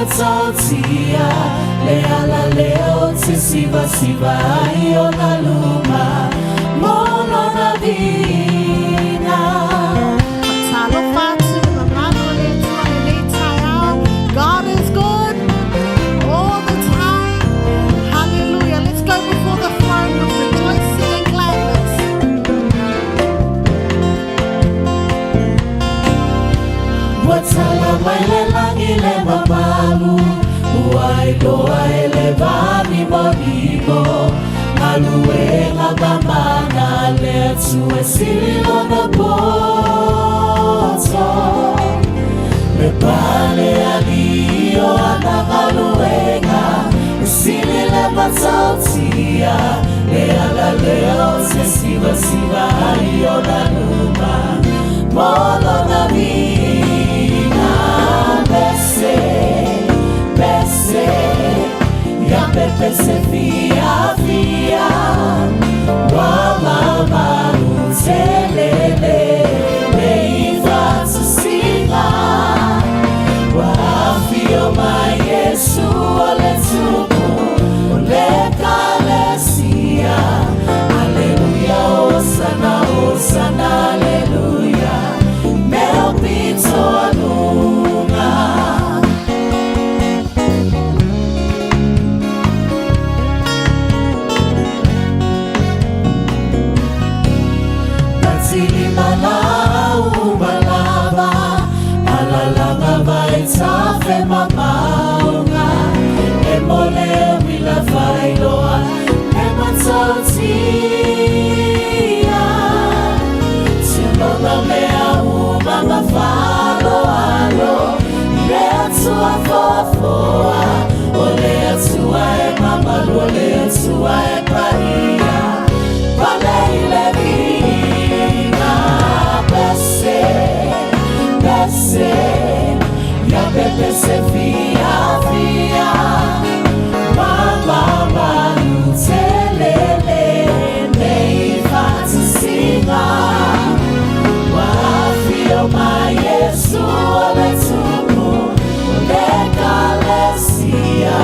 matautia leala leo te siva siva iona luma mono na vina Talo fatu mamalo le tua le tayao. God is good all the time. Hallelujah. Let's go before the throne with rejoicing and gladness. Watala maile langile mamalu Uailoa elevani monimo Alue la mamana letu esililo na poto Le pale alio anagaluenga Esilile matautia Leala leo se siva siva aliona numa Mono na vina Bese, bese Ya pepe se fia, fia Wa mama utelele Meiva tusinga Wa afio ma Yesu ole tuku Ole kalesia Aleluya, osana, osana, aleluya Meo pito anunga Natili malau malava Alalanga vaitafe mamaunga Emole wila failoa Ematautia Tulonga mea umama falo alo Lea tua fofoa Olea tua e mama Olea tua e paia Vale ile vina Bese, bese Ya pepe se fia, fia Mama malutelele Meiva tusinga Wafio ma Yesu ole tuku Ole kalesia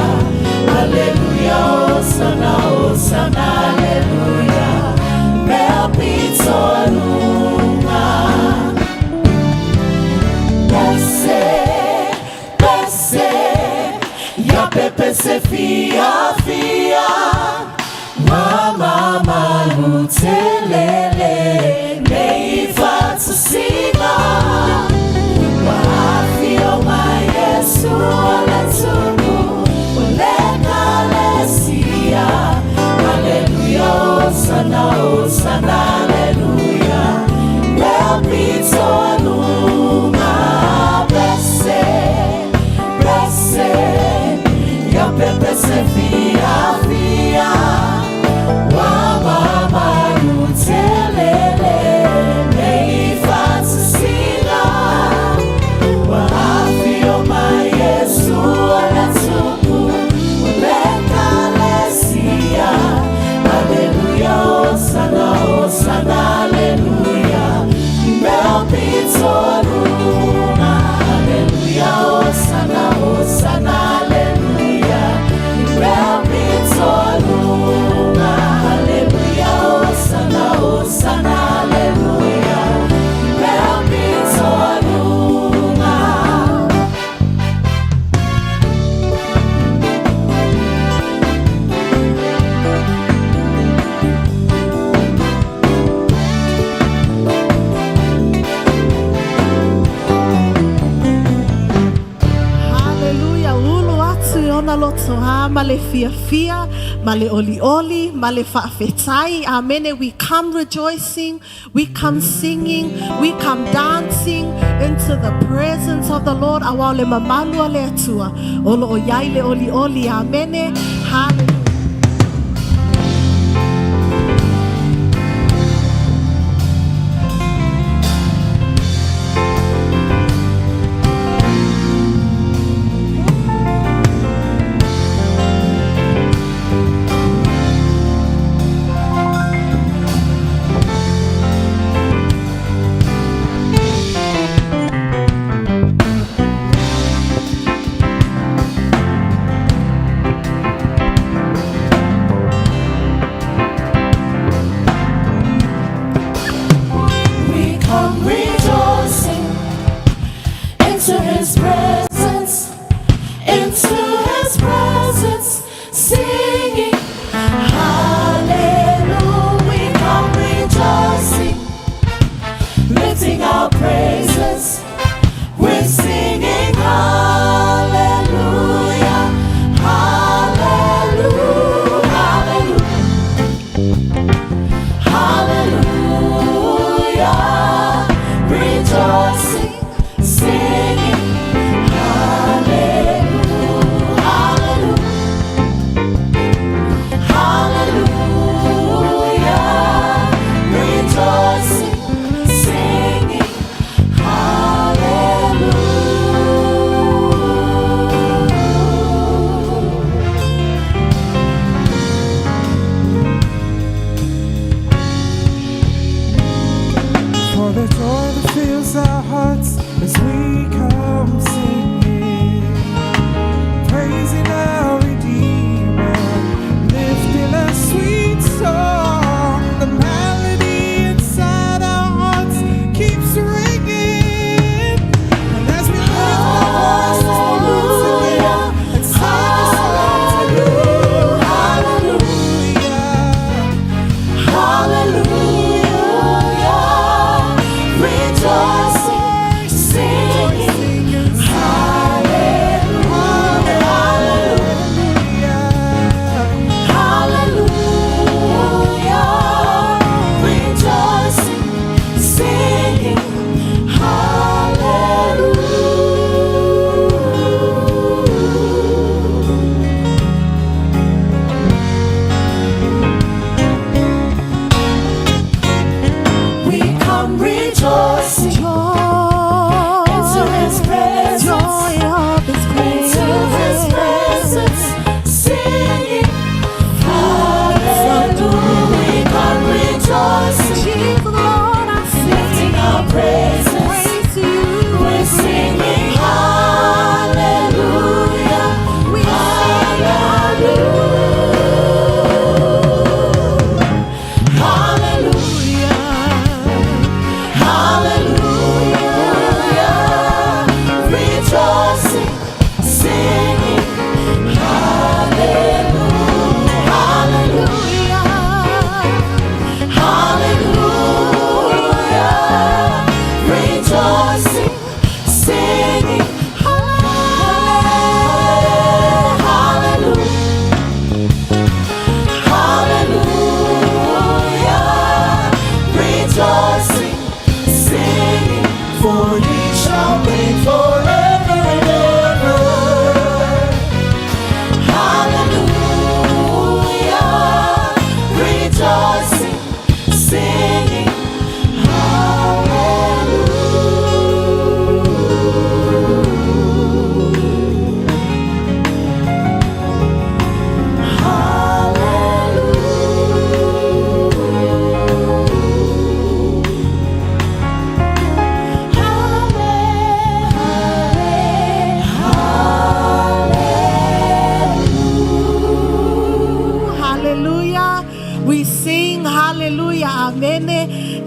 Aleluya, osana, osana, aleluya Mea pito anunga Bese, bese Ya pepe se fia, fia Mama malutelele Meiva tusinga Wafio ma Yesu ole tuku Ole kalesia Aleluya, osana, osana, aleluya Mea pito anunga Bese, bese Ya pepe se fia, fia Wa mama lutelele Meiva tusinga Wa afio ma Yesu ole tuku Ole kalesia Aleluya, osana, osana, aleluya Mea pito anunga Aleluya, osana, osana, aleluya Mea pito anunga Aleluya, osana, osana, aleluya Mea pito anunga Hallelujah. Ulu atu yona loto ha male fia fia, male oli oli, male fa'afetai. Amen. We come rejoicing, we come singing, we come dancing into the presence of the Lord. Awale mamalu ale atua. Olo oyaile oli oli. Amen. Hallelujah.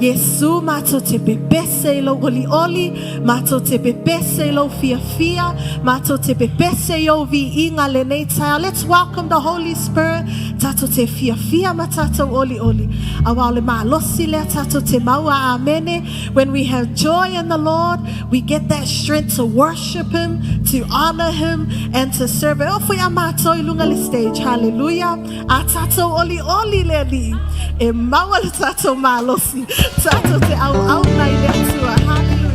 Yesu mato te pepese lo oli oli, mato te pepese lo fia fia, mato te pepese yo vi inga le nei taia. Let's welcome the Holy Spirit. Tato te fia fia matato oli oli. Awale ma losi le tato te maua amene. When we have joy in the Lord, we get that strength to worship Him, to honor Him, and to serve Him. Oh, for ya mato ilunga le stage. Hallelujah. Atato oli oli le li. E maua le tato ma losi. Tato te au na ile atua. Hallelujah.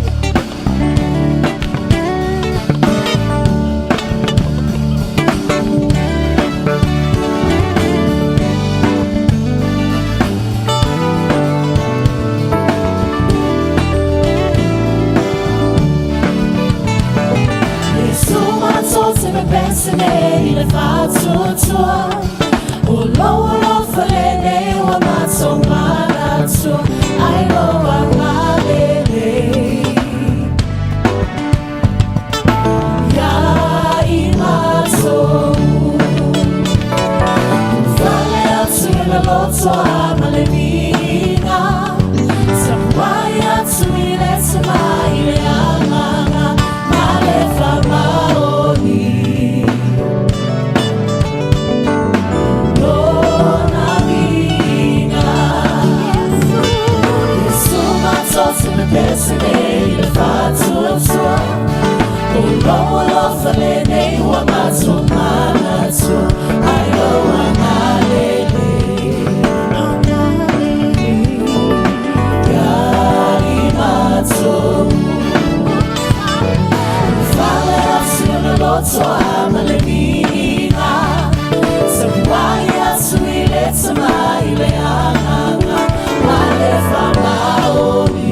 Pensene le faccio tua o lo falene wa mazzo malazzo ai lo amalele ya imazzo fale azzo la lozzo amalevina sapwai azzo ile samai le amana male famaoni Pensene le faccio sua lo falene wa mazzo malazzo ai lo amalele cari mazzo fale assieme l'ozzo amalevina se vuoi assuile mai le anana male famaoni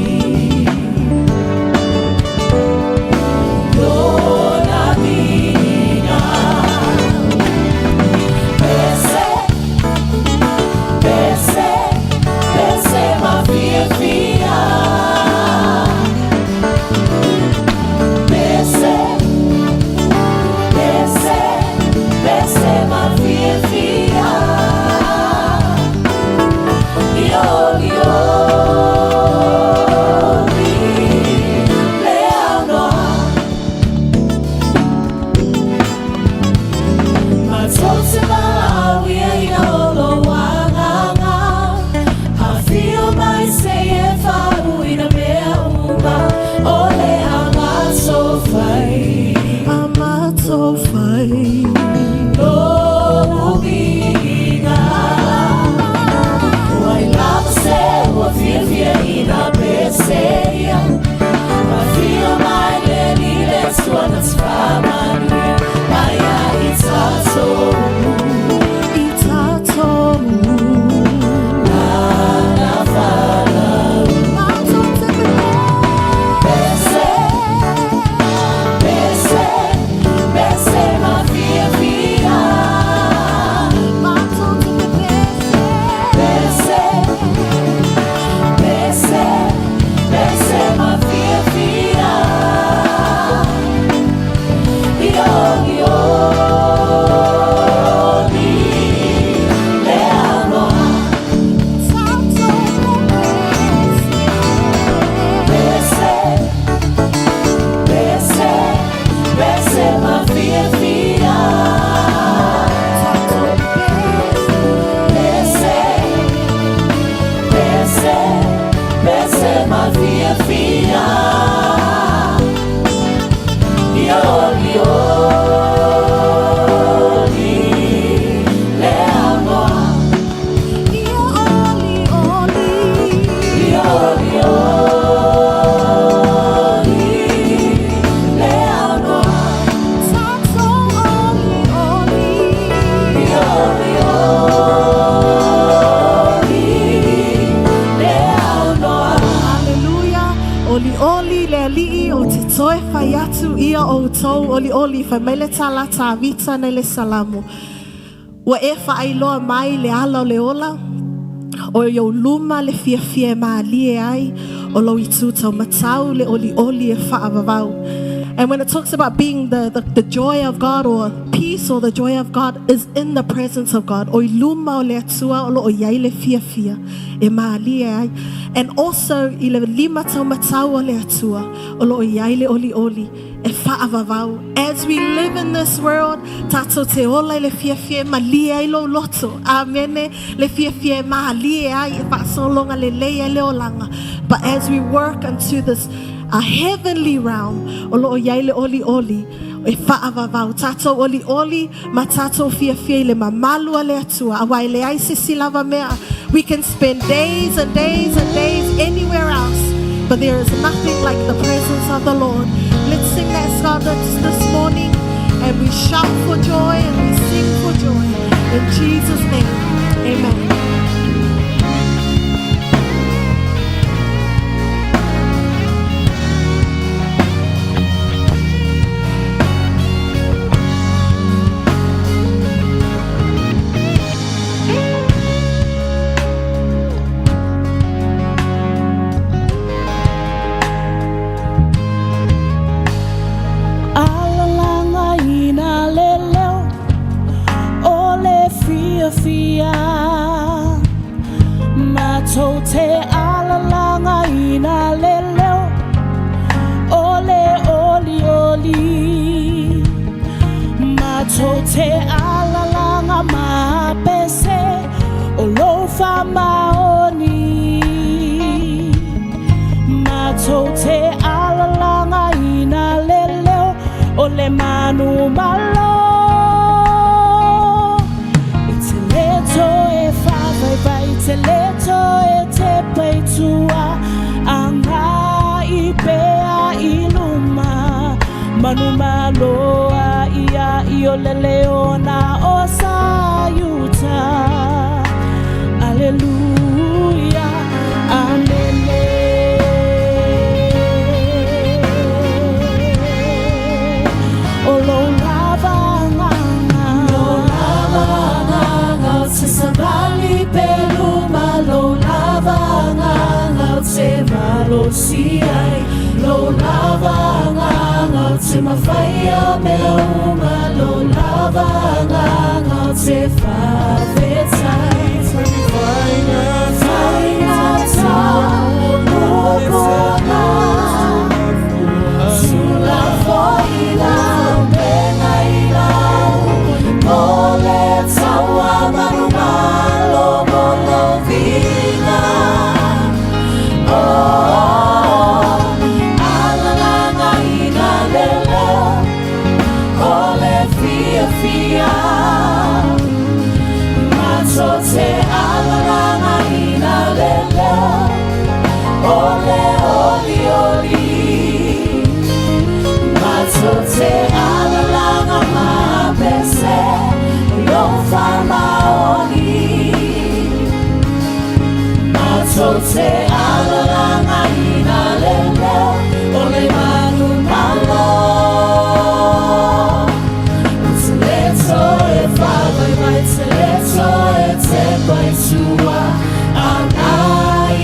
Oli oli fa mele tala ta vita nele salamu. Wa e fa ailoa mai le ala o le ola. O yo luma le fia fia ma lie ai. O lo itu tau matau le oli oli e fa avavau. And when it talks about being the joy of God or peace or the joy of God is in the presence of God. And also, as we live in this world, but as we work into this a heavenly realm, we can spend days and days and days anywhere else, but there is nothing like the presence of the Lord. Let's sing that song this morning, and we shout for joy and we sing for joy in Jesus' name. Amen. Matote alalanga ina leleo, ole oli oli. Matote alalanga mapese, olofa maoni. Matote alalanga ina leleo, ole manu malo. Leto ete peitua anga ipea iluma manuma loa ia ioleleona osayuta. Alleluia, amen. Olo lava nganga sesabali pelu lo lava nganga te malo siai, lo lava nganga te mafaya meuma, lo lava nganga te favetai. Se alalanga ina lele, ole manu malo. Uteleto e fava vai teleto e te vai sua, ana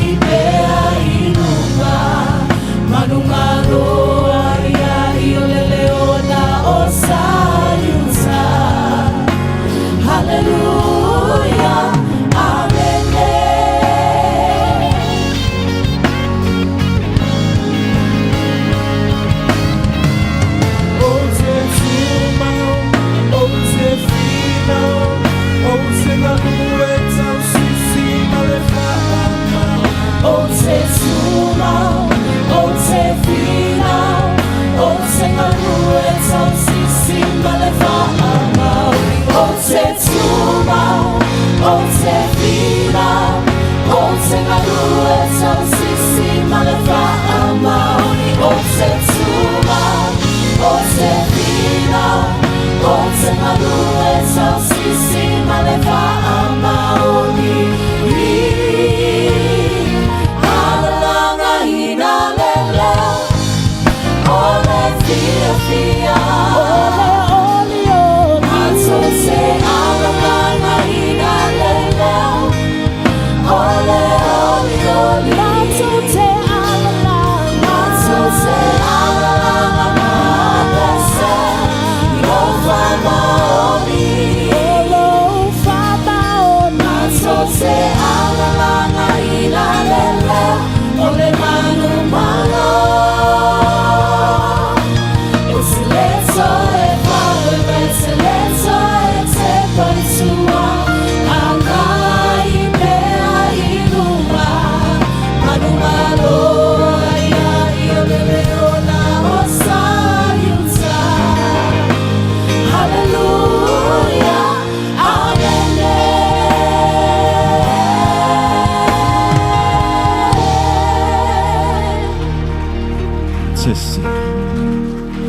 ibea inuba, manu malo aia iolele ona osayuta. Hallelujah. Ole,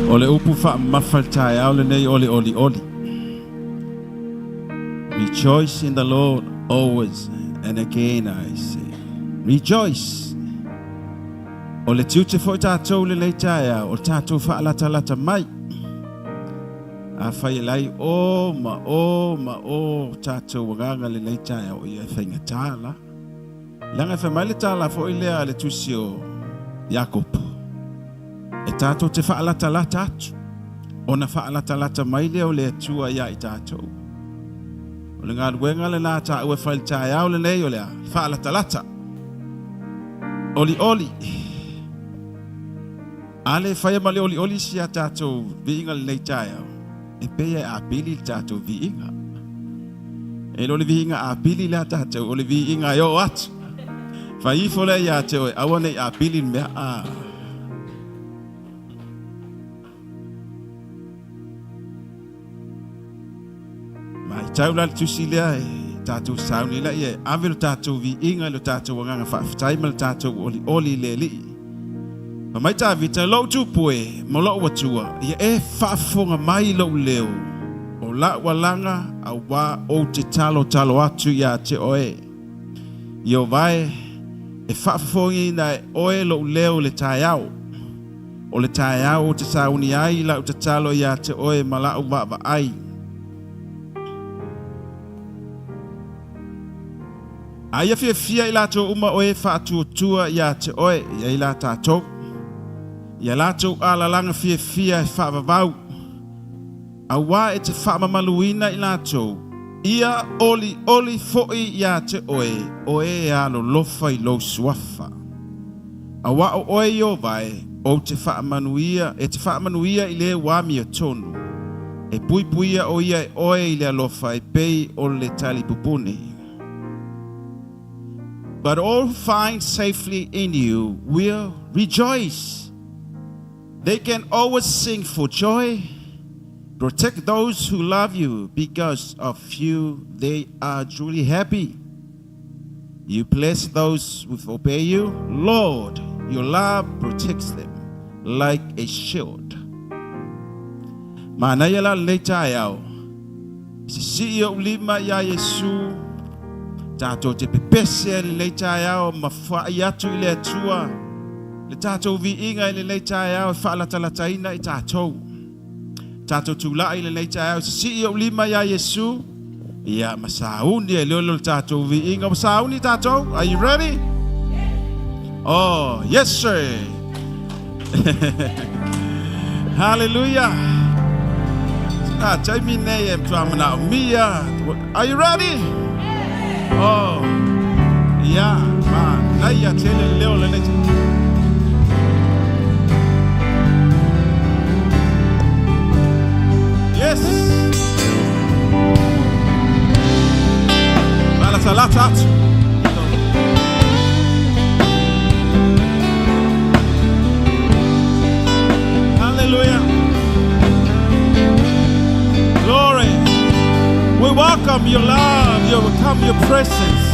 Ole upu fa mafaltai au le nei ole oli oli. Rejoice in the Lord always, and again I say, rejoice. Ole tiute fo tātou le leitaia, o tātou fa alata lata mai. A whai lai o tātou wanganga le leitaia o ia whainga tāla. Langa wha mai le tāla fo ilea le tusi o Jakob. E tātou te wha alata lata atu. Ona wha alata lata mai leo le atua ia I tātou. O le ngā ruenga le nā tā ue whaile tāi au le nei o lea, wha alata lata. Oli oli. Ale whaia ma le oli oli si a tātou vi inga le nei tāi au. E pea a pili tātou vi inga. E lo le vi inga a pili le tātou, o le vi inga yo atu. Whaifo le ia te oe, awane a pili mea a. Mai tau la tusi lea e tātou sauni la ia, ave lo tātou vi inga lo tātou wanganga whaafitai ma lo tātou oli oli le li. Ma mai tā vita lau tūpoe, ma lau watua, ia e whaafonga mai lau leo, o la walanga a wā o te talo atu ia te oe. Io vai, e whaafongi na e oe lau leo le tai au. O le tai au o te sauni ai lau te talo ia te oe ma lau wa ai. Aia fia I lato uma oe whaatuatua ia te oe, ia I la tātou. Ia lato ala langa fia e whaavavau. A wā e te whaamamaluina I lato. Ia oli foi ia te oe e alo lofa I lo suafa. A wā o oe I vai, o te whaamanuia, e te whaamanuia I le wami o tonu. E puipuia o ia e oe I le alofa e pei o le tali pupuni. But all who find safely in you will rejoice. They can always sing for joy. Protect those who love you because of you. They are truly happy. You bless those who obey you. Lord, your love protects them like a shield. Manayala leitayao. Sisiyo lima ya Yesu. Tātou te pepese le leitai au ma whai atu I le atua. Le tātou vi inga I le leitai au e whaalatalaitaina I tātou. Tātou tūlai le leitai au si o lima ia Yesu. Ia masauni e lolo le tātou vi inga. Masauni tātou, are you ready? Oh, yes sir. Hallelujah. Taimi nei e tuamana o mia. Are you ready? Oh, yeah, man. Now you're telling Leo le yes. Malata. Hallelujah. Glory. We welcome your love, we welcome your presence.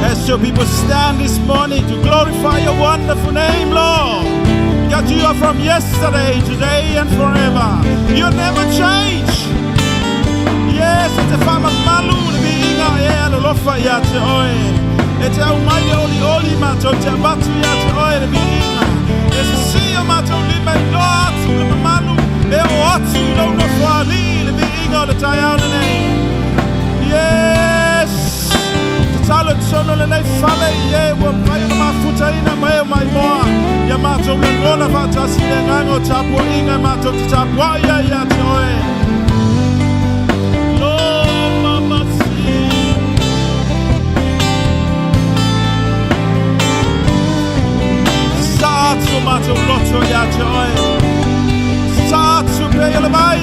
As your people stand this morning to glorify your wonderful name, Lord. God, you are from yesterday, today, and forever. You never change. Yes, it's a fama malu, the inga, yeah, the lofa ya te oe. It's a mighty oli mato, te batu ya te oe, the inga. It's a sea of mato, lima, Lord, the malu, e o atu, no no fuali. The Tayana name. Yes. The talent son of the name Fale, ye will pay my foot in a way, my boy. Yamato, and one of us in the Rango Tapo, Ingamato to tap, why ya toy. Lord, Mama, see. Start to Mato Lotto, ya joy. Start to pay the buy,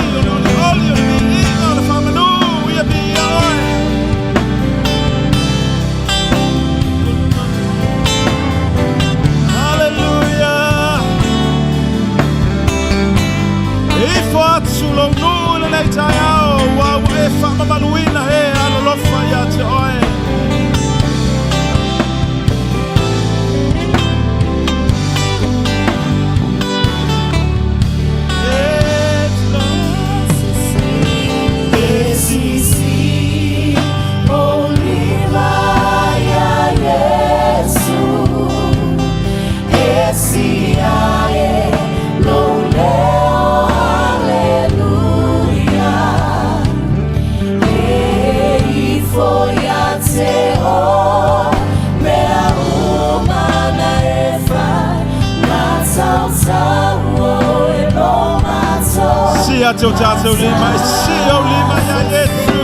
all you need. Sulo no le leitai au wa e wha maluina he alo lofa ia te oe. Hallelujah to Tato Lima. Sio Lima ya Yesu.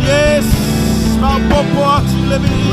Yes, my popo to live in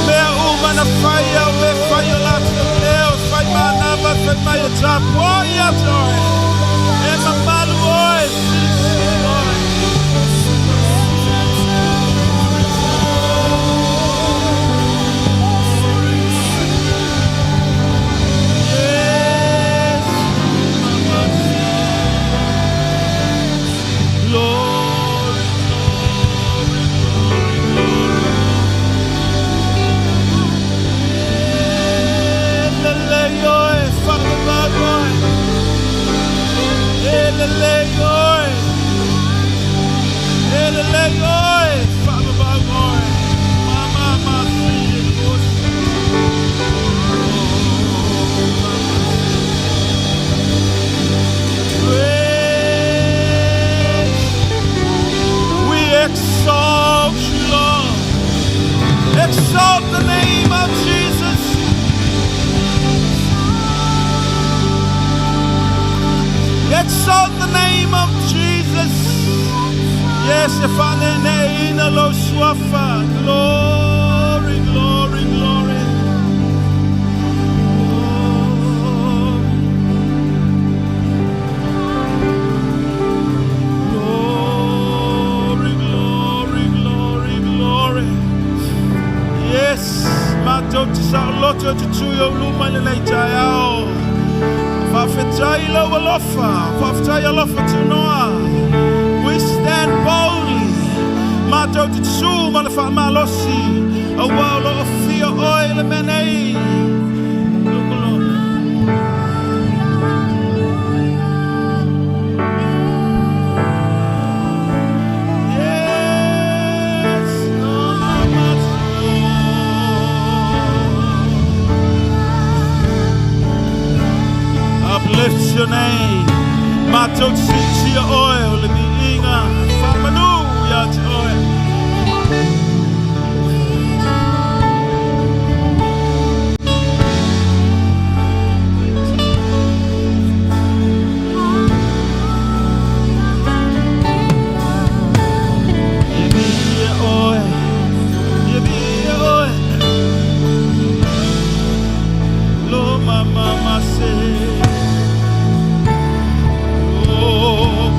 Mea uma na whaia o e whaia lata leo, whai manava, whai mai a tapu oi atoi. E mamalu oi, sisi oi. Exalt you, Lord. Exalt the name of Jesus. Exalt the name of Jesus. Yes, if I name a low swafa. Glory, glory, glory. Glory, glory, glory, glory. Yes, my daughter Charlotte to your room and later. We stand boldly. A world of fear, oil, and money. Uplift your name. Matot si oil le inga. Famanu ya oil. Mama say, oh,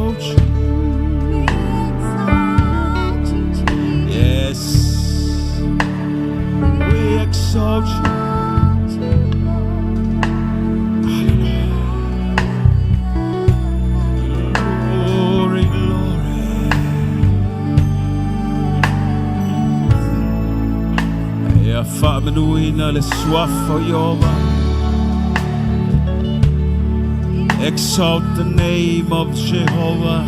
exalt you. Yes, we exalt you. Glory, glory. Ja, Far, nu innan det swaffa jobba. Exalt the name of Jehovah.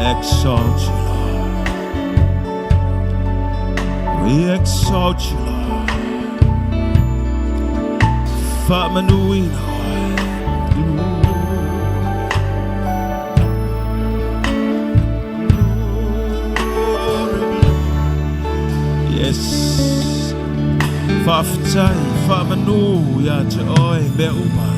Exalt you, Lord. We exalt you, Lord. Father, nu we know. Yes. Father, Father, nu ya te oi be uba.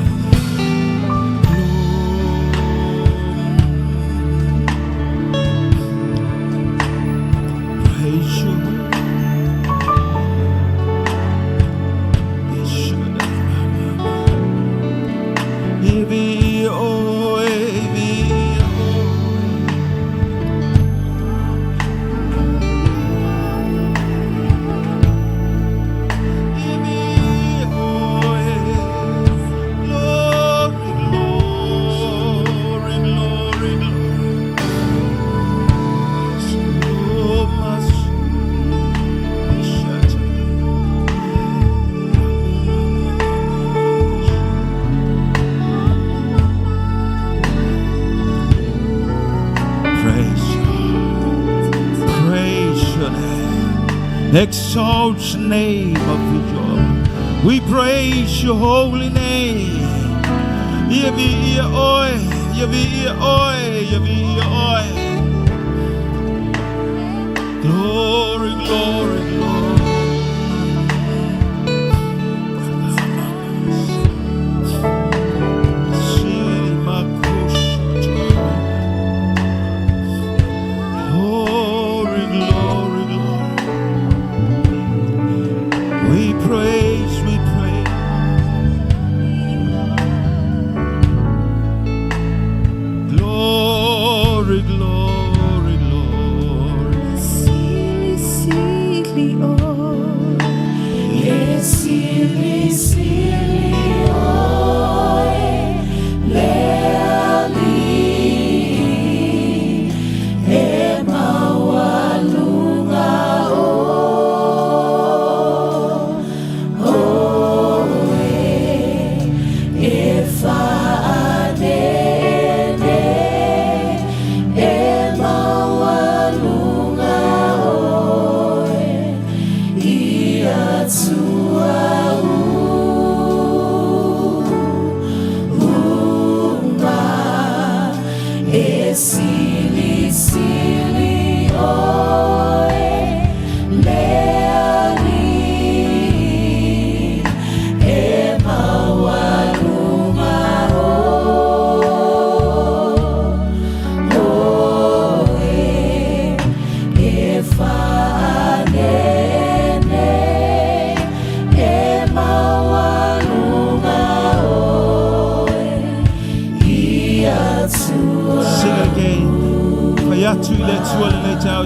Exalt the name of your. We praise your holy name. Yevi oi, yevi oi, yevi oi. Glory, glory, glory.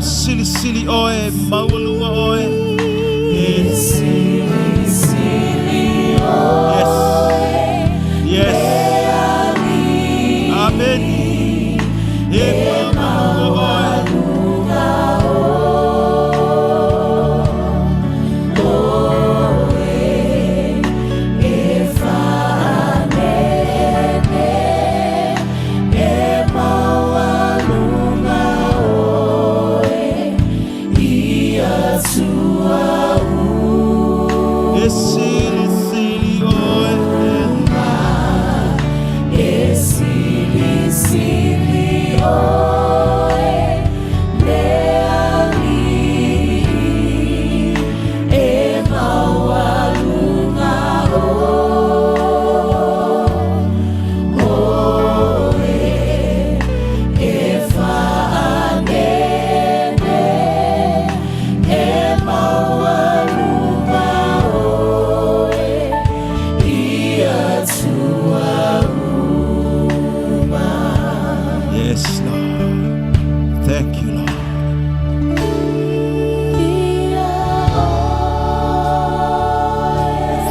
Silly, silly, oi, maulunga, oi. Silly, silly, oi. Yes. Yes. Amen. Ema walunga Thank you, Lord.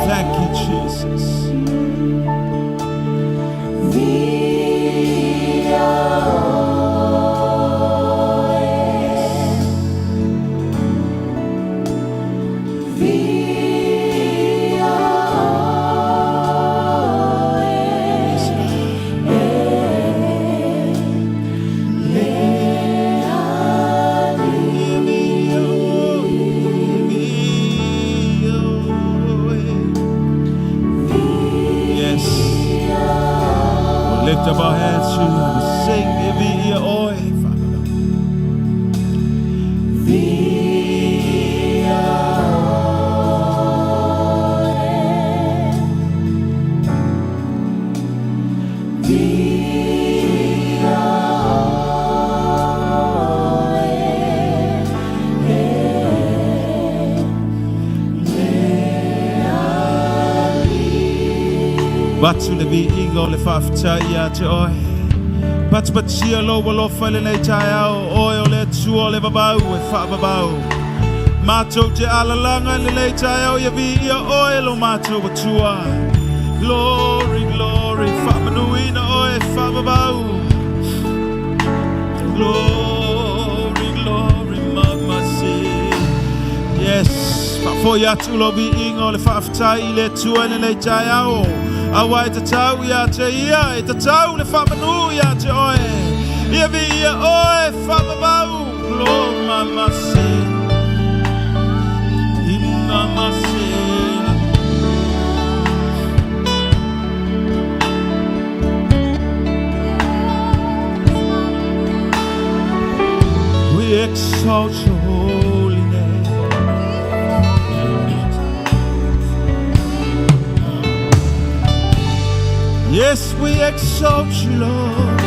Thank you, Jesus. Lift up our hands to you and sing, give me your oil, Father. Batu le vi ingo le fafta ya te oi. Batu batia lo walo fale nei tai au. Oi le tuo le babau e fa babau. Mato te alalanga le nei tai au ya vi ia oi lo mato batua. Glory, glory, fa manuina oi fa babau. Glory, glory, mama si. Yes, fa fo ya tu lo vi ingo le fafta le tuo le nei tai au. Awa te tau ya te ia, te tau le whamanu ya te oe. Ia vi ia oe whamabau, lo mama se. I mama se. We exalt your holy name. Yes, we exalt you, Lord.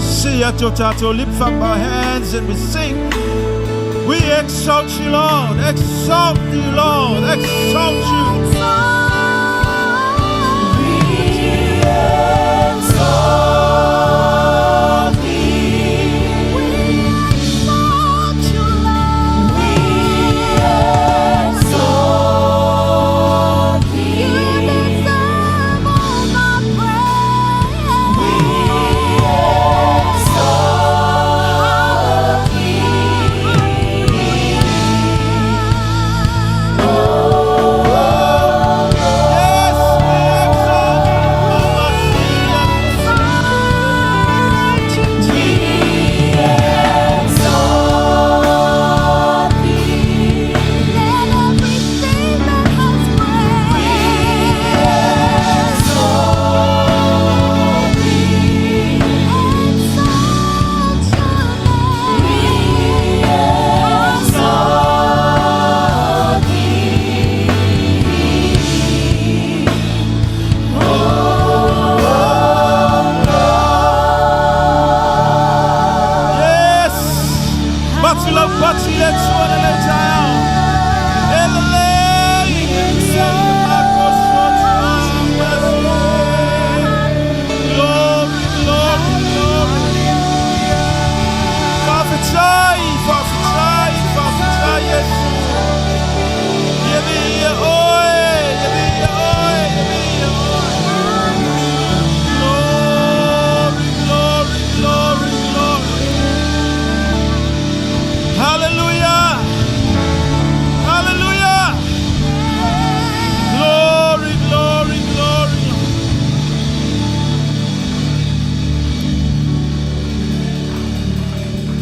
See at your tattoo, lift up our hands and we sing. We exalt you, Lord. Exalt you, Lord. Exalt you. We exalt thee. We exalt you, Lord. We exalt thee. You deserve all my praise. We exalt thee. Oh, Yes, we exalt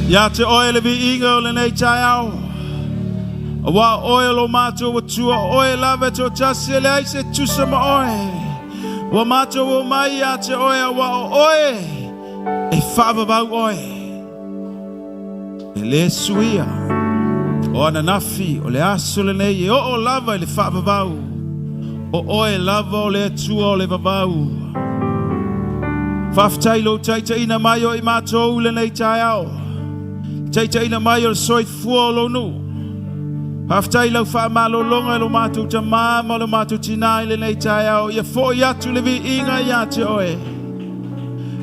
Ya te oile vi inga o le nei tai au. Wa oil o mato wa tua oil lava to tasi le aise tusa ma oe. Wa mato o mai ya te oe wa oe. E fava bau oe. E le suia. O ana nafi o le aso le nei e o lava i le fava bau. O oe lava o le tua o le vavau. Faftai lo taitaina mai o i mato o le nei tai au. Taitaina mai o le soi fua lo nu. Haftai lau wha malo longa lo mātou ta māma lo mātou tina i le nei tai au. Ia fo i atu le vi inga i ate oe.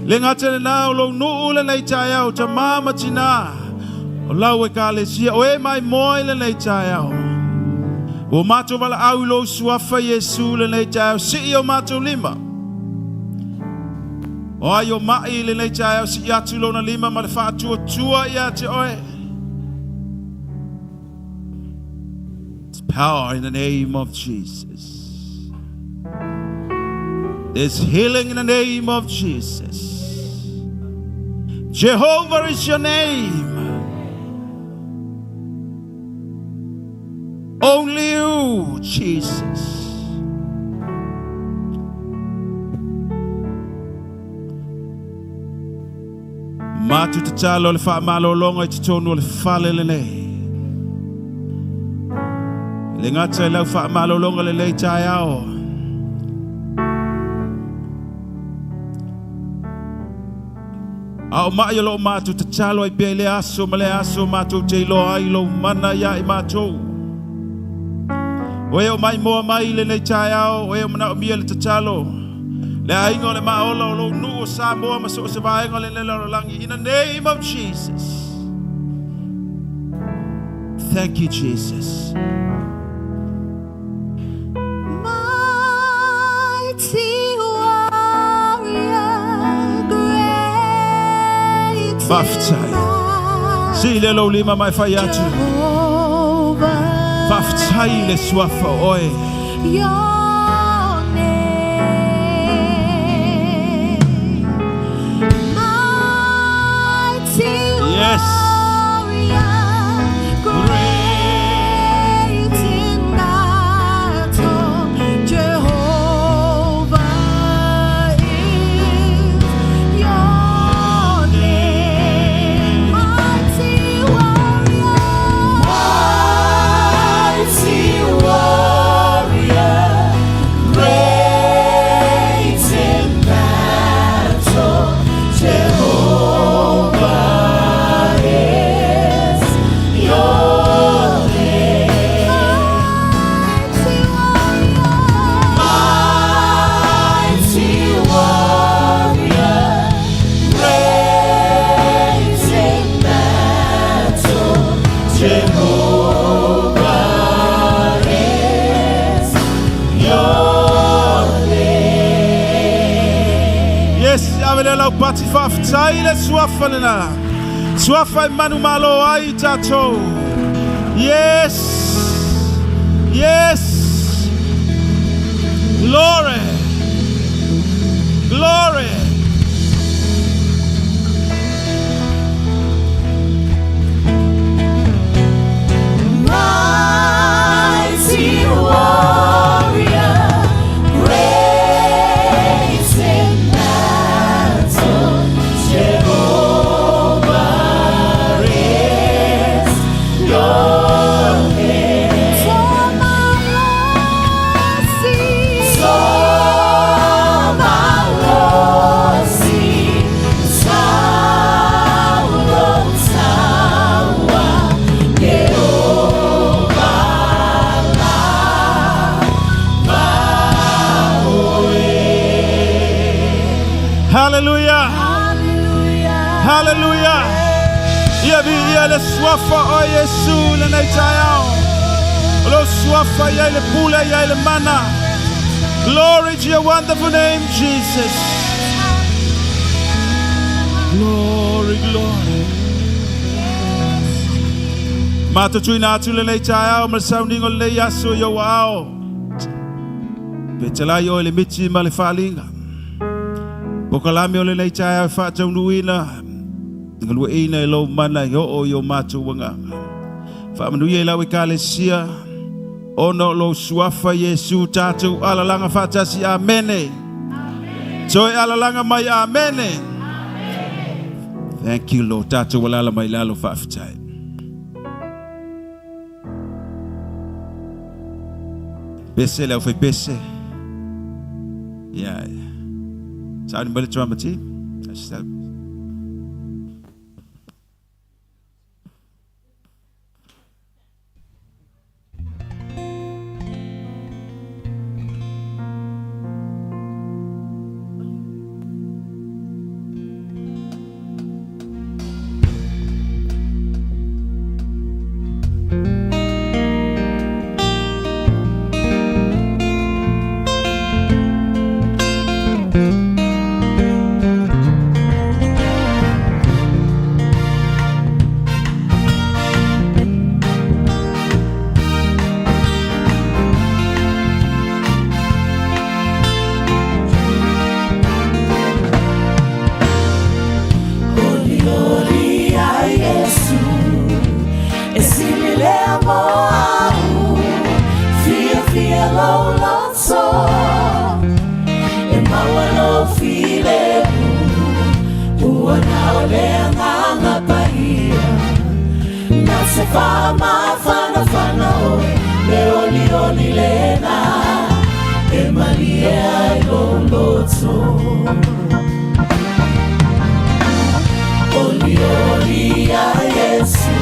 Le ngata na lo nu le nei chai au cha mama china. O lau e kalesia o e mai moi le nei chai au. O mato wala au lo suafa Yesu le nei chai au si o mato lima. O ayo mai le nei chai au si atu lo na lima ma le wha atua tua ia te oe. It's power in the name of Jesus. There's healing in the name of Jesus. Jehovah is your name. Only you, Jesus. Matu te talo le wha malo longa I te tonu le whale le nei. Le ngata I lau wha malo longa le lei tai ao. Ao maa lo matu te talo I pia le aso ma le aso matu te lo ai lo mana ia I matu. Oe o mai moa mai le nei tai ao, oe o mana o mia le te talo. Le aingo le maola o lo nu o sa moa ma so se vaenga le lelo langi. In the name of Jesus. Thank you, Jesus. Mighty warrior, great Faftai. Si le lo lima mai fai atu. Jehovah, Faftai le suafa oe. your name. Mighty Yes. warrior, great in battle, Jehovah is your name. Mighty warrior, Great in battle, Jehovah is your name. Mighty warrior, great in battle, Jehovah is your name. Yes, avele lau pati faftai le suafa le na. Suafa I manu malo ai tato. Yes. Yes. Glory. Glory. Mighty warrior, great in battle, Jehovah is your name. Hallelujah. Hallelujah. Ia vi ia le suafa o Yesu le nei tai ao. Lo suafa ia le pula ia le mana. Glory to your wonderful name, Jesus. Glory, glory. Mata tuina atu le nei tai ao ma sounding o le yaso yo ao. Petala yo le michi ma le falinga. Pokalami o le nei tai ao fa taunuina. Ngalua ina e lo mana yo o yo matu wanga. Fa manu ye la we kalesia. Ono lo suafa Yesu tatu alalanga fatasi amene. Joy alalanga mai amene. Thank you Lord tatu walala mai lalo fafitai. Bese la foi bese. Yeah. Saudi balik cuma mati. Asal. se fama fana fana oe le oli oli lena e malia lo loto oli oli a Yesu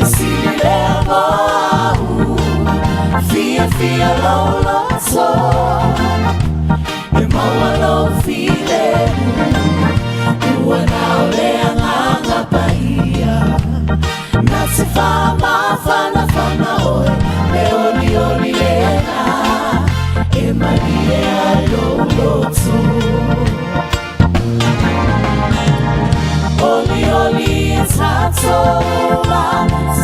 e si le amau fia fia lo loto e maua lo file ua nao le anganga paia na se fama fana fana oe le oli oli lena e malia lo loto oli oli tato ma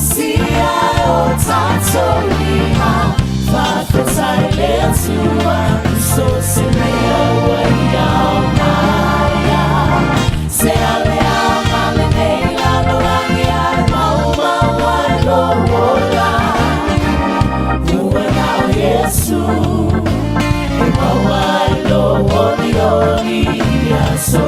sia o tato lima fa fai le tua so se me o ia maya se ale ama le nei la no angia ma lo vola ua Yesu e ma lo oli oli so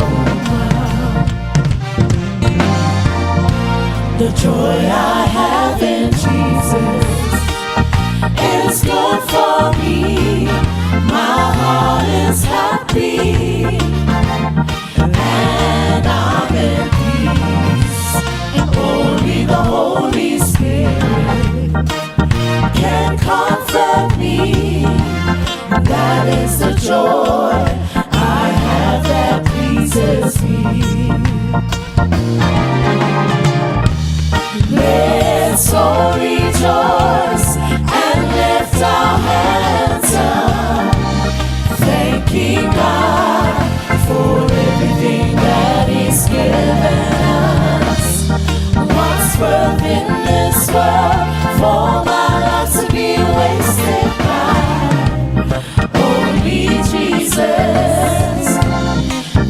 the joy I have in Jesus is good for me. My heart is happy and I'm in peace. And only the Holy Spirit can comfort me. That is the joy I have that pleases me. Let's all rejoice and lift our hands up, thanking God for everything that He's given us. What's worth in this world for my life to be wasted by? Only Jesus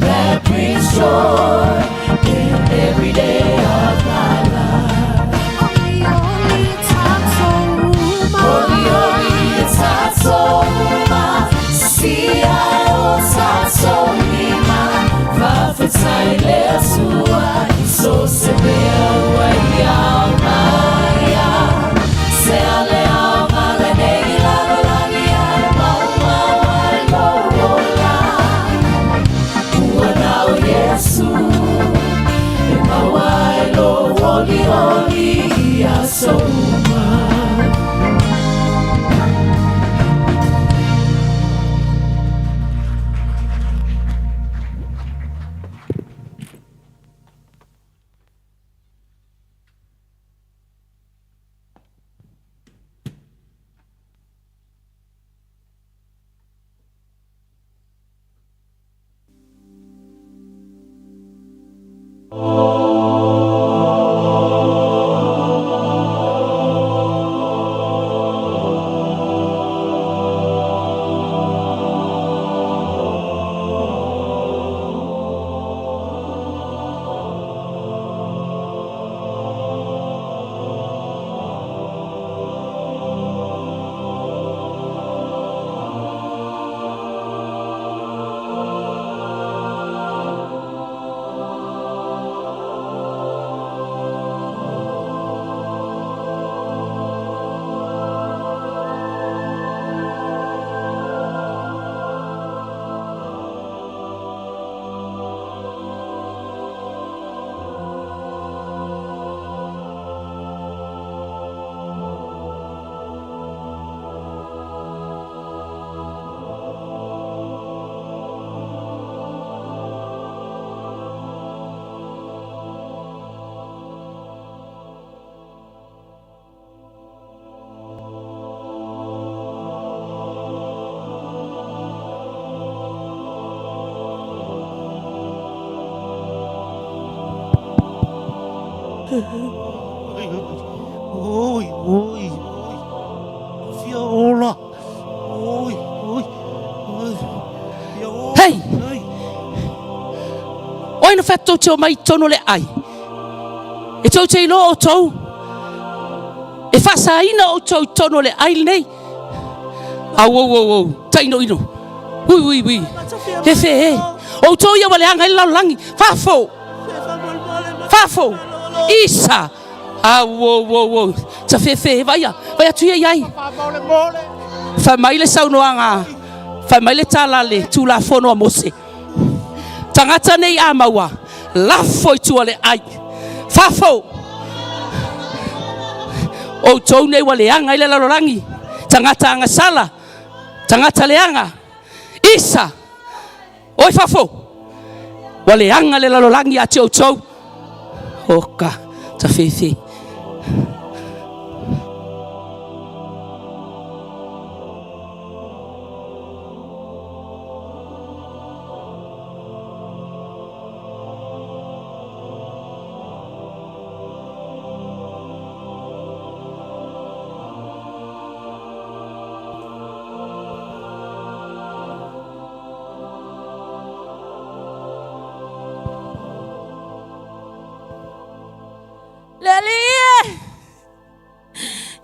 that brings joy in every day of my life. Oli oli tato ma sia o tato lima va fatai le sua so se vea ia maya se ale ama le nei la la mia ma lo la ua nao Yesu e ma lo oli oli ia so Oi, oi, Fiora. Oi, oi, oi. Hei! Oi na whatou teo mai tono le ai. E tau te ilo o tau. E whasa ina o tau tono le ai nei. Au, taino ino. Ui. He whe, o tau ia wale anga ila langi. Whafo. Isa. Wo. Ta fe vai tu ai. Fa mai le saunoanga. Fa mai le talale tu la fono a mose. Tangata nei amawa. La foi tu ale ai. Fafo. O tone wale anga ile lalorangi. Tangata anga sala. Tangata leanga. Isa. Oi fafo. Wale anga le lalorangi a tau. Oka. Ta fe.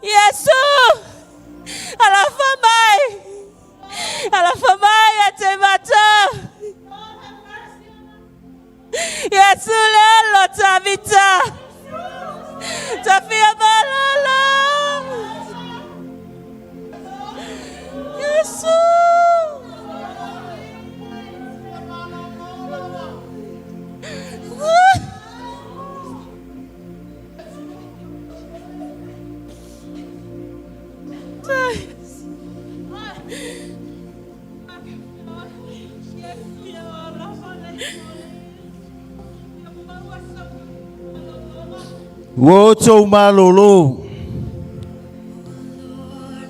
Yesu, alafamai atemata. Yesu lelo tabita, tafia balala. Yesu. Wo tau malolo.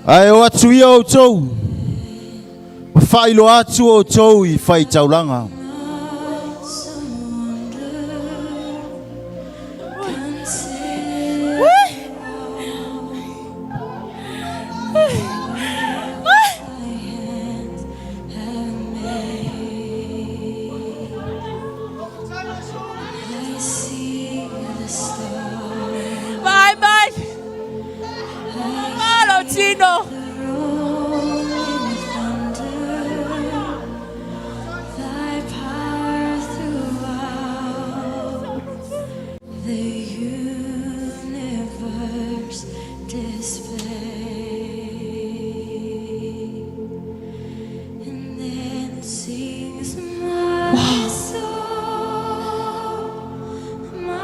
Ai o atu ia o tau. Whailo atu o tau I whai taulanga.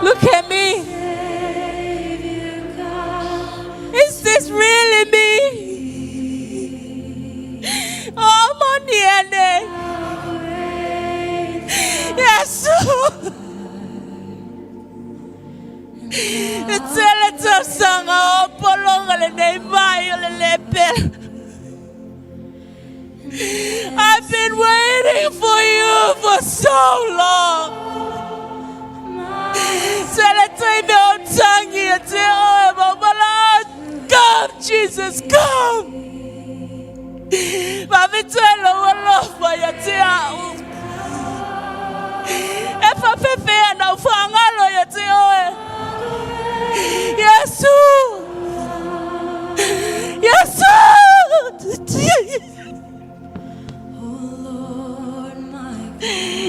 Look at me. Is this really me? Oh, Moniene. Yes. It's a little song. Oh, Polonga le Neimayo le Lepel. I've been waiting for you for so long. Come, Jesus, come. Yes.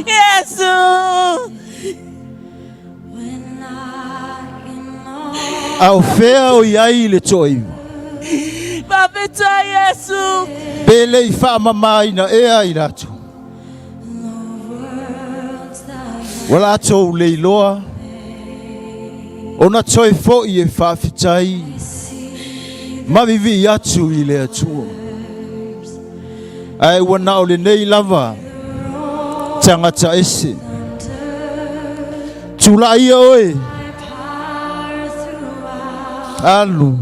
Yes. Au fea o iai le toi. Papeta Yesu. Pele I wha mamai na ea I ratu. Wala atou leiloa. Ona toi fo I whawhitai. Mavivi atu I le atua. Ai wana o le nei lava. Tangata ese. Tula ia oe. Alu.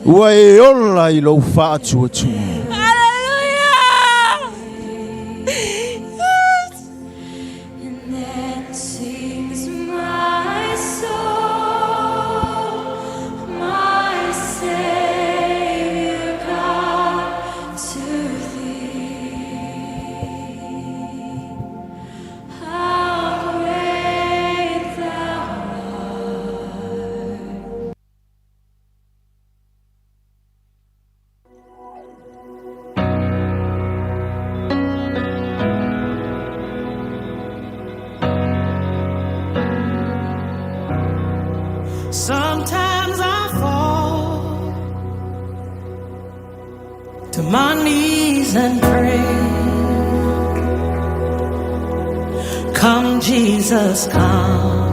Ua e ola I lo wha atu atu. Sometimes I fall to my knees and pray. Come, Jesus, come.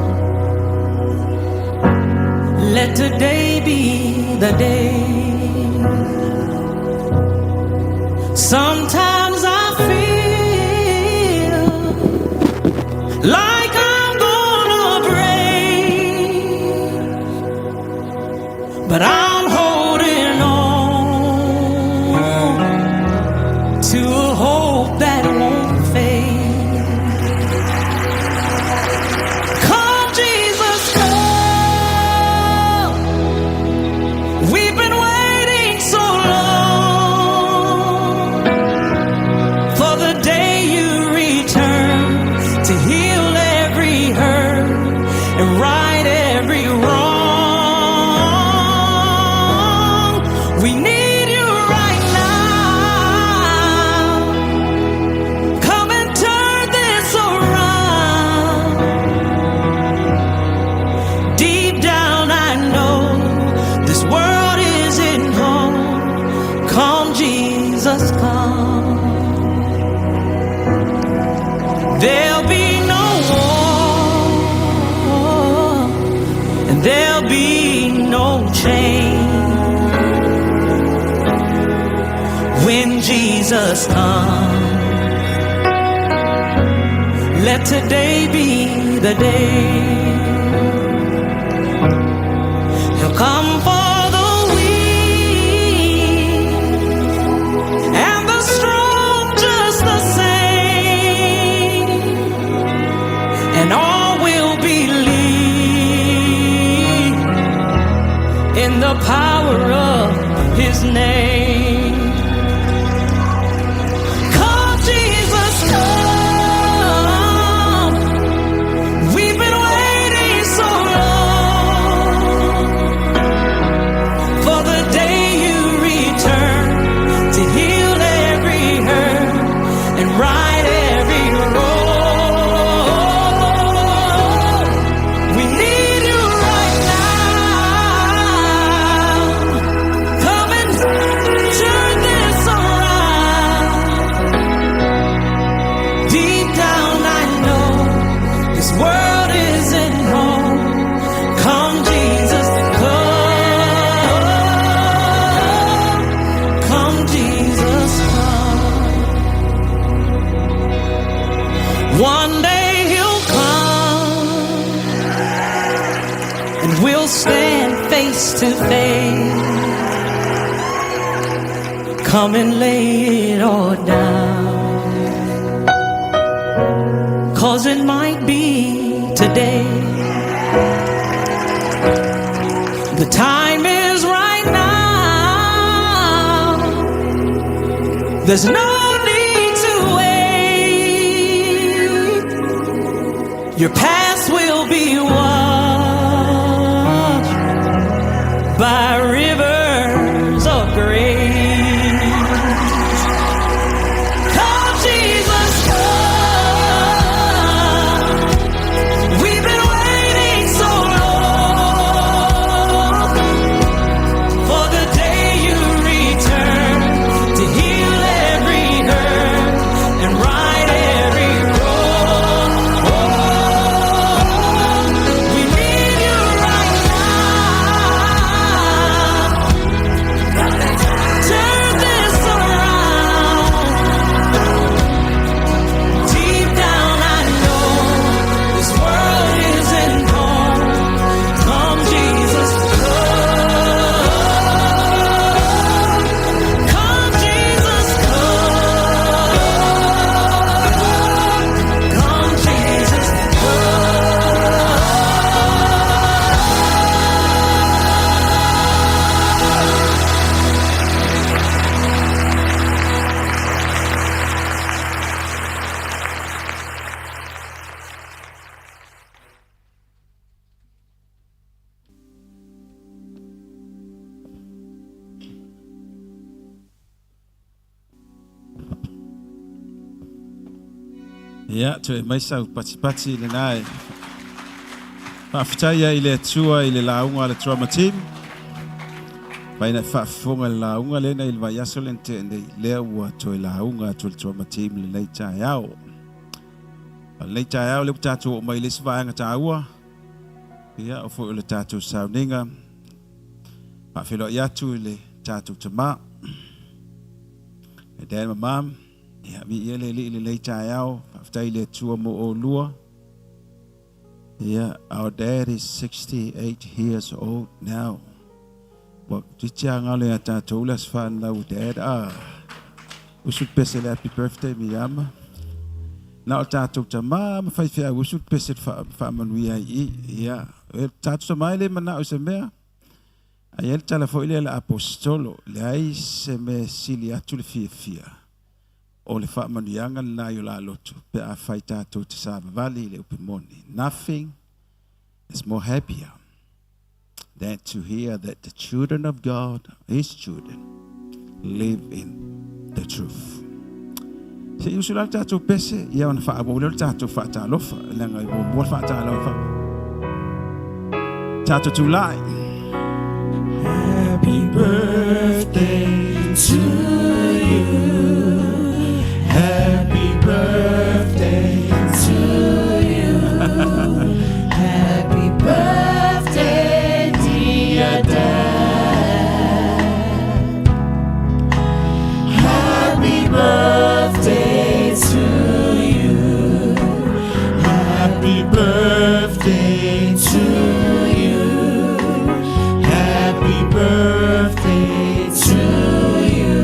Let today be the day. Sometimes I feel like I'm gonna break, but I'm holding on to a hope that won't fade. Come, Jesus, come. We've been waiting so long for the day you return to heal every hurt and right every wrong. We need you right now. Come and turn this around. Deep down I know this world isn't home. Come, Jesus, come. There'll be no war, and there'll be no change when Jesus comes. Let today be the day. He'll come for the weak and the strong just the same, and all will believe in the power of his name. Come, Jesus, come. We've been waiting so long for the day you return to heal every hurt and right every wrong. We need you right now. Come and turn this around. Deep down I know this world isn't home. Come, Jesus, come. Come, Jesus, come. One day he'll come and we'll stand face to face. Come and lay it all down, 'cause it might be today. The time is right now. There's no need to wait. Your past will be washed by rivers of grace. Come, Jesus, come. We've been waiting so long for the day you return to heal every hurt and right every wrong. We need you right now. Turn this around. Deep down I know this world isn't home. Come, Jesus, come. Come, Jesus, come. Come, Jesus, Yeah, to mai sau pati le nai. Whaafitai I le atua I le launga le trauma team. Paina whaafunga le launga le na I le vai aso le nte nei lea ua to I launga to le trauma team le nei tai au. Le nei tai au le putatu o mai le sivaanga taua. Ia o fo le tatu sauninga. Whaafilo I atu I le tatu tama. E dēma mam. Ia mi ia le li le nei tai au. Whaafitai le atua mo o lua. Yeah, our dad is 68 years old now. But tichanga le ata tolas fan lau dad. We should pese le happy birthday mi ama. Na tato tama ma fai fia we should pese fa manuia I. Yeah, tato tama le mana o se mea. Ayel tala fo ile la apostolo le ai se me sili atu le fia. O le fa manuianga na yo la lotu pe a fai tato te sa vali le upimoni. Nothing is more happier than to hear that the children of God, His children, live in the truth. Se usual tato pese ia on fa abolo tato fa talofa langa mo fa talofa. Tato to lie. Happy birthday to you. Happy birthday to you. Happy birthday, dear Dad. Happy birthday to you. Happy birthday to you. Happy birthday to you.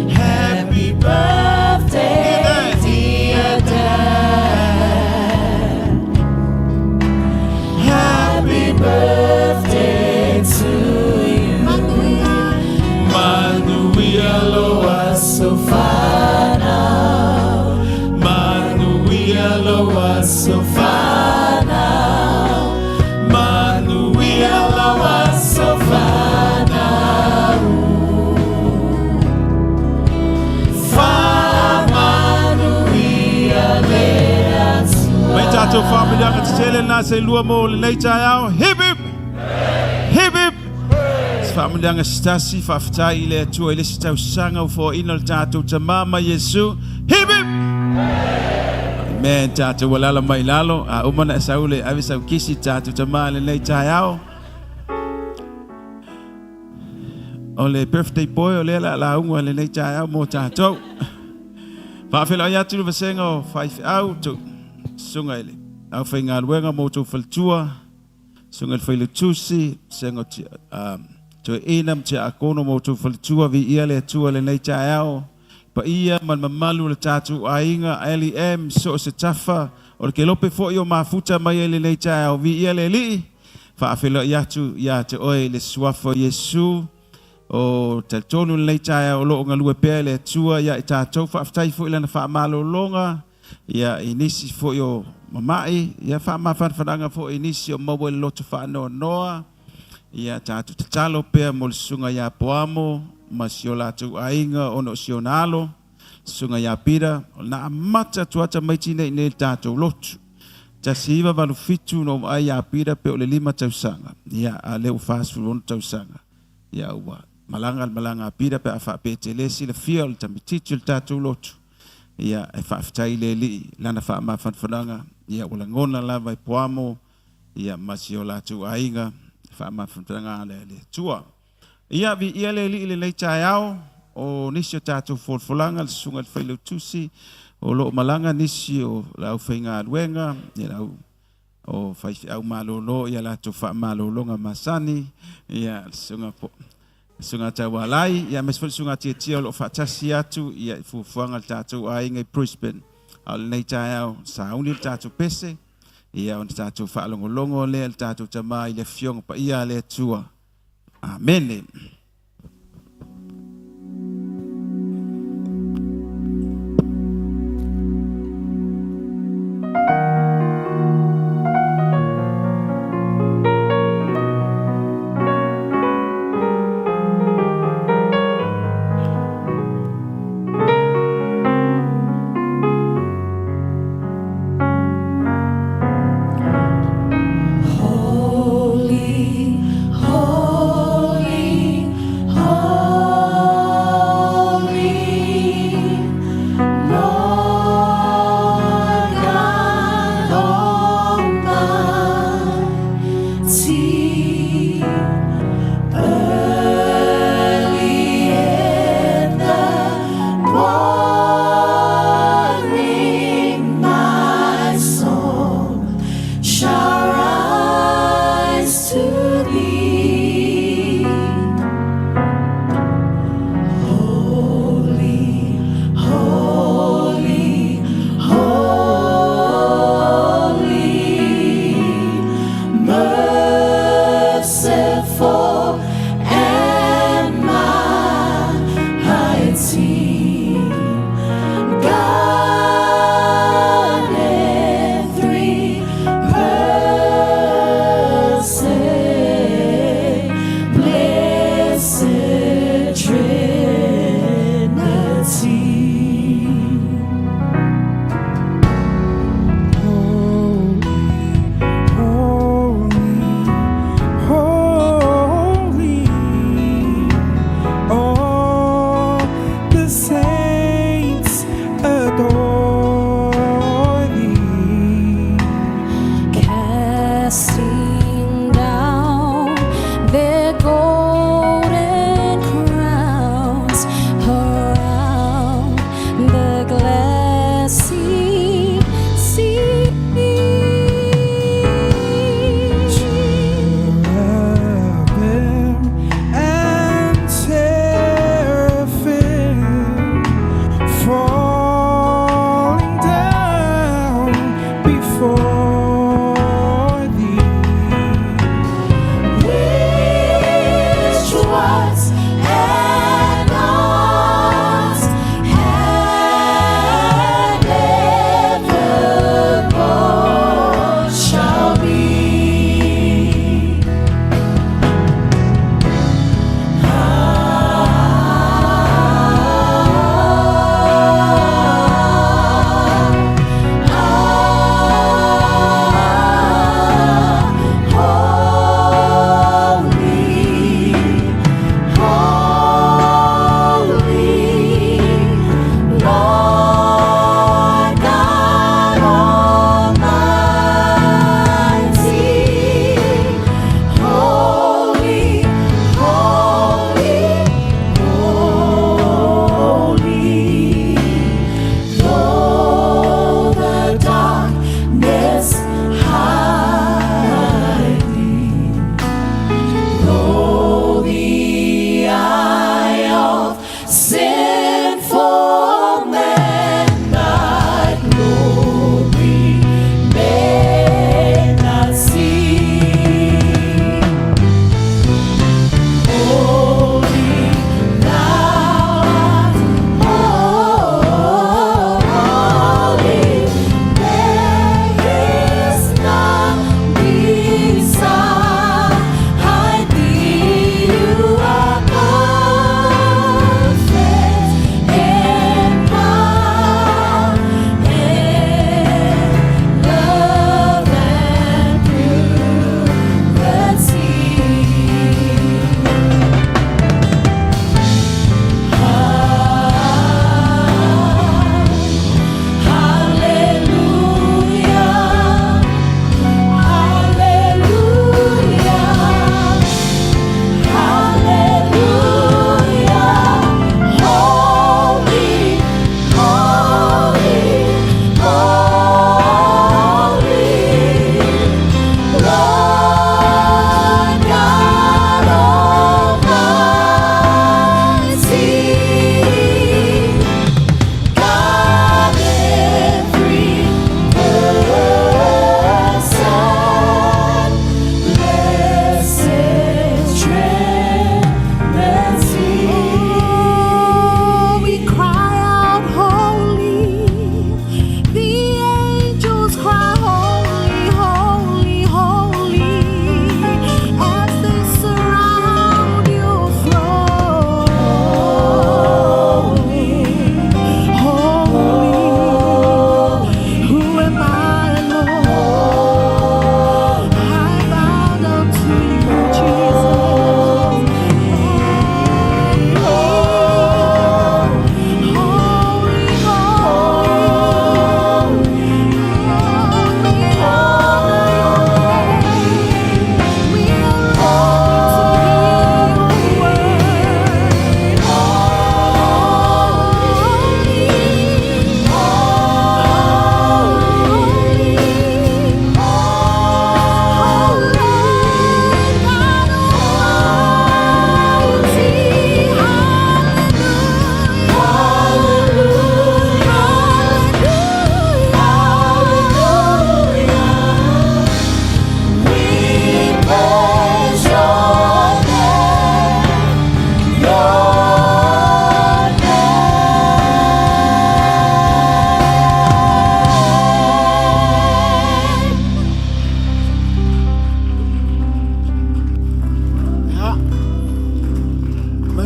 Happy birthday, dear Dad. Happy birthday to you. Manuia loa sofana. Manuia loa sofana. Manuia loa sofana. Mai tato family anga tele na se lua mo le nei tai au. Hip hip. Hip hip. Family anga stasi whaafitai le atua I le sitau sanga fo ina le tato ta mama Yesu. Hip hip. Man tato walala mai lalo. A umana saule avi sau kisi tato ta mama le nei tai au. O le birthday boy o le la unga le nei tai au mo tato. Whaafela ia tulu vasenga o whaifi au tu. Sunga ele. Au whai ngā ruenga mo tu whaltua. Sunga le whailu tusi. Sengo ti tu inam ti akono mo tu whaltua vi ia le atua le nei tai au. Pa ia man mamalu le tatu ainga LEM so se tafa. O le ke lope fo i o mafuta mai le nei tai au vi ia le li. Whaafela ia tu ia te oe le suafo Yesu. O te tonu le tai au lo nga lue pe le atua ia I tātou whaafitai fo ilana whaamalo longa. Ia inisi fo yo mamai. Ia whaamawhanwhananga fo inisi o mawe loto whaanoa noa. Ia tātou te talo pea mo le sunga ia poamo. Ma sio latu ainga ono sio nalo. Sunga ia pira. Na amata tuata maitine ne tātou lotu. Ta siva valu fitu no ai ia pira pe o le 5 tausanga. Ia a leo fast food tausanga. Ia ua. Malanga pira pe a whaapete le si le fia o le tamititu le tātou lotu. Ia e whaafitai le li lana whaamawhanwhananga. Ia ula ngona lava I poamo. Ia masi o latu ainga. Whaamawhanwhananga le tua. Ia vi ia le li le nei tai au. O nisi o tātou wholwholanga le sunga le whailau tusi. O lo malanga nisi o lau whainga ruenga. Ia lau o whaifi au malolo. Ia latu whaamalolonga masani. Ia sunga po. Sunga Aloalii ia mes sunga tia lo fatasi atu ia fufuanga tatu ainga Brisbane al nei tai au sauni tatu pese ia on tatu falongolongo le tatu tama ile fiong pa ia le tua amen.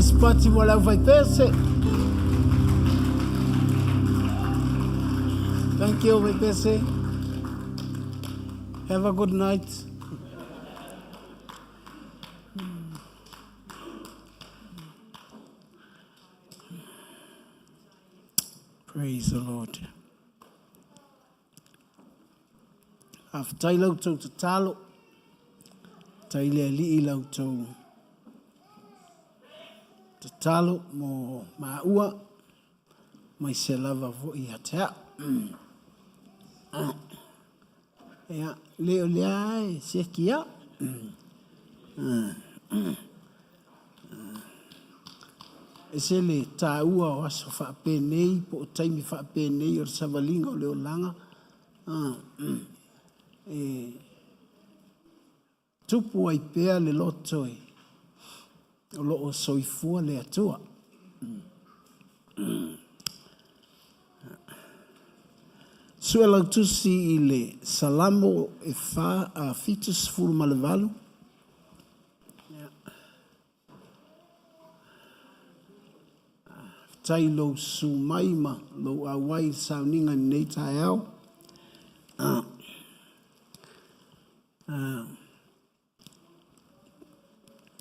spati mo lau vai pese. Thank you, vai pese. Have a good night. Praise the Lord. After lau tau te talo, taile li lau tau te talo mo maua, mai se lava vo I hatea. Ea, leo lea e se kia. E se le tā ua o aso whaapenei, po o taimi whaapenei o le savalinga o leo langa. E tupu ai pēa le loto e o loo soifua le atua. Sua lau tusi I le salamo e wha a fitus furu malevalu. Tai lo su maima lo awai sauninga nei tai au.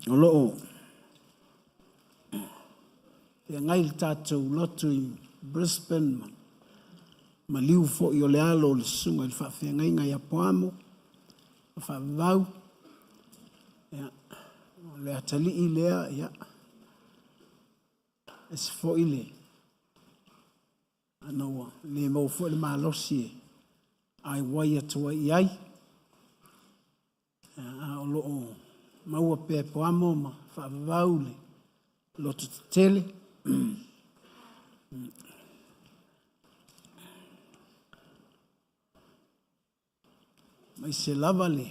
O loo e ngai le tātou lotu I Brisbane ma liu fo I o le alo le sunga I le whawhengai ngai a poamo o whawau o le atali I lea es fo I le anoa le mau fo le malosi e ai wai atua I ai o loo maua pe poamo ma whawau le lotu te tele. Mai se lava le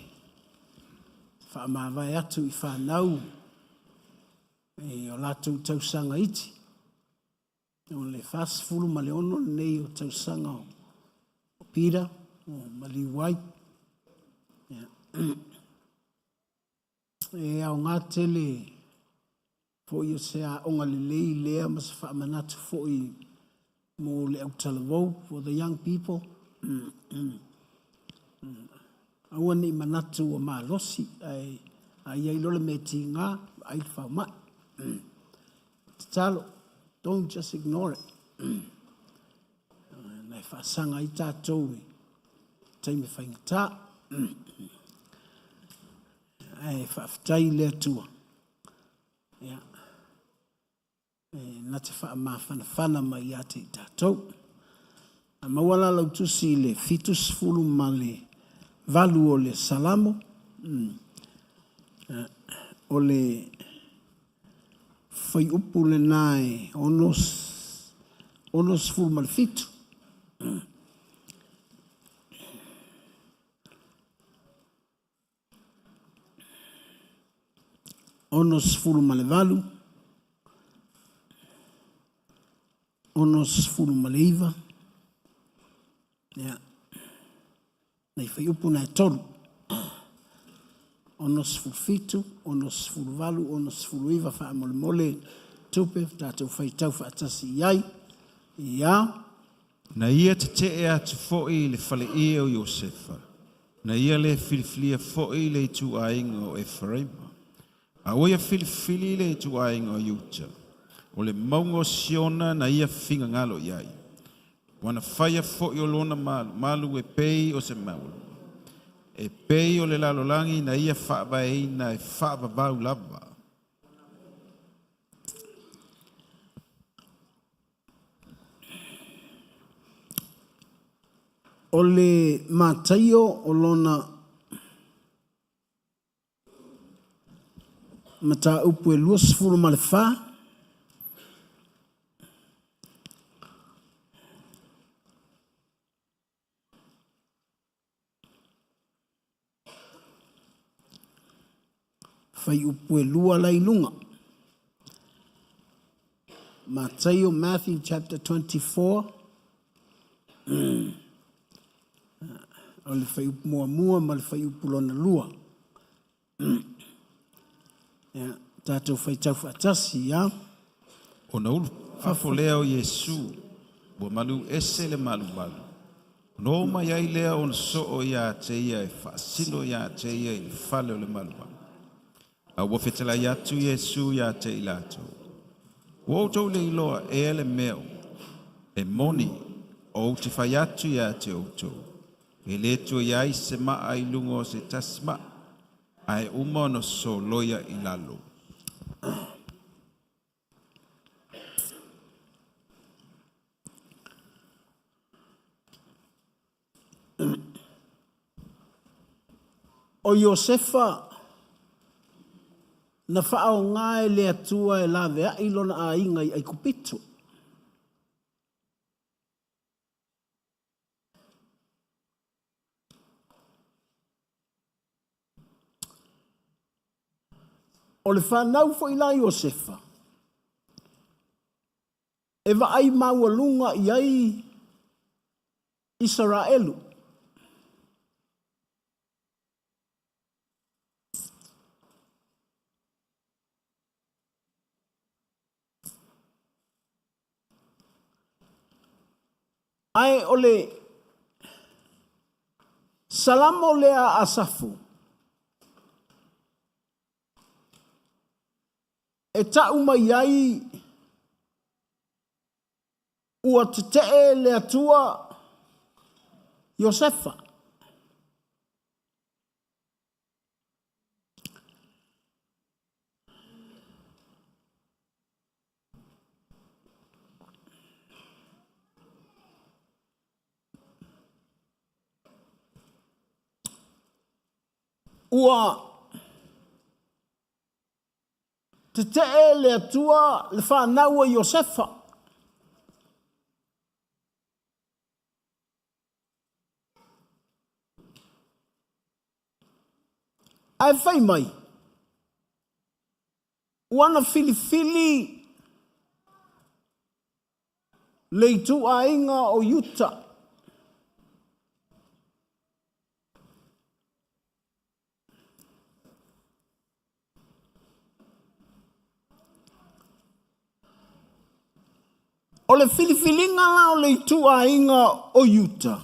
whaamawai atu I whanau e o lātou tausanga iti. O le whasfuru ma le ono nei o tausanga o pira o maliwai. E au ngā tele fo I o se a onga le lei lea ma se whaamanatu fo I mo le au talavou for the young people. Aua ni manatu o maa losi ai ai lole me ti ngā ai whau mai. Talo, don't just ignore it. Nei whaasanga I tātou I taimi whaingata. Ai whaafitai lea tua. Na te whaamawhanawhana mai a te tātou. A mawala lau tusi le fitus fulu ma le valu o le salamo. O le whai upu le nai onos fulu ma le fitu. Onos fulu ma le valu. Onos fulu ma le iwa. Nei whai upu nai tolu. Onos fulu fitu, onos fulu valu, onos fulu iwa wha mole mole tupe, tātou whai tau wha atasi iai. Ia. Na ia te te atu fo'i le whale ia o Iosefa. Na ia le filifilia fo'i le tu ainga o Efraima. A oia filifili le tu ainga o Yuta. O le maungo siona na ia finga ngalo iai. Wana whaia fo'i o lona malu. Malu e pei o se maulu. E pei o le lalolangi na ia whaavai na e whaavavau lava. O le mataio o lona mata upu e luas furu ma le wha. Whai upu e lua lai lunga. Mataio, Matthew chapter 24. O le whai upu mua ma le whai upu lona lua. Tātou whaitau whaatasi, ya. Ona ulu fafo lea o Yesu. Bua malu ese le malu malu. No mai ai lea ona soo ia te ia e whaasino ia te ia i whale o le malu malu. A ua whetala iatu Yesu ia te i lato. Ua tau le iloa e le meo. E moni o te whai atu ia te outou. E le tu iai se maa i lungo se tasma. Ai uma no so loia i lalo. O Iosefa na whao ngae le atua e la vea ilona a inga i kupito. O le whanau fo ila Iosefa. E wa ai maua lunga i ai Israelu. Ai ole salamo lea asafu. E tau mai ai ua te tee le atua Iosefa. Ua te tee le atua le whanau a Iosefa. Ai whai mai. Wana filifili le itu a inga o Utah. O le filifilinga la o le itu a inga o Utah.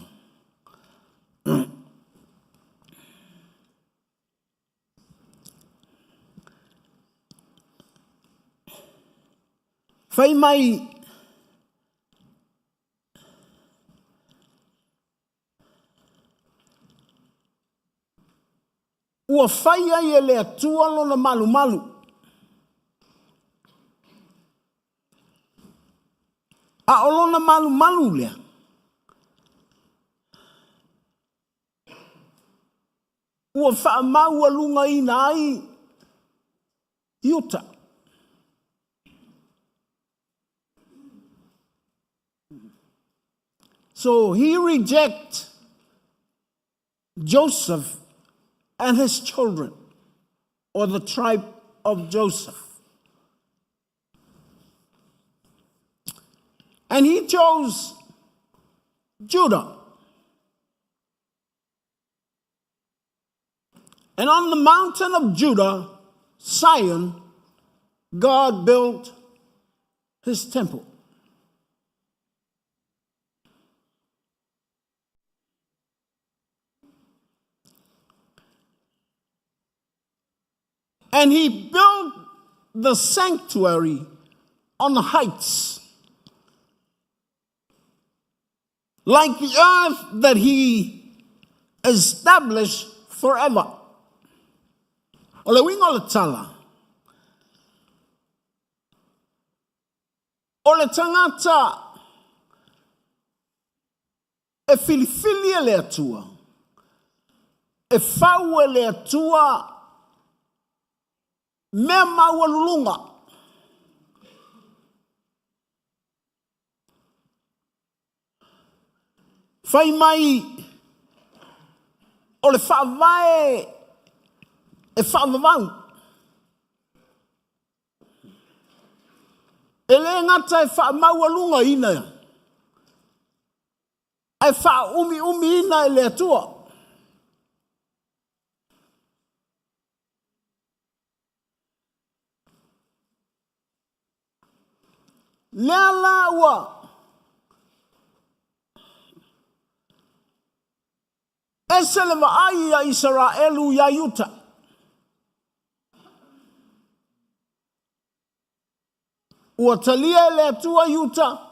Whai mai ua whai ai e le atua lona malu malu. A olona malu malu lea. Ua wha maua lunga ina ai Utah. So he rejected Joseph and his children, or the tribe of Joseph. And he chose Judah. And on the mountain of Judah, Zion, God built his temple. And he built the sanctuary on the heights, like the earth that he established forever. O le winga o le tala. O le tangata e filifili e le atua. E fau e le atua mea maua lulunga. Whai mai o le whaavae e whaavavau. E le ngata e whaamaua lunga ina. E wha umi ina e le atua. Lea la ua. Ese le vaai ia Israelu ia yuta. Ua talia ele atua yuta.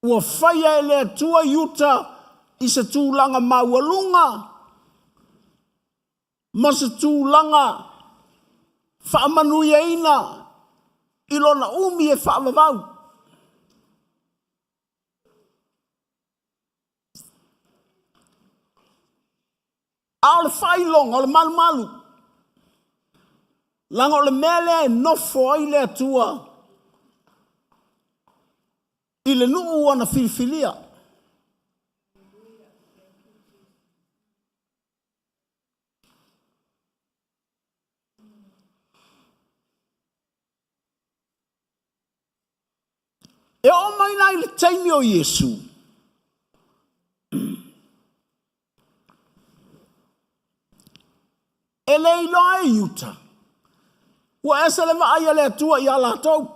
Ua whaia ele atua yuta i se tūlanga maualunga. Ma se tūlanga whaamanuia ina i lona umi e whaamavau. A o le whailong, o le malu. Langa o le mele e nofo ai le atua. I le nuu ana filifilia. E o mai nai le taimi o Yesu. E le iloa e yuta. Ua esa le vaai le atua i ala tau.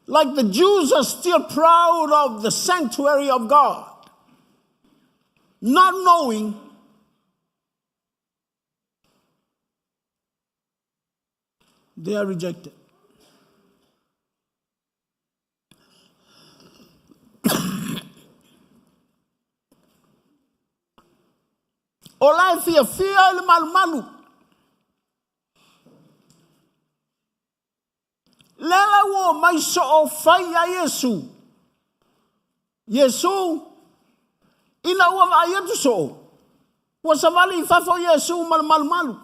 Like the Jews are still proud of the sanctuary of God, not knowing they are rejected. O lai fia le malu. Lela wo mai so o fai a Yesu. Yesu ina ua vai atu so. Ua samali I fafo Yesu malu.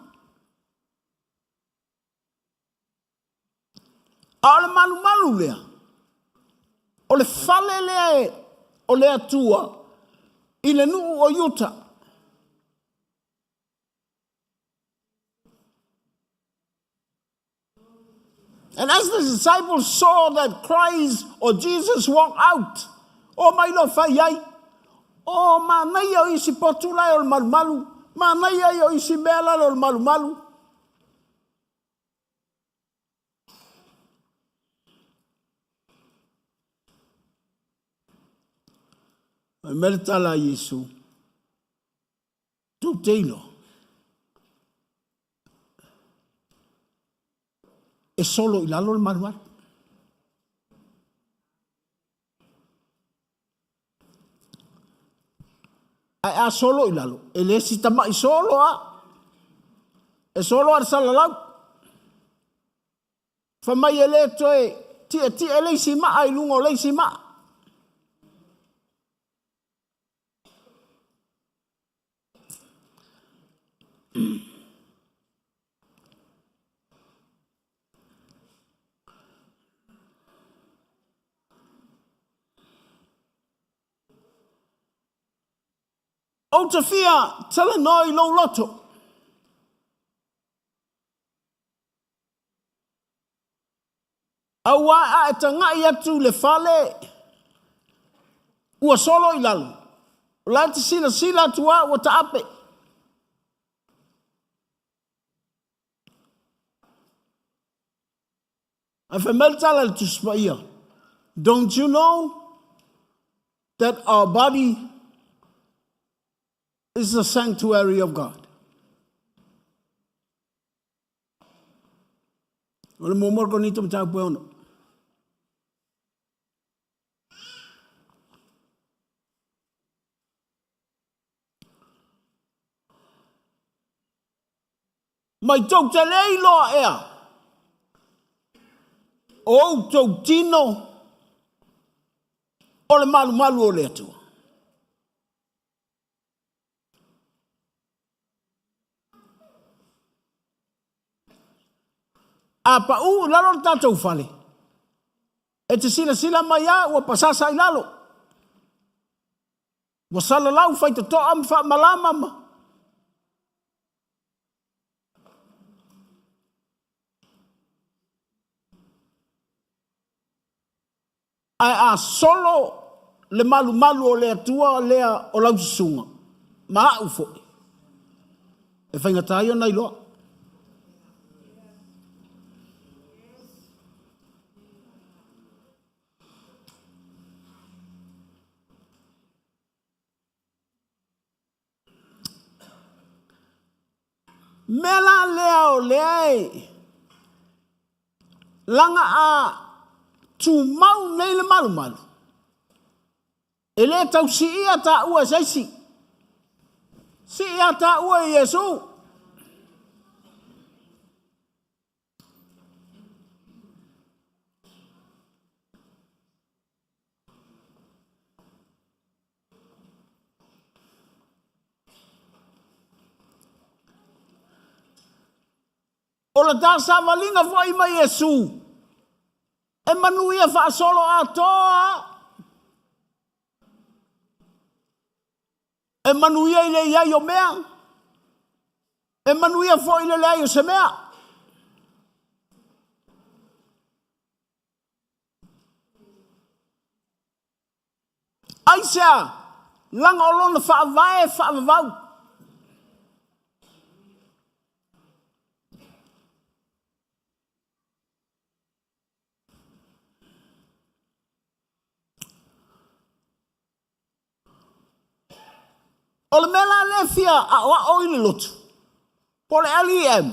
A le malu lea. O le fale lea o le atua. I le nuu o yuta. And as the disciples saw that Christ or Jesus walk out, o mai lo fai ai, o manai o isi potula o malu, manai o isi bela o malu. Ai meritala Yesu, tu teilo. E solo I lalo le maruar. Ai a solo I lalo. E le si tama I solo a. E solo ar salalau. Fa mai e le toe ti e le si ma ai lungo le si ma. O te fia tala noi lo loto. Awa a e tanga I atu le fale. Ua solo I lalo. La te sila tua ua ta ape. A whamel tala le tuspaia. Don't you know that our body is the sanctuary of God? Ole momor ko nito mta puono. Mai tau te leilo ea. O tau tino. Ole malu o le atua. A pa lalo tatou fale. E te sila mai a ua pasasa I lalo. Ua sala lau fai te toa am fa malama ma. ai a solo le malu malu o le atua lea o lau sunga. Ma au fo. E whainga taio nei loa. Mela lea o lea langa a tu mau nei le malu malu. E le tau si ia ta ua saisi. Si ia ta ua Yesu. O la ta sa valinga foi mai Yesu. E manuia fa solo a toa. E manuia ile ia yo mea. E manuia foi ile le yo se mea. Aisha, langa olona fa vau. O le mela le fia a oa oile lotu. Po le LEM.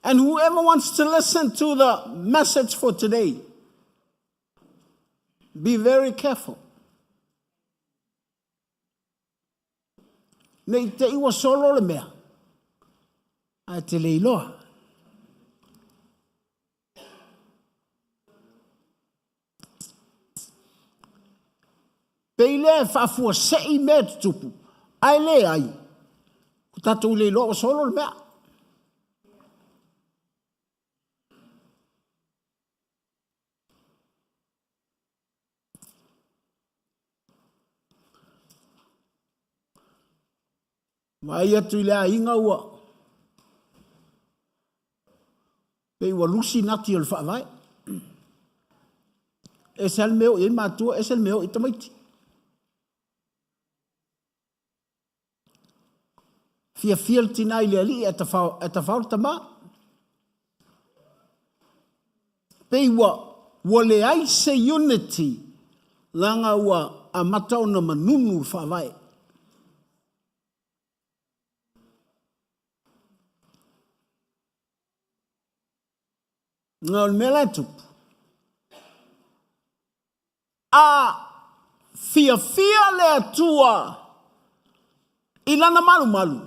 And whoever wants to listen to the message for today, be very careful. Nei te iwa solo le mea. A te leiloa. Pei le whafua sei mea tupu. Ai le ai. Ko tatou le loa solo le mea. Mai atu le a inga ua. Pei ua lusi nati o le whaavai. E sel meo i matua, e sel meo i tamaiti. Fia tina i le ali e ta whao tama. Pei ua le ai se unity langa ua a matau na manunu whaavai. Ngā mele tupu. A fia le atua i lana malu malu.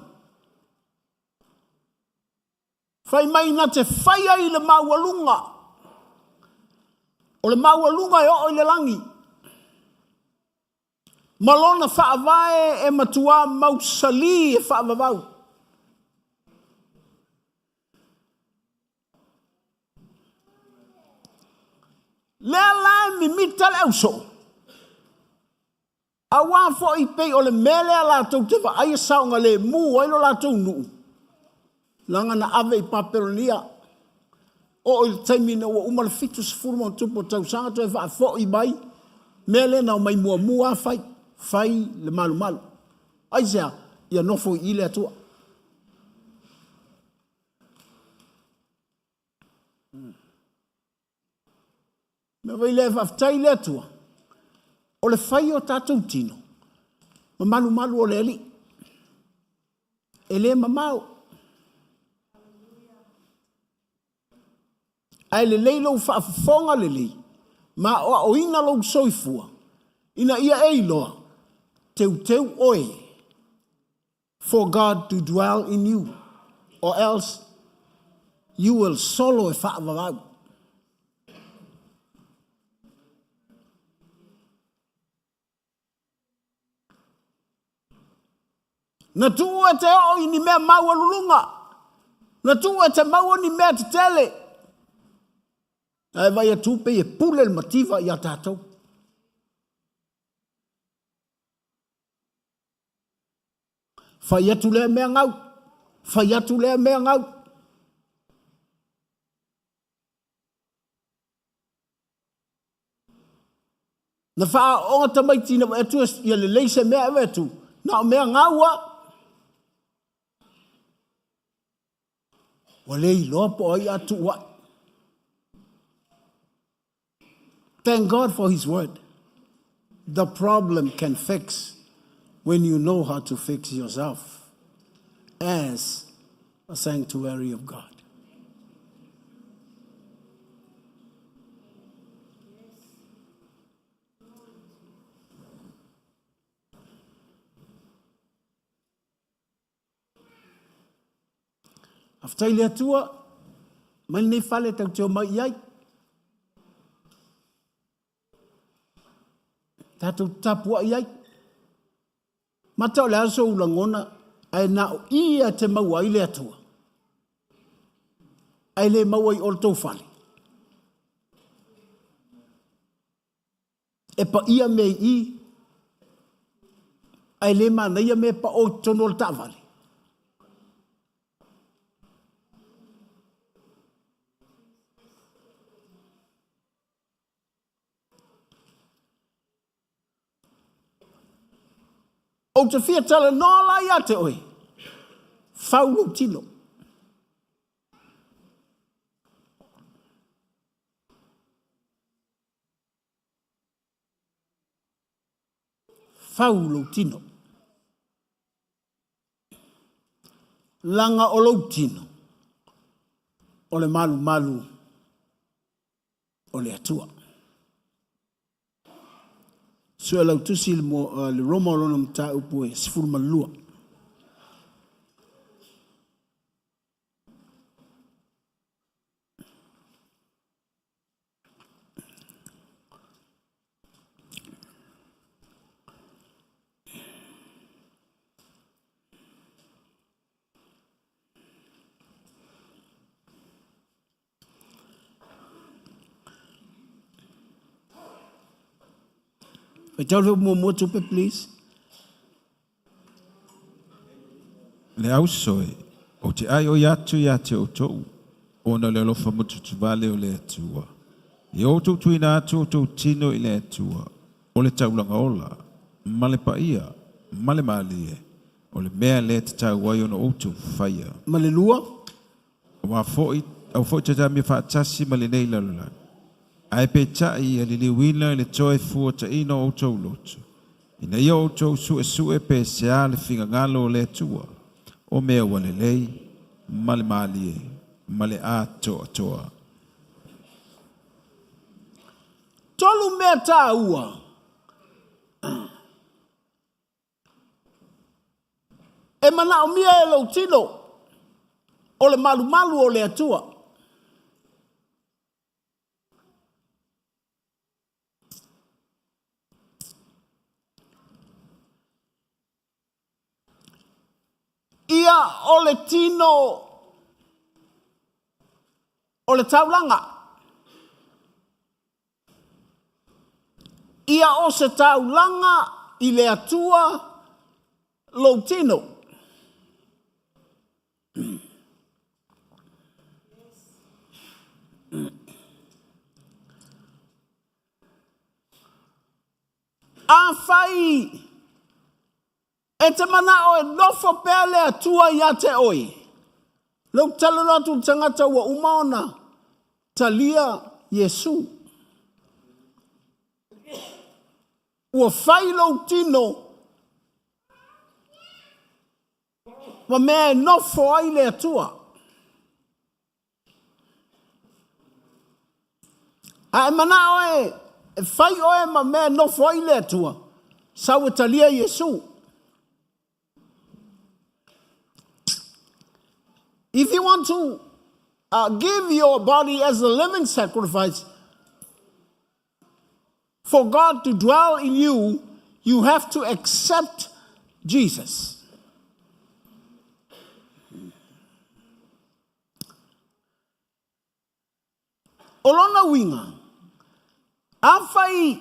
Fai mai na te whaia i le maualunga. O le maualunga e o i le langi. Malona whaavae e matua mausali e whaavavau. Lea la mi mita le auso. A wafo i pei o le mele a la tau te wa aia saunga le mu o ilo la tau nuu. Langa na ave i paperonia. O il taimina o umala fitu sifuruma o tupo tau sanga to e wa fo i bai. Mele na o mai mua fai. Fai le malu malu. Aisea, ia nofo i ile atua. Me vai le whaftai le atua. O le whai o tātou tino. Ma malu malu o le ali. E le mamau. Ai le leilo whaafonga le li. Ma o ina lau soifua. Ina ia eiloa. Teu oe. For God to dwell in you. Or else you will solo e whaavavau. Na tuu e te o ni mea maua lulunga. Na tuu e te maua ni mea te tele. Ai vai atu pe e pule le mativa i a tātou. Fai atu lea mea ngau. Fai atu lea mea ngau. Na wha o ngata mai tina wa etu ia le leise mea ewe tu. Na o mea ngaua. Wa lei loa po ai atu wa. Thank God for his word. The problem can fix when you know how to fix yourself as a sanctuary of God. After ile atua, mai nei fale tau teo mai iai. Tātou tapua iai. Mata o le aso ulangona, ai na o ia te maua ile atua. Ai le maua i oltou fale. E pa ia mei i, ai le mana ia me pa o tono o ta vale. O te fia tala no la ia te oi. Faulo tino. Faulo tino. Langa o lo tino. O le malu malu. O le atua. Sua lau tusi le Roma lona mta upo e sifuru malua. Tell me more tupe, please. Le au soe, o te ai o yatu ya te o tou, o na le lofa mutu tu vale o le atua. I o tou tuina atu o tou tino i le atua, o le taulanga ola, male pa ia, male malie, o le mea le te tau wai o na o tou whaia. Male lua. Wa foi, au foi te tami whaatasi male nei lalala. Ai pe tai e li wina le toe fu ta ino o tou lotu. Ina ia o tou su e pe se ale finga ngalo le tua. O mea wale lei, male malie, male a toa. Tolu mea tā ua. E mana o mia e lau tino. O le malu malu o le atua. Ia o le tino o le taulanga. Ia o se taulanga i le atua lo tino. A fai e te mana o e nofo pea le atua ia te oi. Lau talo lotu tangata ua umaona talia Yesu. Ua fai lau tino wa mea e nofo ai le atua. A e mana o e fai o e ma mea nofo ai le atua. Sau e talia Yesu. If you want to give your body as a living sacrifice for God to dwell in you, you have to accept Jesus. Olona winga, afai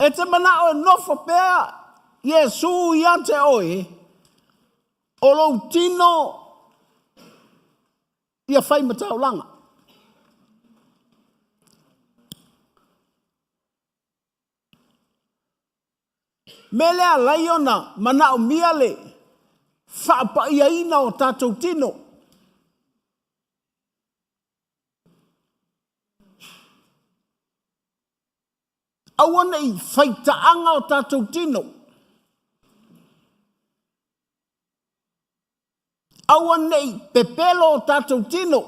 e te mana o nofo pea Yesu ia te oe, o lo tino ia fai matau langa. Mele a laiona mana o miale. Whaapa ia ina o tātou tino. Aua nei whaitaanga o tātou tino. Aua nei pepelo o tātou tino.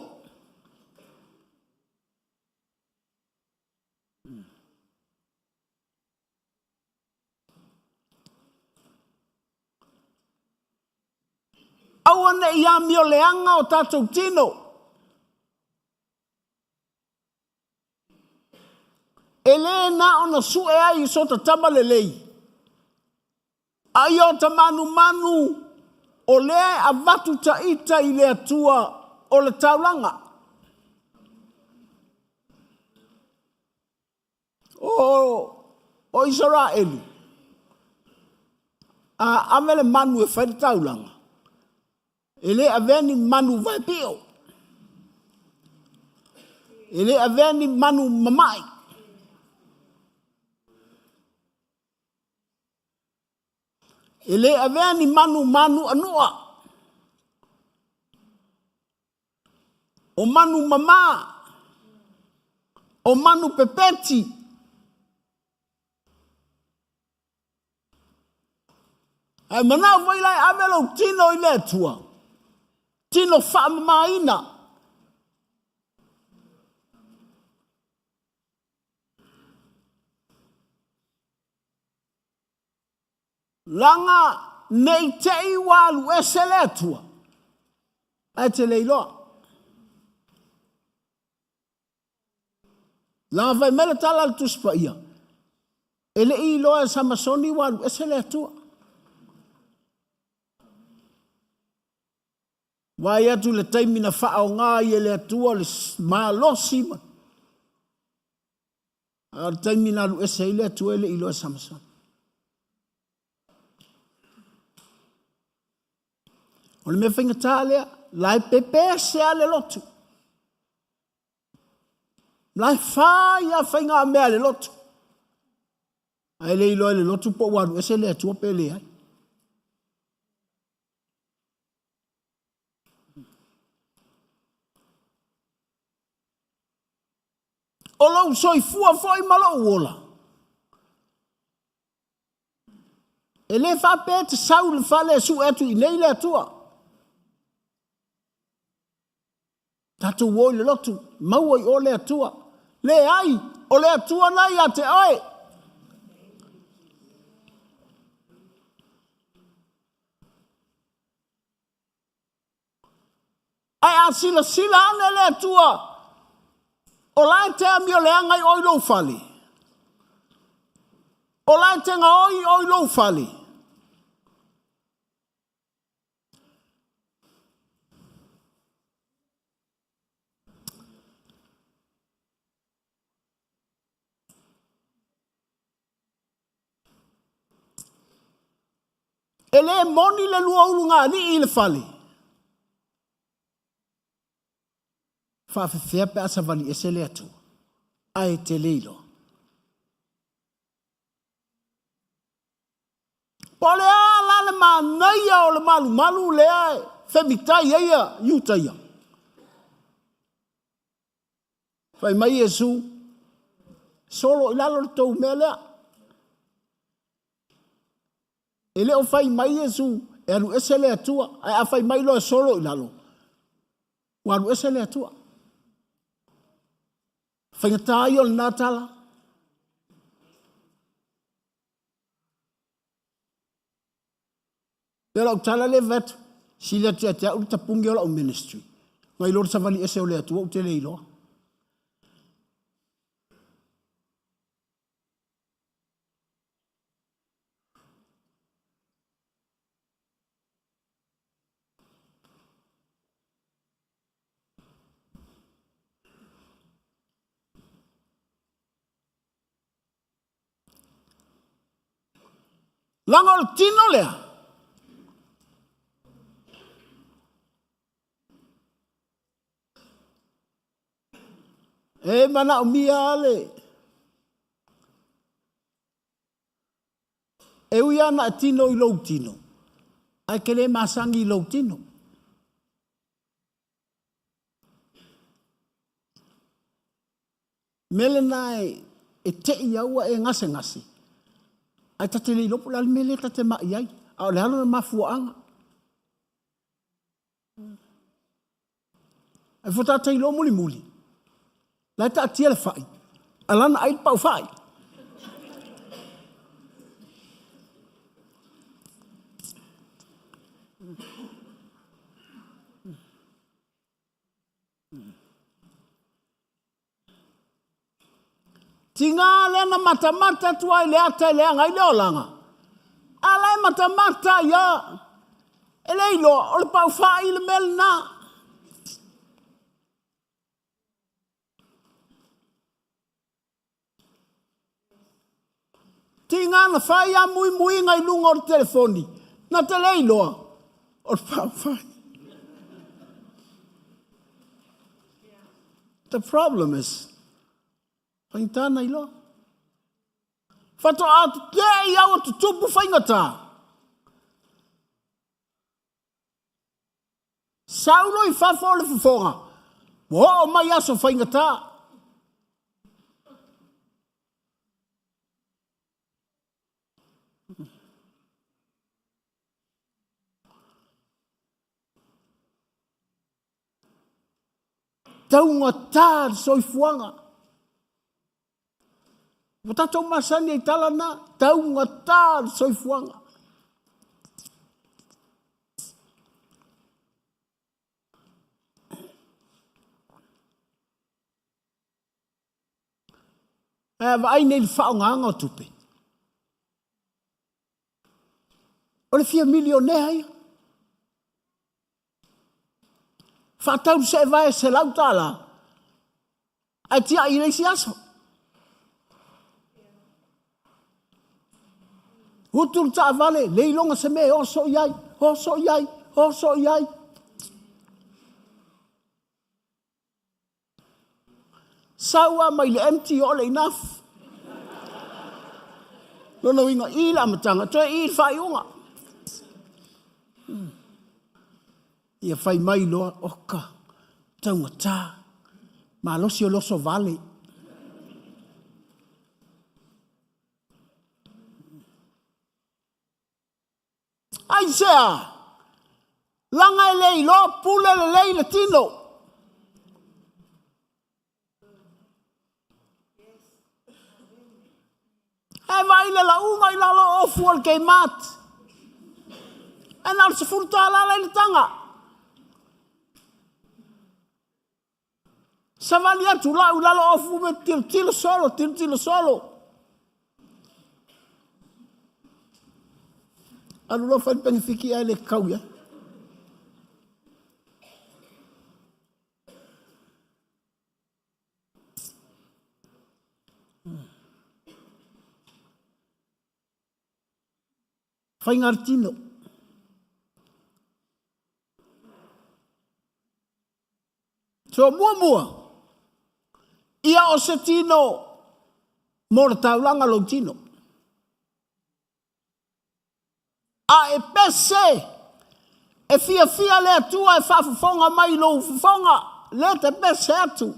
Aua nei ia mio leanga o tātou tino. E le na ona sue ai so ta tama le lei. Ai o ta manu manu o le a vatu ta ita i le atua o le taulanga. O Israeli. A amele manu e whaere taulanga. Ele aveni manu vai pio. Ele aveni manu mamai. Ele aveni manu anua. O manu mama. O manu pepeti. Ai mana vai lai amelo tino i le tua. Tino whaamaina. Langa nei te iwalu e sele atua. Ai te leiloa. Langa vai mele tala al tuspa ia. Ele i loa e samasoni walu e sele atua. Wai atu le taimina whao ngā i le atua le mālosi ma. Le taimina alu ese i le atua le ilo e Samson. O le mea whainga tālea, lai pepe se ale lotu. Lai whai a whainga mea le lotu. Ai le ilo e le lotu po waru ese le atua pe le ai. O lau soi fua foi malo wola. E le fa pete sau le fale su etu i nei le atua. Tatu woi le lotu, mauai o le atua. Le ai, o le atua nai a te oe. Ai a sila ane le atua. O lai te amio le angai oi lou fali. O lai te nga oi lou fali. E le moni le lua ulunga ni i le fali. Whawhewhea pe asa vali e se le atu. Ai te leilo. Po le ala le manaia o le malu le ai. Whemitai eia, iutaia. Whai mai Jesu. Solo ilalo le tau mea lea. E leo whai mai Jesu. E anu ese le atua. Ai a whai mai lo e solo ilalo. O anu ese le atua. Whaingatai o le nātala. Pera o tala le vetu. Si le te au tapungi o la o ministry. Ngai lor sa vali ese o le atua o te leilo. Langol tino lea. E mana o mia ale. E ui ana tino I lo tino. Ai kele masangi I lo tino. Mele nai e te iaua e ngase. Ai tate le lopo lal mele tate mai ai. Au le halo na mafuanga. Ai fota te ilo muli. Lai ta atia le fai. Alana ai pau fai. Tinga le na mata tua le ata le anga ile olanga. Alai mata ya. Ele ilo o le pau fai le melna. Tinga na fai ya mui ngai lunga o telefoni. Na tele ilo o pau fai. The problem is Paintana ilo. Fato atu te iau atu tupu whaingata. Saulo I whawha o le whawhonga. Wo mai aso whaingata. Taunga tā soifuanga. Watato masani e talana, taunga tā soifuanga. Vai nei whaonganga o tupe. O le 4 milionea ia. Whatau se vai se lautala. Ai tia I reisi aso. Hutur ta vale, leilonga se me oso iai. Sawa mai le empty o le enough. Lona winga ila matanga, toe I fai unga. Ia fai mai loa oka, taunga tā, ma losi o loso vale. Ai sea, langa e lei lo, pule le lei le tino. E vai le la unga I la lo ofu al kei mat. E nal se furta la le tanga. Savali atu la u la lo ofu me tilo solo. Alu lo fai benefiki ai le kau ya. Fai ngartino. So mua. Ia o se tino mora taulanga lo tino. A e pese e fia le atua e whafufonga mai lo fufonga le te pese atu.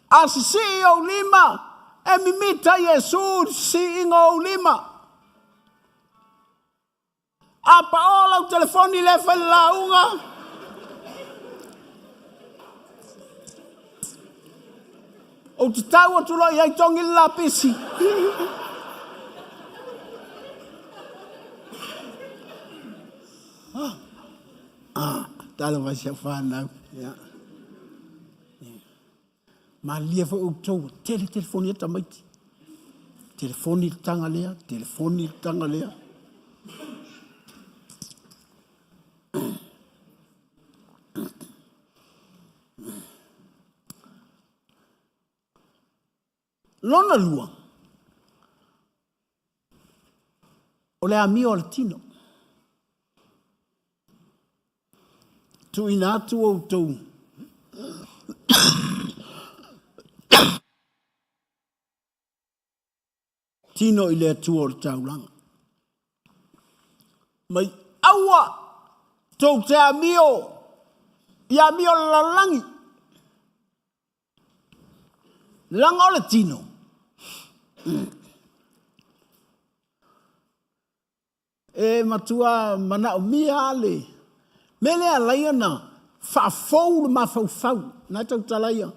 A si o lima e mimita Yesu si ingo lima. A paola o telefoni le fai la unga. O te tau atu lo iai tongi la pisi. Tala vai se whanau. Ma lia fo o tau, telefoni ata maiti. Telefoni tanga lea. Lona lua. O le amio al tino. Tu inatu o tau. Tino I le atua o le taulanga. Mai aua tau te amio. Ia amio lalangi. Langa o le tino. E matua mana o mia le. Mele a laia na whafou le mawhauwhau. Nai tau talaia.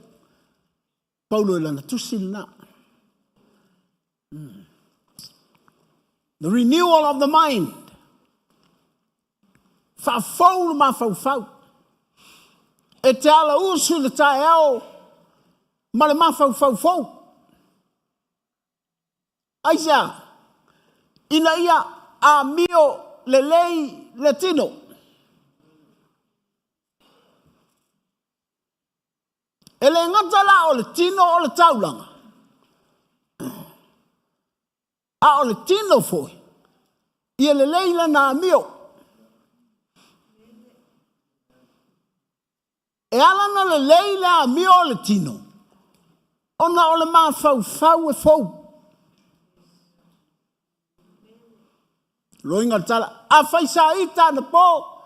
Paulo ilana tusil na. The renewal of the mind. Whafou le mawhauwhau. E te ala usu le tae ao. Ma le mawhauwhau. Aisa. Ina ia a mio le lei le tino. E le ngatala o le tino o le taulanga. A o le tino foi. Ia le leila na mio. E ala na le leila a mio o le tino. Ona o le maa fau e fau. Loinga tala. A faisa ita na po.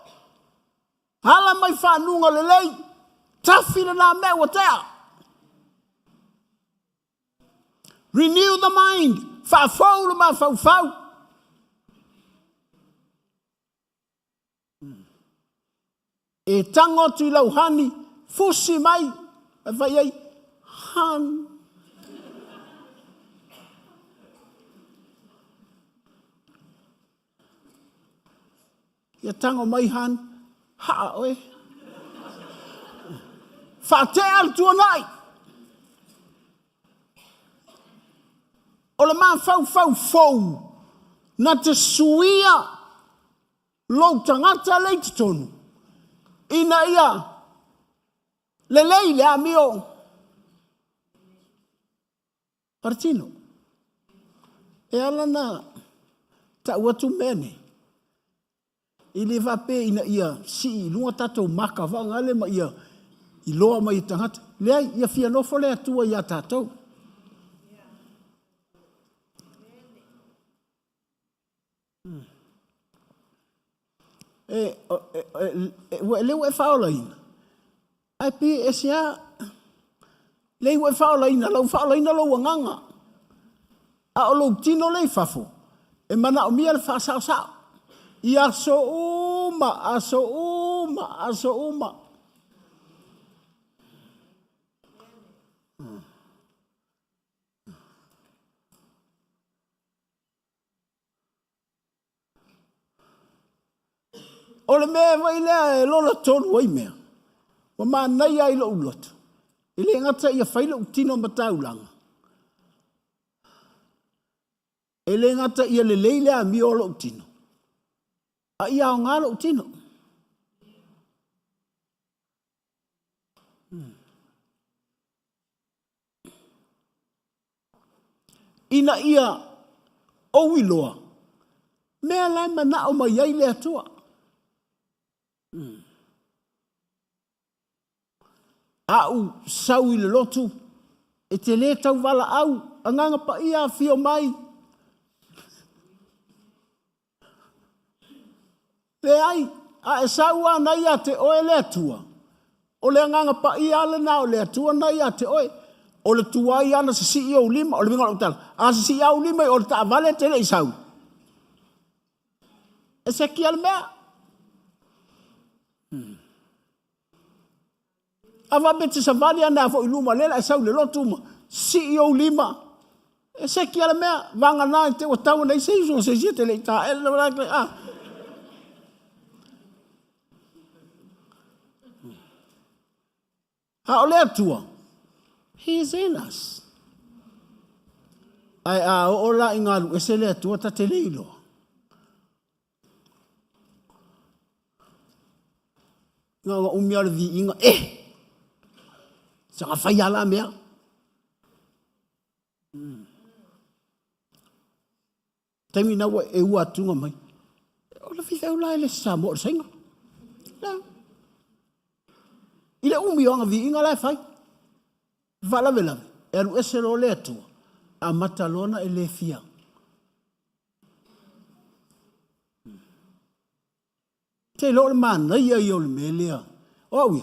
Hala mai whanunga le lei. Tafila na me wa tea. Renew the mind. Whafau le maa fau. E tango tu lau hani. Fusi mai. E vai ei. Han. Ia tango mai han. Ha oe. Whate al tuanai. O le maa fau. Na te suia. Lou tangata leite tonu. Ina ia. Le leile a mio. Partino. E ala na. Ta watu mene. Ili vape ina ia. Si lunga tatou maka vanga le ma ia. I loa mai tangata. Lea ia fia nofo lea tua ia tatou. Leu e whaolaina. Ai pi e sea. Leu e whaolaina. Lau whaolaina lau anganga. A o lou tino lei fafo. E mana o mia le whaasao. I aso uma. O le mea vai lea e lola tonu ai mea. Wa maa nei ai lo ulotu. Ile ngata ia whaila utino mataulanga. Ile ngata ia le leile a mi o lo utino. A ia o ngā lo utino. Ina ia o wiloa. Mea lai mana o mai ai le atua. Au sau i le lotu. E te le tau wala au. Anganga pa ia fio mai. Le ai. A e sau ana ia te oe le atua. O le anganga pa ia le na o le atua na ia te oe. O le tuai ana se si ia ulima. O le minga utala. A se si ia ulima o le ta vale te le isau. E se kia le mea. Ava bete sa vali ana fo iluma lela e sau le lotuma CEO lima e se ki ala mea vanga na te o tau nei se iso se jete le ta e le ha ole atua he is in us ai a ola ingalu e se le atua ta te leilo nga umia le vi inga Sanga fai ala mea. Taimi na wa e ua tunga mai. O la fifeu la ele sa mo senga. La. Ile umi o anga vi inga la fai. Vala vela. E alu ese lo le atua. A matalona e le fia. Te lo man na ia yo le melia. O wi.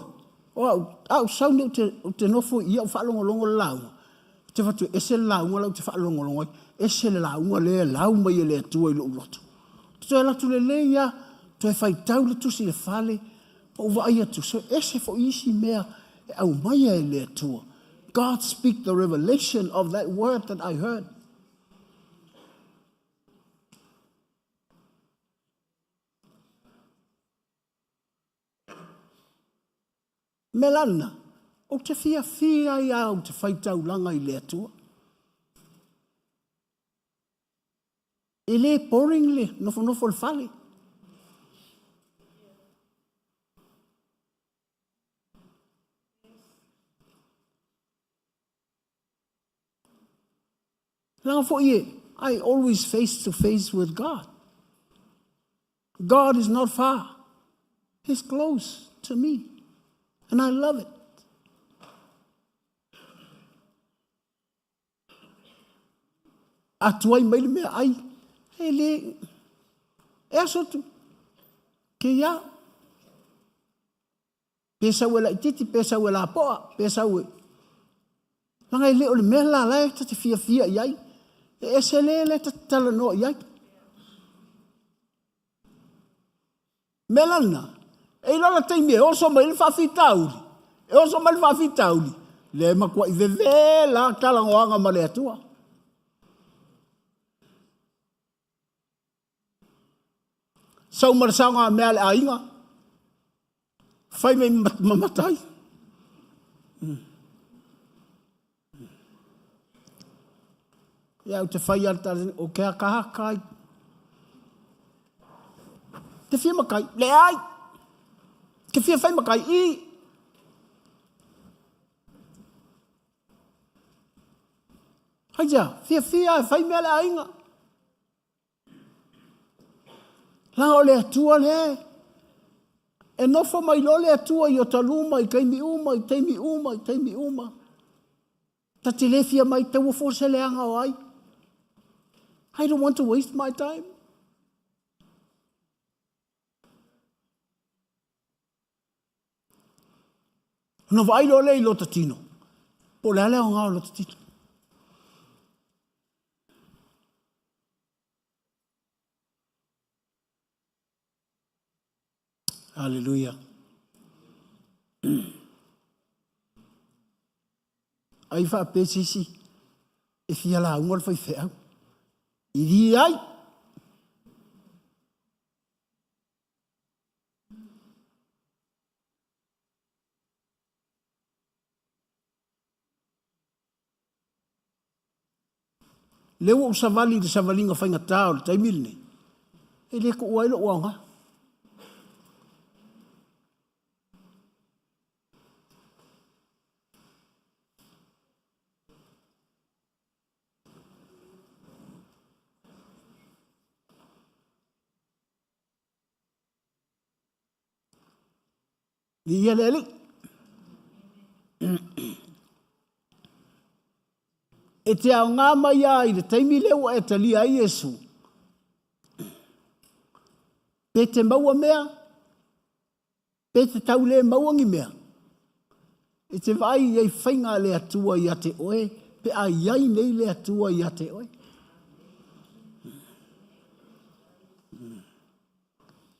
O au sau ni te no fo ia fa longo lau. Te fatu ese lau ngala te fa longo. Ese lau ngale lau mai le tu i lo loto. Tu la tu le ia tu fai tau le tu si le fale. O va ia tu so ese fo isi mea au mai le tu. God speak the revelation of that word that I heard. Melana, o te fia ia o te whaitau langa i lea tua. E le boring le, nofo le whale. Langa fo ie, I always face to face with God. God is not far. He's close to me. And I love it. Atuai mai le mea ai. Ele. E asotu. Ke ia. Pesa ue la ititi, pesa ue la poa, pesa ue. Langa ele o le mea la lai, ta te fia iai. E se le ta tala no iai. Melana. E lona taimi e oso mai le whawhitauri. E oso mai le whawhitauri. Le makua i veve la kalangoanga ma le atua. Sau marasanga mea le ainga. Whai mei mamatai. Iau te whai alta o kea kahakai. Te whia makai. Le ai. Ke fia whai makai i. Haija, fia e whai mea le ainga. Langa o le atua le. E nofo mai lo le atua i o taluma, i kaimi uma. Ta te le fia mai te wafo se le anga o ai. I don't want to waste my time. No vai lo lei lo tatino. Po le ale o ngao lo tatino. Hallelujah. Ai fa pesisi. E fia la ngol fai fea. Idi ai. Leo o savali de savalinga fainga tau le taimil ne. E le ko uai lo uanga. Ni ia le li. E te au ngā mai ai le taimi leo e tali ai Yesu. Pe te maua mea, pe te tau le maua ngi mea. E te vai ei whainga le atua i ate oe, pe a iai nei le atua i ate oe.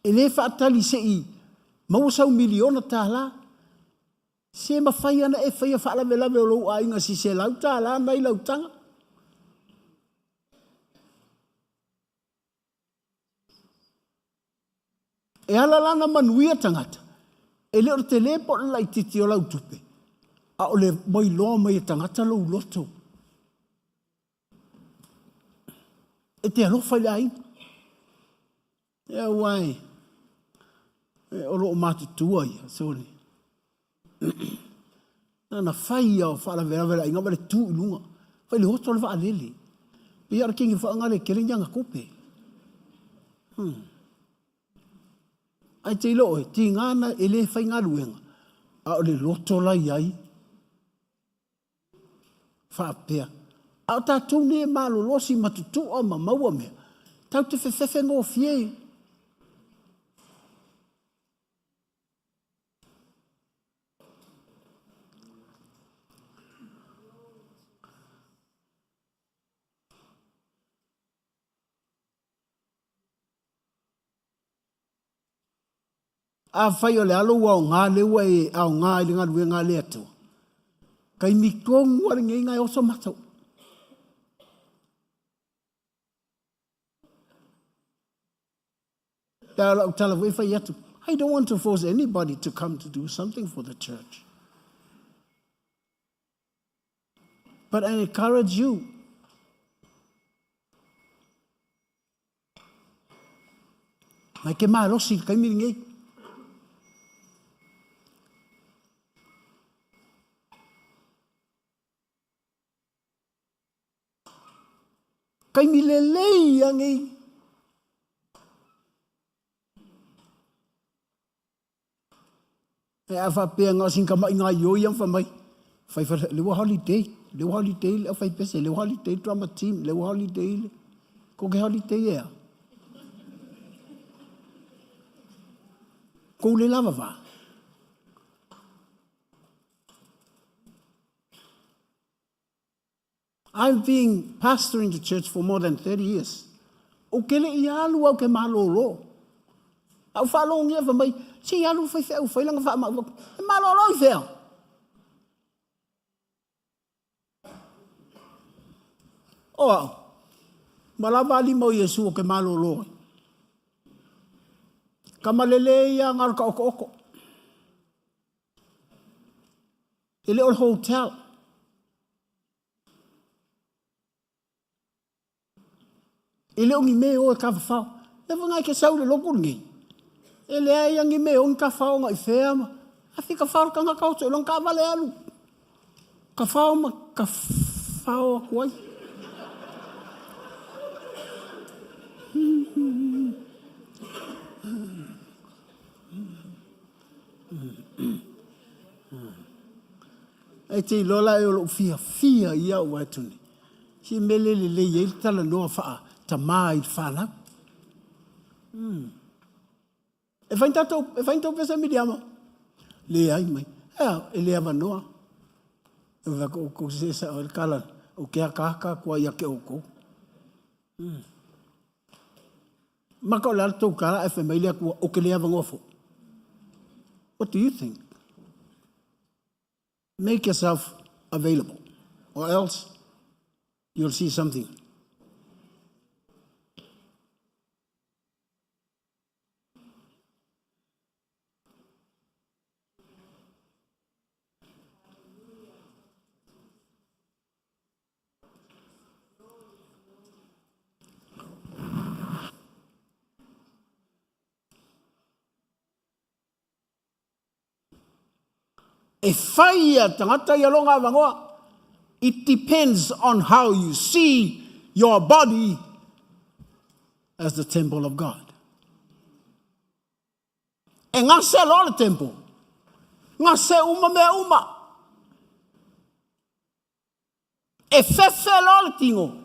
E le whaatali se i, maua sau miliona tā la, se ma fai ana e fai a whaala me lawe o lou a inga si se lau tā la nei lau tanga. E ala lana manuia tangata. E leo te lepo la i titi o lau tupe. A o le moi loa mai tangata lau loto. E te alofa le ai. E wai. E o loo matu tua ia, sori. Na fai au whaala vera inga wale tu ilunga. Fai le hoto le wha alele. Pe ara kingi wha ngale kerenyanga kope. Ai te ilo e, ti ngana e le whai ngā ruenga. A o le loto lai ai. Wha apea. A o tātou ne malo losi matutu o ma maua mea. Tau te whewhewe ngō fie. a whai o le alo wa o ngā lewa e au ngā i le ngā rue ngā lea tu. Kai mi tongu ari ngai ngai oso matau. Tala wai whai atu. I don't want to force anybody to come to do something for the church. But I encourage you. Mai ke maa losi kai miringi. Kai mi lelei angi. E a whapea ngā sinka mai ngā ioi ang whamai. Whai lewa holiday. Lewa holiday le whai pese. Lewa holiday drama team. Lewa holiday le. Ko ke holiday ea. Ko le lava va. I've been pastoring the church for more than 30 years. O kele I alu au ke malolo. Au whalong ia whamai. Si alu whai whai whai langa wha ma. E malolo I whai. Oa. Malava li mo Yesu o ke malolo. Kamalele ia ngar ka oko oko. Ele o hotel. Ele o ngi me o ka fa. E vanga ke sau le loko ngi. Ele ai ngi me o ka fa ngai fema. A fika fa ka nga ka o long ka vale alu. Ka fa ma ka fa o kwai. E te lola e o lo fia ia o atuni. Si mele le ye tala no fa ta mai fa la. E vai então pesa mi diamo. Le ai mai. Ele ava no. E va ko se sa o kala o ke ka kwa ia ke o ko. Maka la to kala e família ko o ke le ava ngofo. What do you think? Make yourself available, or else you'll see something. E whaia tangata I alonga wangoa. It depends on how you see your body as the temple of God. E ngā se lo le temple. Ngā se uma me uma. E fefe lo le tingo.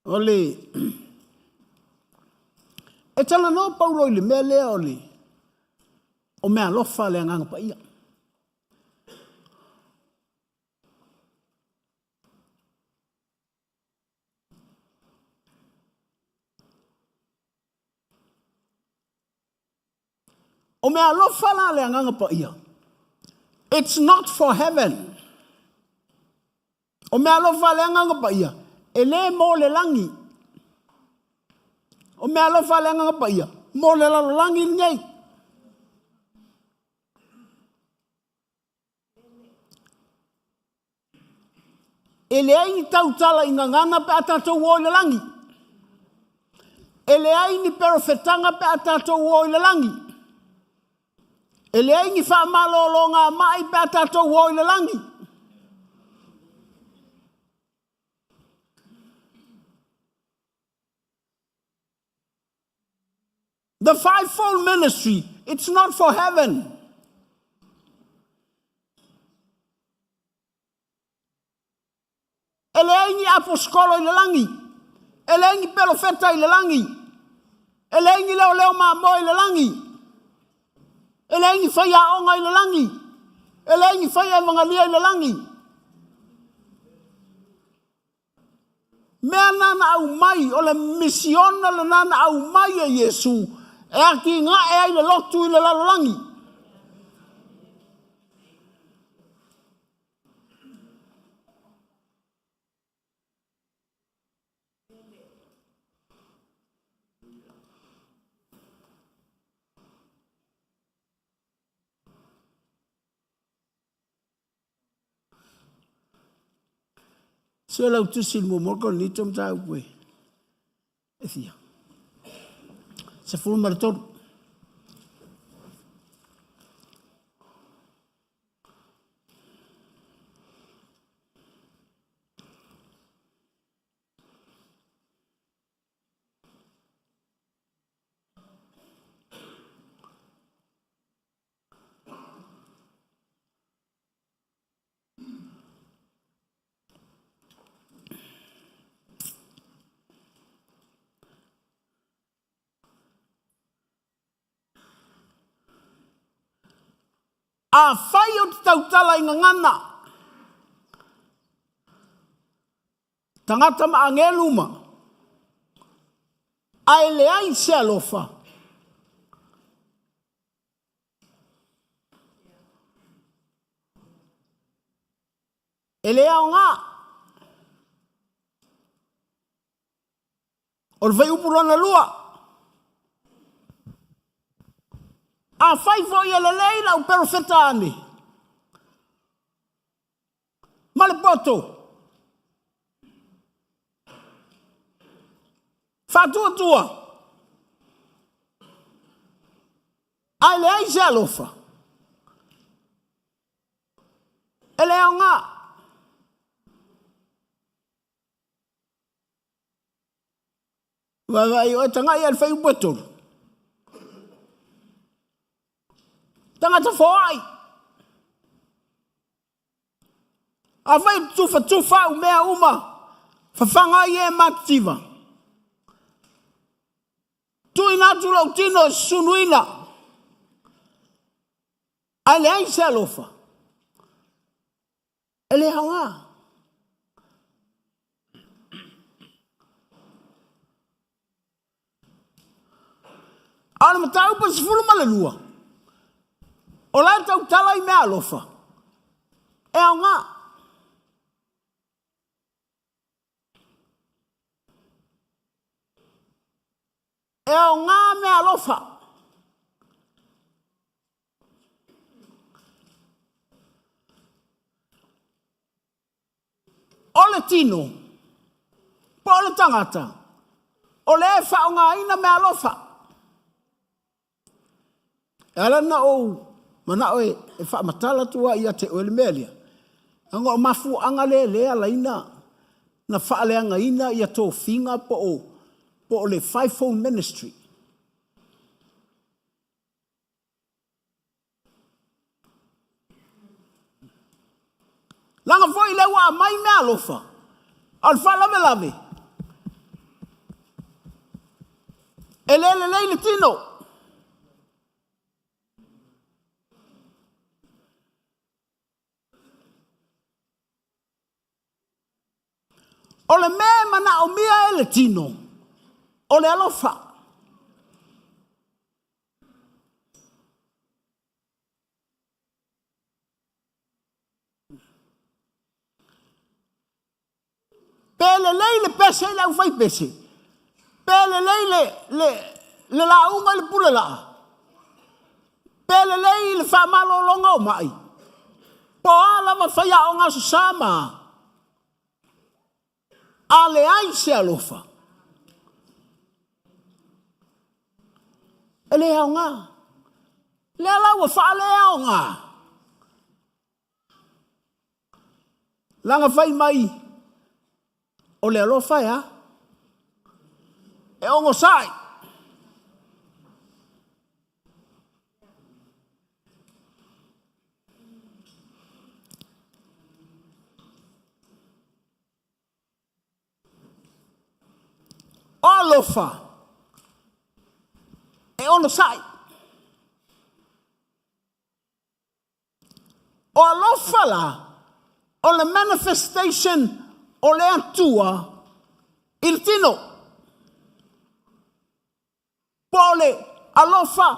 Ole, e tala no paulo I le mea lea ole, o mea lofa le anganga pa ia. O mea lofa la le anganga pa ia. It's not for heaven. O mea lofa le anganga pa ia. Ele mo le langi. O mea lofa le nganga pa ia. Mo le langi ngai. Ele ai ni tautala I ngangana pe atatou o le langi. Ele ai ni perofetanga pe atatou o le langi. Ele ai ni wha malolonga mai pe atatou o le langi. The fivefold ministry, it's not for heaven. Ele ai ni apostolo I le langi. Ele ai ni profeta I le langi. Ele ai ni leo ma mo I le langi. Ele ai ni whaia onga I le langi. E le ingi whai e wangalia i le langi. Mea nana au mai, o le misiona le nana au mai e Yesu. E aki ngā e ai le lotu i le lalolangi. Se lau tusi mo morko ni tom ta ue. E fia. Se fulu maratonu. A whai o te tautala i ngangana. Tangata ma angeluma. Ai le ai se alofa. E le au ngā. O le vai upurana lua. A whai fo i ala leila o perofeta ane. Male poto. Whatua tua. Ai le ai se alofa. E le au ngā. Vai o tanga i al whai upatoru. Tangata whaai. A whai tufa u mea uma. Whawhanga i e mativa. Tui natu lau tino sunuina. Ai le ai se alofa. E le hanga. Ana matau pa sifuru malalua. O lai tau tala i mea alofa. E au ngā. E au ngā mea alofa. O le tino. Po le tangata. O le e whao ngā ina mea alofa. E ala na o mana oe e whaamatala tua ia te oe le melia. Anga o mafu anga lea la ina. Na whaaleanga ina ia tō whinga po o le fivefold ministry. Langa foi le wa mai mea alofa. Al whalame lave. E le tino. O le mea mana o mia e le tino. O le alofa. Pele leile pese le au fai pese. Pele leile le la unga le pule la. Pele leile fa malo longa o mai. Po ala ma fai a onga susama. Ale ai se alofa. Ele au ngā. Le ala ua wha le au ngā. Langa fai mai. O le alofa ya. E ongo sai. Alofa. E ono sai. o alofa la, o le manifestation o le atua il tino. Po le alofa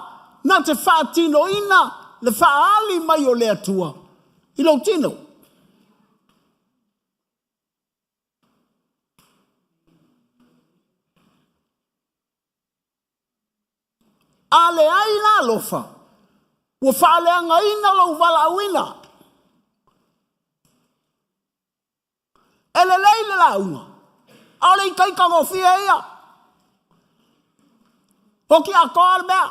na te whaatino ina le whaali mai o le atua i lo tino. A le aina alofa, ua whaaleanga ina lau wala awina. Ele leile launga, a le kai kangofia ia. Hoki a koar mea.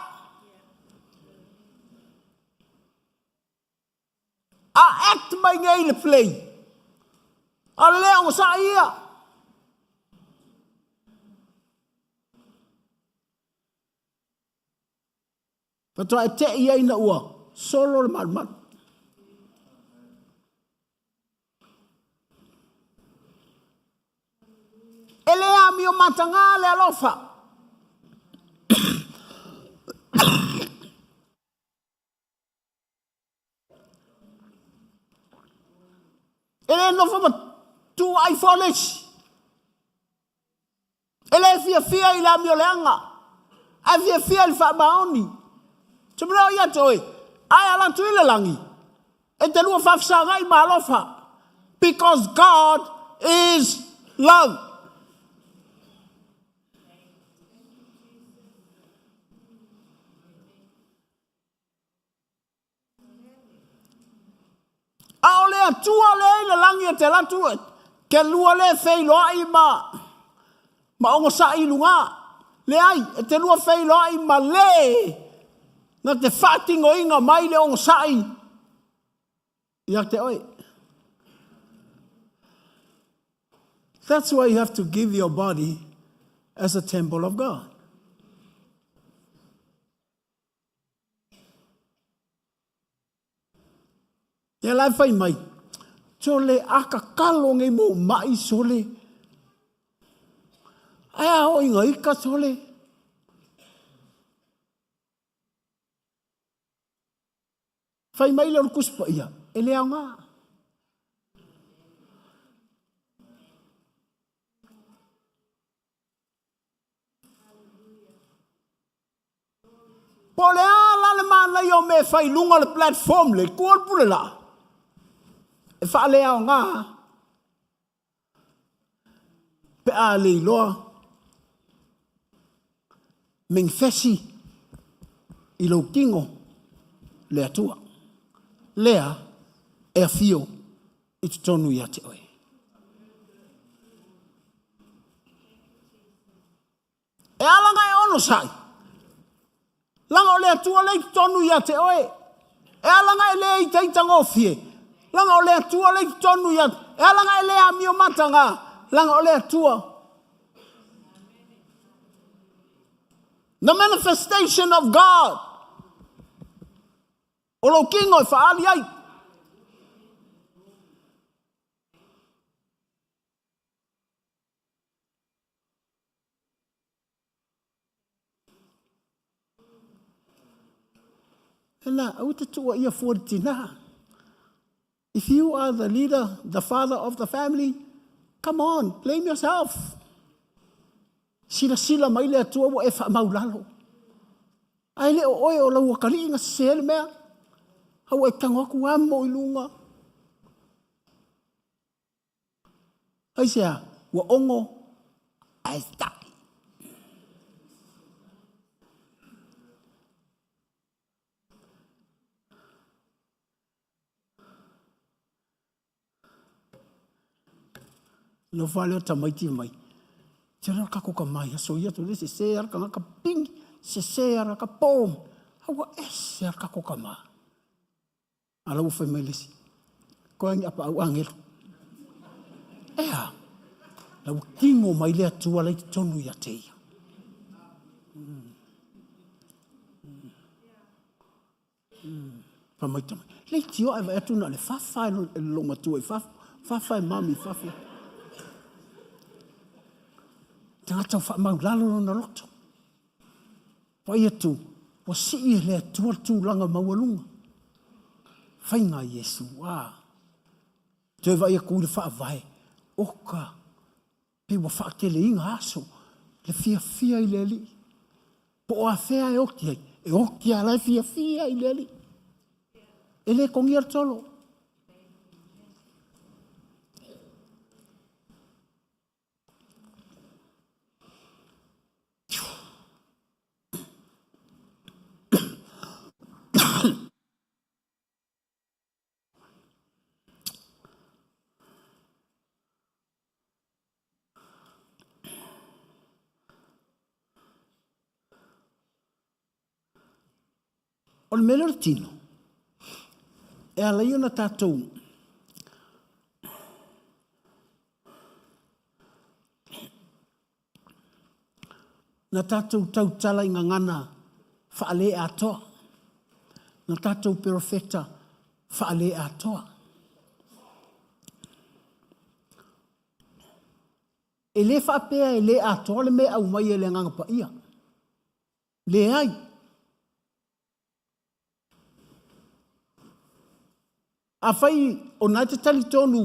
A act mai ngai le play. A le leongo sa ia. Patoa e te ia ina ua, solo le marmar. Ele a mi o matanga le alofa. Ele no fama tu ai foolish. Ele fia ila mi o leanga. A fia il fa maoni. Tumra ia toi. Ai ala tu ile langi. E te lua fafsa ngai ma alofa. Because God is love. A ole atua le langi e te latu ke lua le fei loa i ma ongo sa i lunga le ai e te lua fei loa i ma le na te whatingo inga mai le ongo sa i ia te oi. That's why you have to give your body as a temple of God. Ia lai whai mai. Tole aka kalonge mo mai sole. Aia o inga ika sole. Whai mai leo kuspa ia. E lea ngā. Pole ala le mana i o me whai lunga le platform le kual pule la. E whaale au ngā. Pe a le loa. Ming fesi. I lo kingo. Le atua. Lea. E a fio. I te tonu i ate oi. E alanga e ono sai. Langa o le atua le i te tonu i ate oi. E alanga e le i te itangofie. Langa o le atua le tonu ia. E langa e le a mio matanga. Langa o le atua. The manifestation of God. O lo kingo e whaali ai. E la, au te tua ia fuoritina. If you are the leader, the father of the family, come on, blame yourself. Sila mai le atua wa e wha maulalo. Ai le o oe o lau akari inga sele mea. Hau e tangoku amo i lunga. Ai sea, wa ongo, ai stai. No vale o tamaiti mai. Tira ka ko ka mai, so ia tu se se ar ka ka ping, se ar ka pom. Hawa es ar ka ko ka ma. Ala u foi mai lesi. Ko ang apa au angel. Ea. La u kingo mai le atu ala i tonu ia te ia. Pa mai tamai. Le tio ava atu na le fafa lo matua i fafa mami fafa. Tanga tau wha maulalo na roto. Pai atu, o si i le tua tūlanga maualunga. Whainga Yesu, Te vai a kūre wha vai. Oka. Pe wa wha te le inga aso. Le fia fia I le li. Po a whea e oki ai. E oki a lai fia fia I le li. E le kongi ar tolo. O le mele tino. E ala i ona tātou. Na tātou tau tala I ngangana whaale atoa. Na tātou profeta whaale atoa. E le whapea e le atoa le me au mai e le nganga pa ia. Le ai. A whai o nai te tali tonu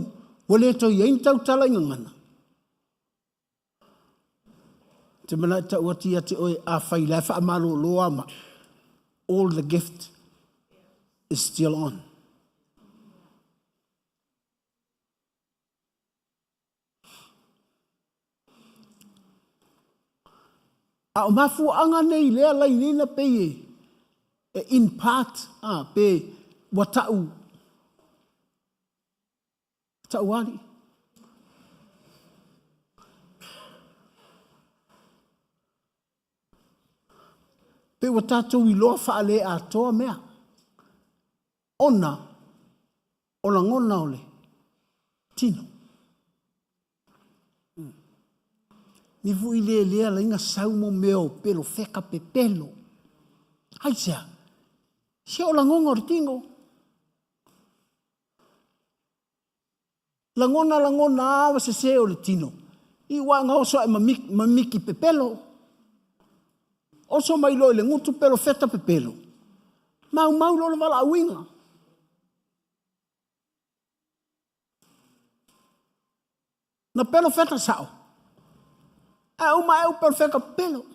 o le to iein tau tala inga ngana. Te mana ta uati ate oe a whai lai wha amaro loa ma. All the gift is still on. A o mafu anga nei lea lai nina pe e in part pe watau Tauari. Pe wa tātou I loa whaale a toa mea. Ona, o la ngona ole, tino. Ni vui lea la inga saumo meo pelo wheka pe pelo. Hai sea, se o la ngonga o tingo. Langona awa se o le tino. I wanga oso e mamiki pepelo. Oso mai loi le ngutu pelo feta pepelo. Mau lo le wala awinga. Na pelo feta sao. E uma eu pelo feta pelo.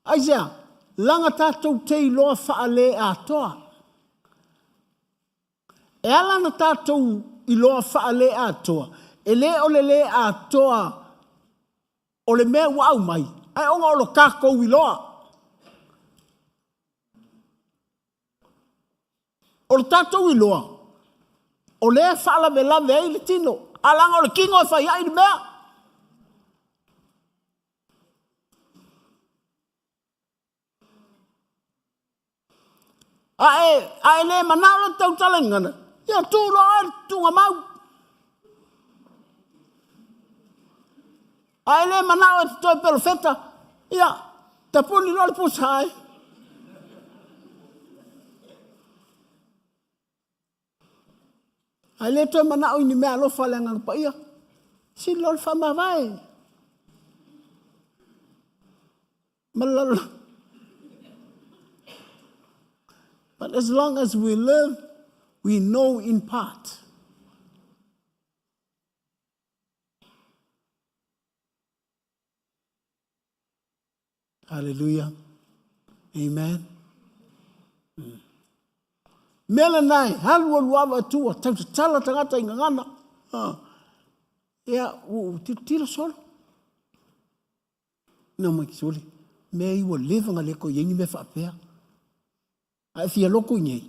Aisea, langa tātou te iloa whaale a toa. E ala na tātou iloa whaale a toa. E le o le a toa o le mea wau mai. Ai onga o lo kākou iloa. O le tātou iloa. O le whaala me lave ei le tino. Alanga o le kingo e whai ai le mea. Ae le manao tau talengana. Ia tūro ai tunga mau. Ae le manao te toi pelo feta. Ia, te puni roli pusai. Ae le toi manao ini mea lofa le ngang pa ia. Si lol fa mawai. Malala. But as long as we live, we know in part. Hallelujah. Amen. Mela nai, halua luava tua, tau te tala tangata inga ngana. Ia, tira solo. Nā mai ki soli. Mea iwa levanga leko yengi me whaapea. Ai fia loko nei,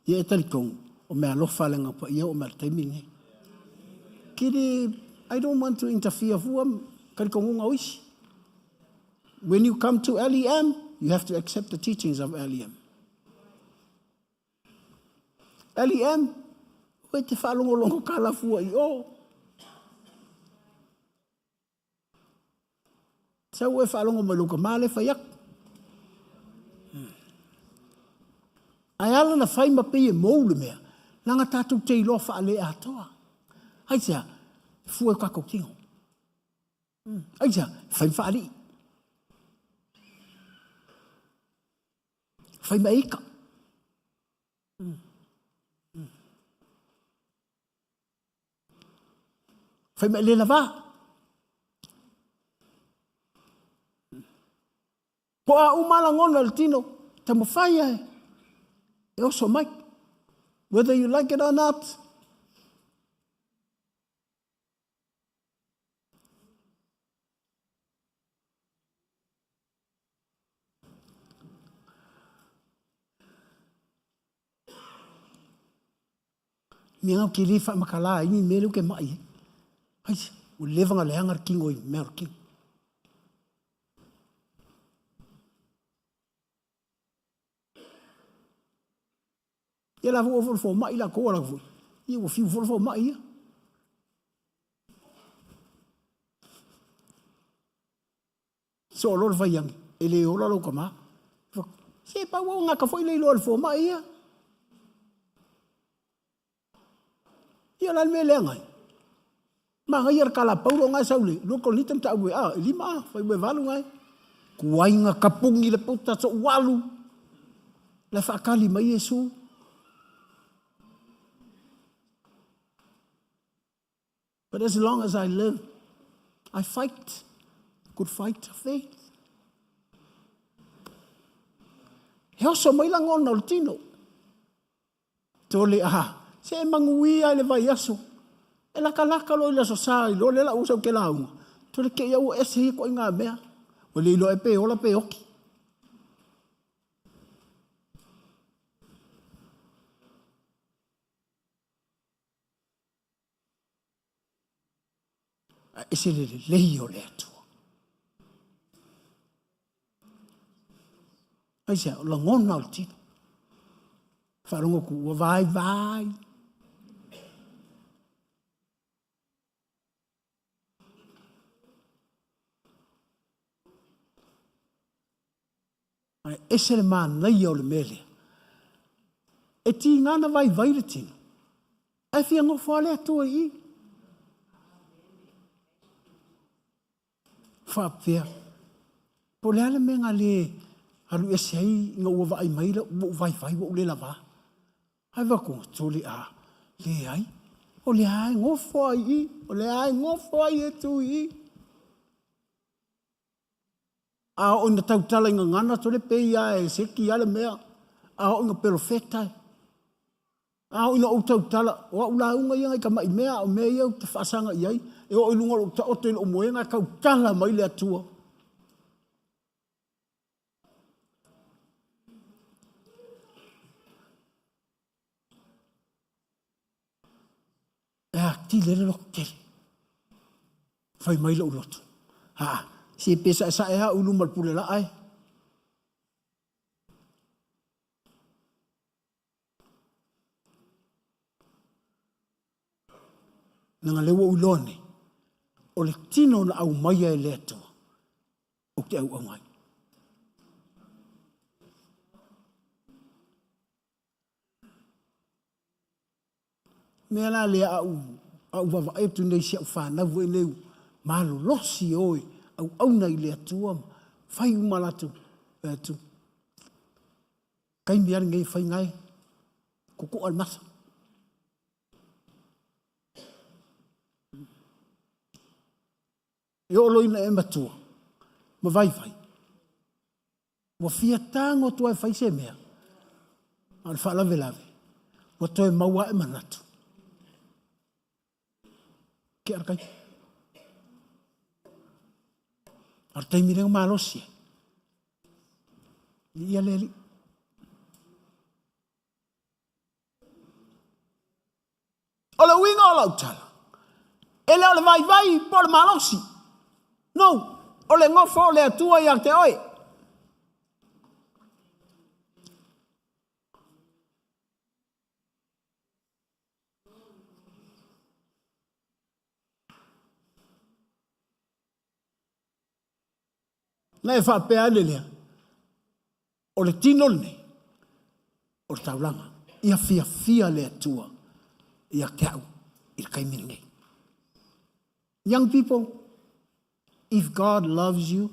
ia e talikong, o mea lofa lenga pa ia o mea taimi nei. Kiri, I don't want to interfere fua, karikongunga oishi. When you come to LEM, you have to accept the teachings of LEM. LEM, oe te whalongolongo kala fua I o. Sa oe whalongo maluka male whaiak. Ai ala na whai mapi e mou le mea. Langa tātou te iloa whaale a toa. Hai sea, fua e kako tingo. Ai ja, fai whaari. Fai maika. Fai mai le lava. Po a umala ngona le tino, ta mo fai ai. E oso mai. Whether you like it or not. Mianga ki li fa makala ini melu ke mai. Ai, o levanga le hangar kingo i mer king. Ia la fo mai la ko la fo. Ia o fiu fo mai ia. So lo fa yang ele o lo kama. Se pa wo nga ka fo ile lo fo mai ia. Ia la me le ngai. Ma ngai er kala paulo ngai saule, lo ko litem ta we lima fa we valu ngai. Kuai nga kapungi le puta so walu. La fa kali mai Yesu. But as long as I live, I fight. Good fight of faith. Heo so mai la ngona o tino. Tole se mangui ai le vai aso. E la kalaka lo le so sai, lo le la usa ke la unga. Tole ke ia o ese ko inga mea. O le lo e pe ola pe oki. Ese le o le atu. Ai se la ngona o tino. Wharongo ku o vai. Ai ese le mana ia o le mele. E ti ngana vai le tino. Ai fia ngofo ale atua i. Whapea. Po le ale menga le alu ese ai nga ua vai mai la vai wo le lava. Ai wako tole le ai. O le ai ngofo ai i. O le ai ngofo ai e tu i. O na tautala inga ngana tole pe ia e seki ale mea. O inga profeta. O ina o tautala. O ula unga ia ngai ka mai mea o mea iau te whaasanga iai. E o ilunga o ta ote o moenga kautala mai le atua. Ti le lo tele. Fai mai lo lotu. Si pesa sa e ulu mal pule la ai. Nanga lewo ulone. O le tino na au mai e le atua. O te au ngai. Mea la le au vava e tu nei se whana vue leu. Malo losi oi. Au nei le atua. Whai umalatu. Tu. Kai miar ngai whai ngai. Kuku almasa. E o loina e matua. Ma vai. Wa fia tango tua e whai se mea. Al whalave lave. Wa toe maua e manatu. Ke arkai. Artai mireng malosia. Ia leli. Ole winga o lau tala. Ele ole vai por malosi. No. Ole ngofo ole atua i te oi. Nei fa pe alele. O le tino ne. O le taulanga. Ia fia le atua. Ia te au. I kai miringi. Young people, if God loves you,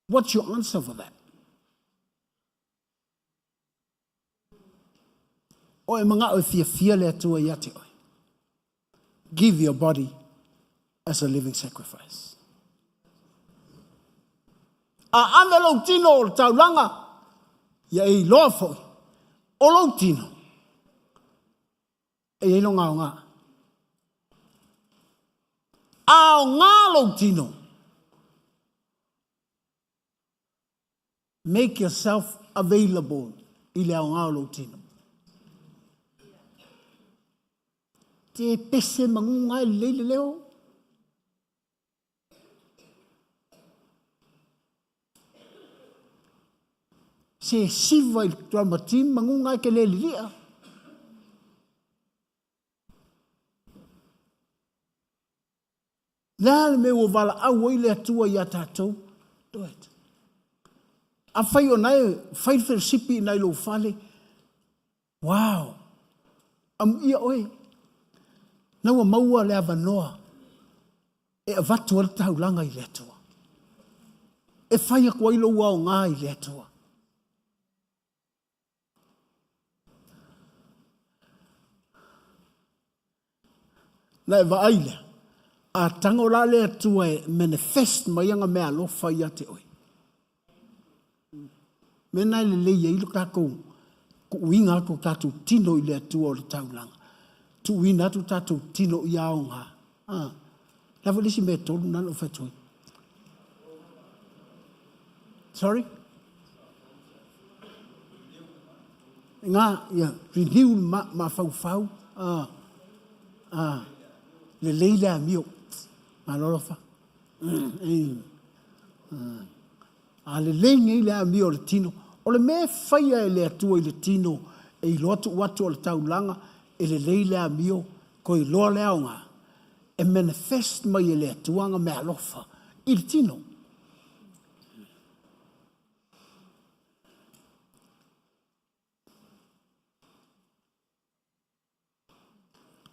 what's your answer for that? O e mga o fia le atua ia te oi. Give your body as a living sacrifice. A ame lau tino o taulanga, ia e loa foi. O lau tino. E ilo ngā o ngā. A o ngā lau tino. Make yourself available i le o ngā o lau tino. Te pese mangunga e leile leo. Se siva i tuamati mangunga e ke leile lia. Lale me o vala au i le atua i a tātou. Do it. A whai o nai, whai wheresipi i nai lo whale. Wow. Am ia oi. Nau a maua le avanoa. E a vatu al taulanga i le atua. E whai a kwailo wao ngā i le atua. Na e vaaile. A tango la le atua e manifest mai anga mea lofa i ate oi. Mena le leia ilo kako. Ko uinga ko tātou tino i le atua o le taulanga. Tu wina tu tātou tino i aonga. Lava lisi me tolu nana o whetoi. Sorry? Ngā, ia, renew ma fau. Le leile a mio. Ma lorofa. Le leile le a mio le tino. O le me whaia e le atua i le tino e i loatu watu o le taulanga e le leile a mio ko i loa le aonga e manifest mai e le atuanga me alofa i le tino.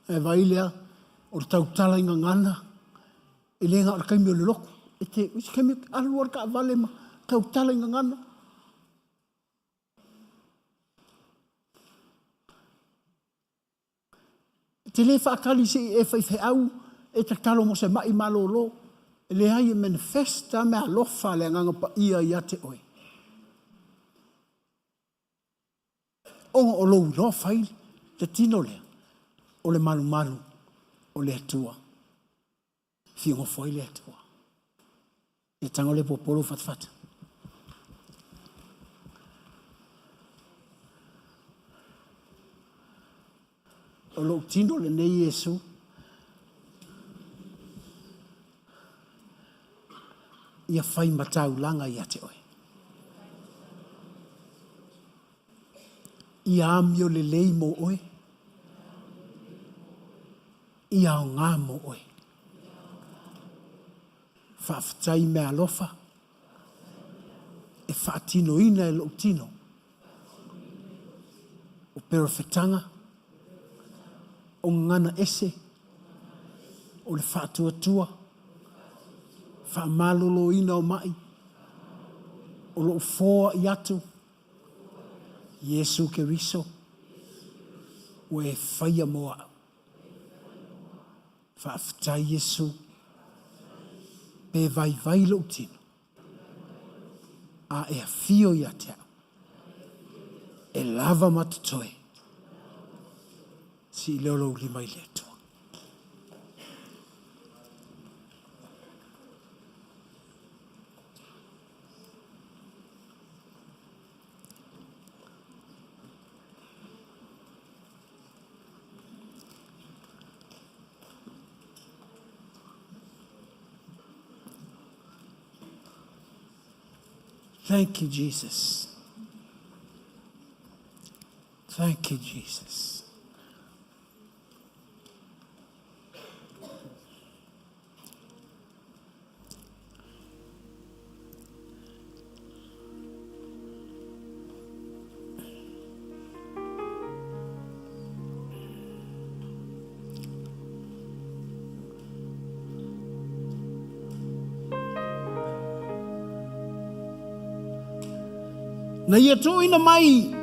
E vailea o le tautala inga ngana e le ngā kaimi o le loko e te usi kaimi aluar ka vale ma tautala inga ngana. Te le whaakali se e whaiwhai au, e te talo mo se mai malolo, e le hai e manifesta me alofa le nganga pa ia i ate oi. O lou lo whai, te tino lea, o le malu, o le atua. Whiongo foi le atua. E tango le popolo fatfata. O lo tino le nei Yesu. Ia fai matau langa i ate oi. Ia amio le lei mo oi. Ia o ngā mo oi. Whaafitai me alofa. E whaatino ina e lo tino. O perofetanga. O ngana ese, o le whaatuatua, whaamalolo ina o mai, o lo fōa i atu, Yesu ke riso, o e whaia moa. Whaafitai Yesu, pe vai lo tino, a e a fio i atea, e lava matutoe, si lolo lima i leto. Thank you, Jesus. Thank you, Jesus. Na ia tō ina mai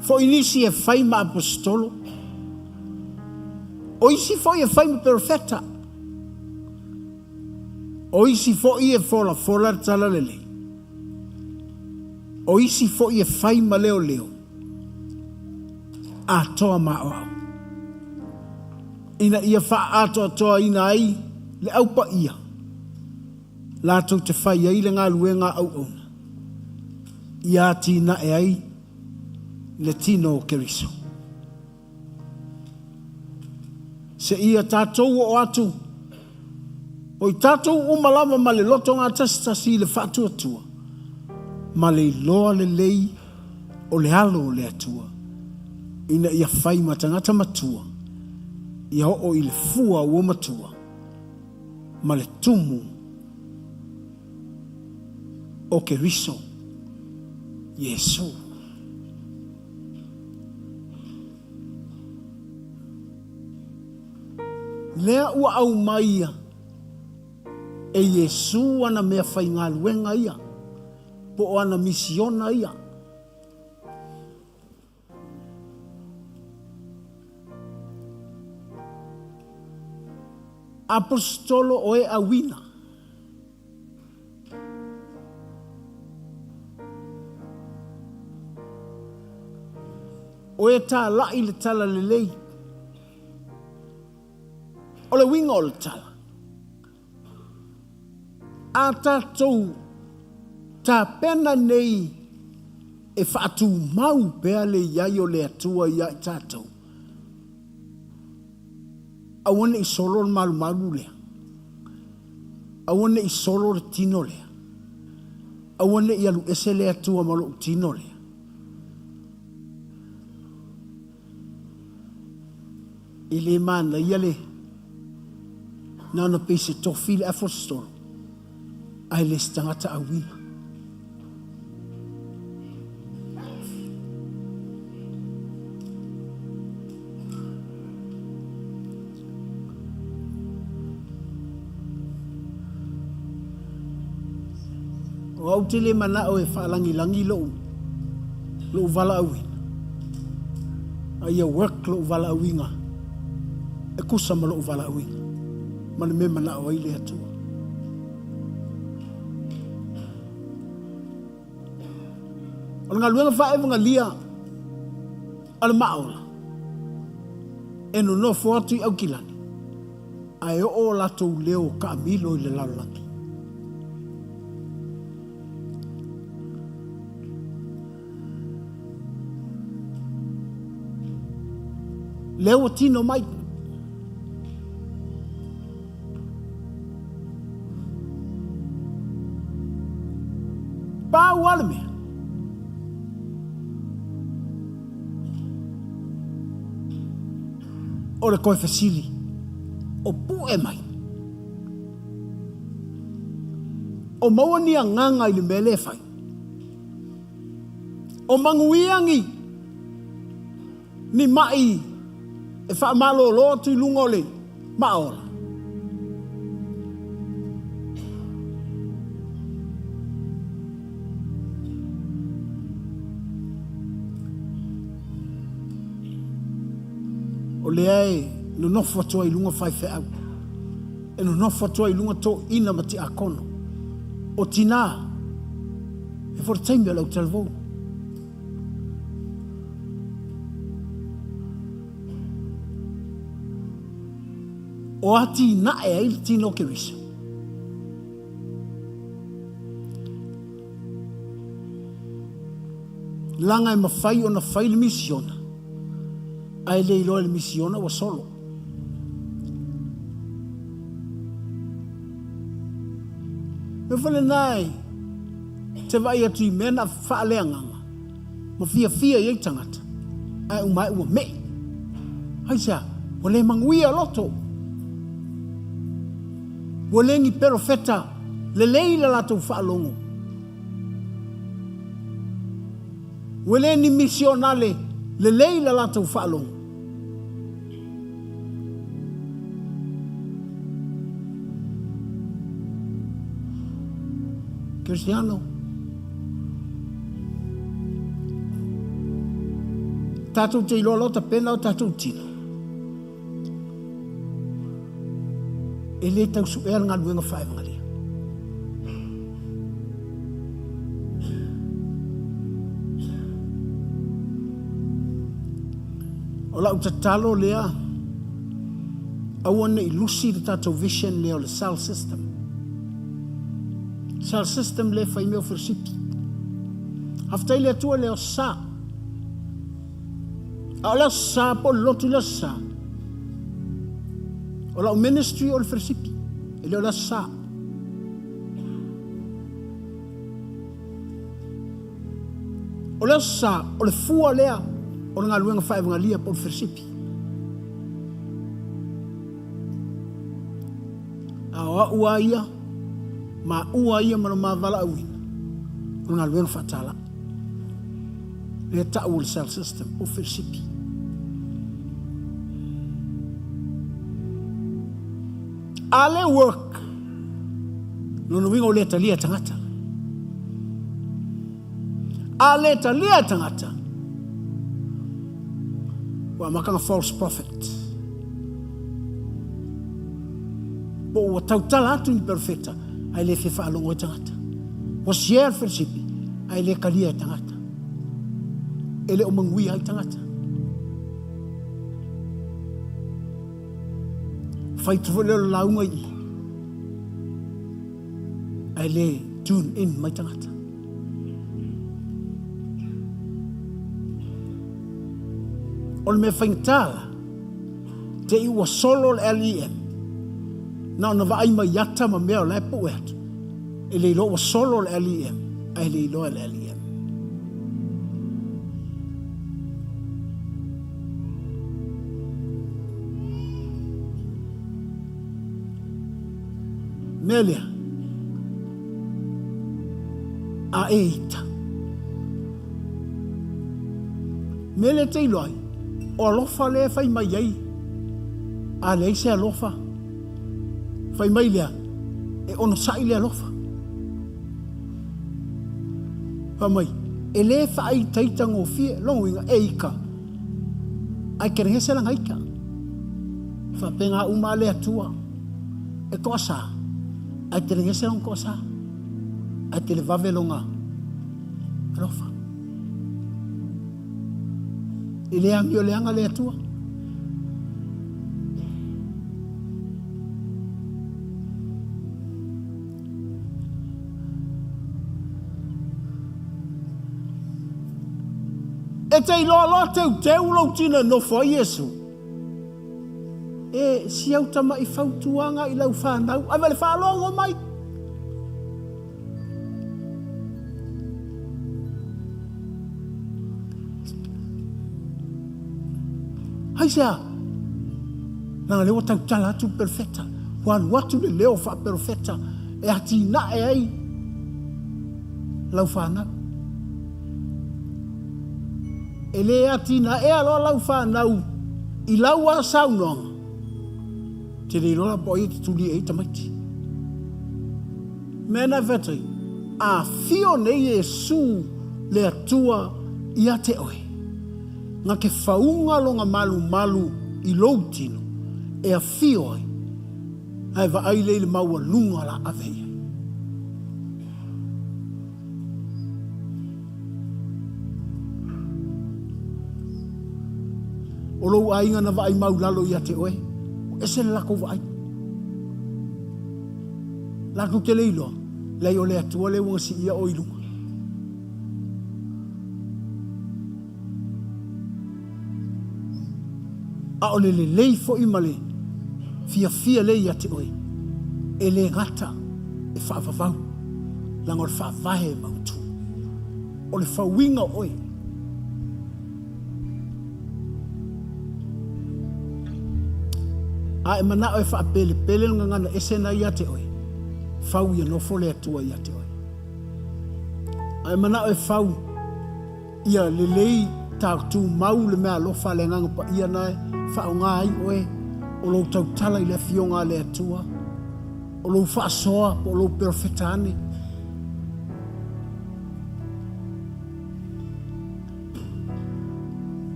fo inisi e whai ma apostolo. O isi fo e whai ma perfecta. O isi fo e fola tala lele. O isi fo e whai ma leo leo. A toa ma o au. Ina ia wha ato toa ina ai le au pa ia. La tau te whai ai le ngā luenga au ona. Ia tina e ai le tino o Keriso. Se ia tātou o atu. O i tātou umalama ma le loto ngā tasitasi le whātua tua. Ma le loa le lei o le alo o le atua. Ina ia whai matangata matua. Ia o i le fua ua matua. Ma le tumu o Keriso. Yesu. Lea ua au maia e Yesu ana mea whai ngā luenga ia. Po ana misiona ia. Apostolo o e awina. O e tā lai le tala le lei. O le winga o le tala. A tātou tā pena nei e whaatu mau pēa le iai o le atua ia i tātou. Awane i solo le malu lea. Awane i solo le tino lea. Awane i alu ese le atua malo tino lea. I le mana ia le nana pese tofi le apostolo ai le stangata awina. O au te le mana o e whaalangi lo vala awina. Ai a work lo vala awinga. E kusa ma lo vala awinga. Ma le me mana o ai le atua. O ngā luenga wha ewa ngā lia ala maola. E no no fuatu i au kilani. Ai o latou leo ka amilo i le lalaki. Leo tino mai. Pa walme. O le koe fasili. O pu e mai. O maua ni a nganga i le mele fai. O manguiangi. Ni mai. E wha malo lo tu lungole. Maola. O leai no nofo atua i lunga whai whe au. E no nofo atua i lunga tō ina mati a kono. O tina. E for taimi alau talvou. O ati na e ai tino Keriso. Langa e mawhai o na whai le misiona. Ai le ilo le misiona wa solo. Me whale nai, te vai atu I mena whaale anganga. Ma fia iei tangata. Ai umai ua me. Hai sea, o le manguia loto. O lengi perofeta, le leila lato whaalongo. O leni misionale, le leila lato whaalongo. Cristiano, tātou te ilolo ta pena o tātou tino. E le tau su ea ngā luenga whae wangalia. O lau ta talo lea, awana i lusi le tātou vision lea o le cell system. Cell system le whai meo whirsipi. Haftai le atua leo sa. A leo sa po lotu leo sa. O lau ministry o le whirsipi. E leo leo sa. O leo sa, o le fua lea, o le ngā luenga whae wangalia po le whirsipi. A ua ia, ma ua ia mana ma vala awina. O ngā luenga whatala. Le ta'u le cell system o whirsipi. A le work, no wingo le talia tangata. A le talia tangata. Wa makanga false prophet. Bo wa tautala atu ni perfecta. Ai le fefa alongo e tangata. Wa share whirsipi. Ai le kalia e tangata. Ele o mangui ai tangata. Fai tufole lo launga i. Ai le tune in mai tangata. Ol me faintala te iwa solo LEM. Na ona vai mai yata ma mea le po atu. E le lo wa solo LEM. Ai le lo LEM. Melia a eita mele te iloi o alofa le fai mai ai a le se alofa fai mai lea e ono sai le alofa fa mai e le fai taita ngofie longinga eika ai kere hese lang haika fa penga uma le atua e kosa ai te ngese on kosa ai te vavelonga rofa ile angio le anga le atua e te ilo te ulo tina no fo Yesu e si au tama i fautuanga i lau whanau. Ai wale whalongo mai. Hai sea. Nanga leo tau tala atu perfecta. Wan watu le leo wha perfecta. E ati na e ai. Lau whanau. E le ati na e alo lau whanau. I lau a saunonga. Te le lola po i tuli e tamaiti. Mena vetai, a fio nei Yesu le atua i a te oe. Nga ke faunga longa malu malu i loutino e a fio oe. Ai va ai le maua lunga la aveia. O lou ainga na va ai mau lalo i a te oe. Ese lako vai. Lako te leilo. Lei o le atua le wanga si ia o ilunga. A o le lei fo i male. Fia lei ate oi. E le ngata e whaavavau. Lango le whaavahe mautu. O le whawinga oi. A e mana o e wha pele ngana esena i ate oi. Whau ia no fole atua i ate oi. A e mana o e whau ia lelei tātu mau le mea lofa le nganga pa ia nae. Whao ngā ai oe. O lo tau tala i le fionga le atua. O lo wha soa po lo perfetane.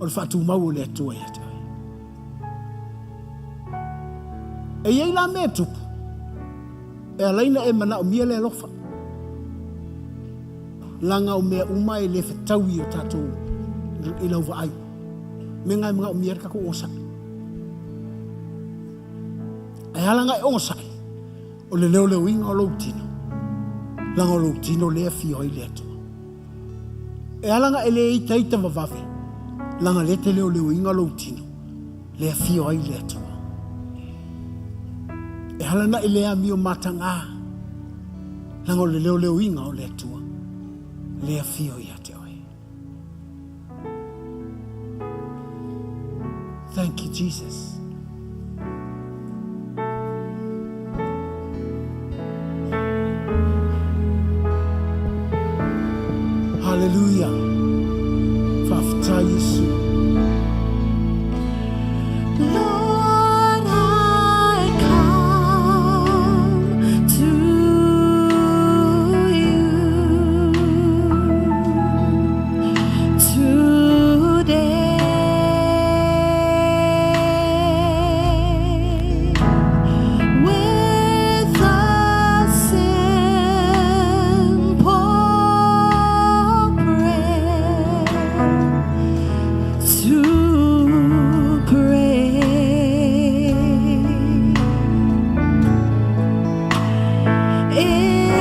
o le whatu mau o le atua ia te oe. E iei la mea tupu, e alaina e mana o mia le alofa. Langa o mea uma e le whetaui o tātou i lau wa ai. Me ngai mga o mia kako osa. E halanga e osa o le leo leo inga o lau tino. Langa o lau tino lea fio i le atua. E halanga e le ita wawawe. Langa le te leo leo inga o lau tino. Lea fio i le atua. E halana e lea mio matanga. Langa o le leo leo inga o le atua. Lea fio ia te oe. Thank you, Jesus. Hallelujah. Fafta Yesu. Lord, I come to you today with a simple prayer to pray in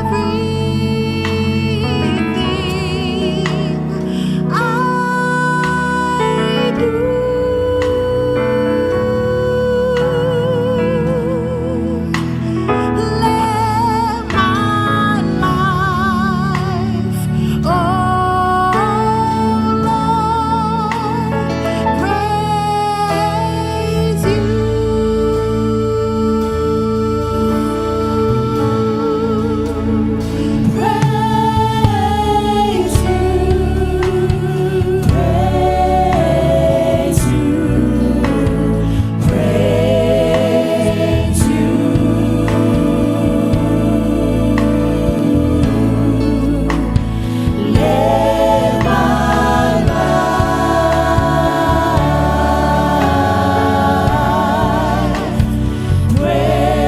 everything I do. Let my life, oh Lord, praise you. Praise you. Praise you. Praise you. Let my life praise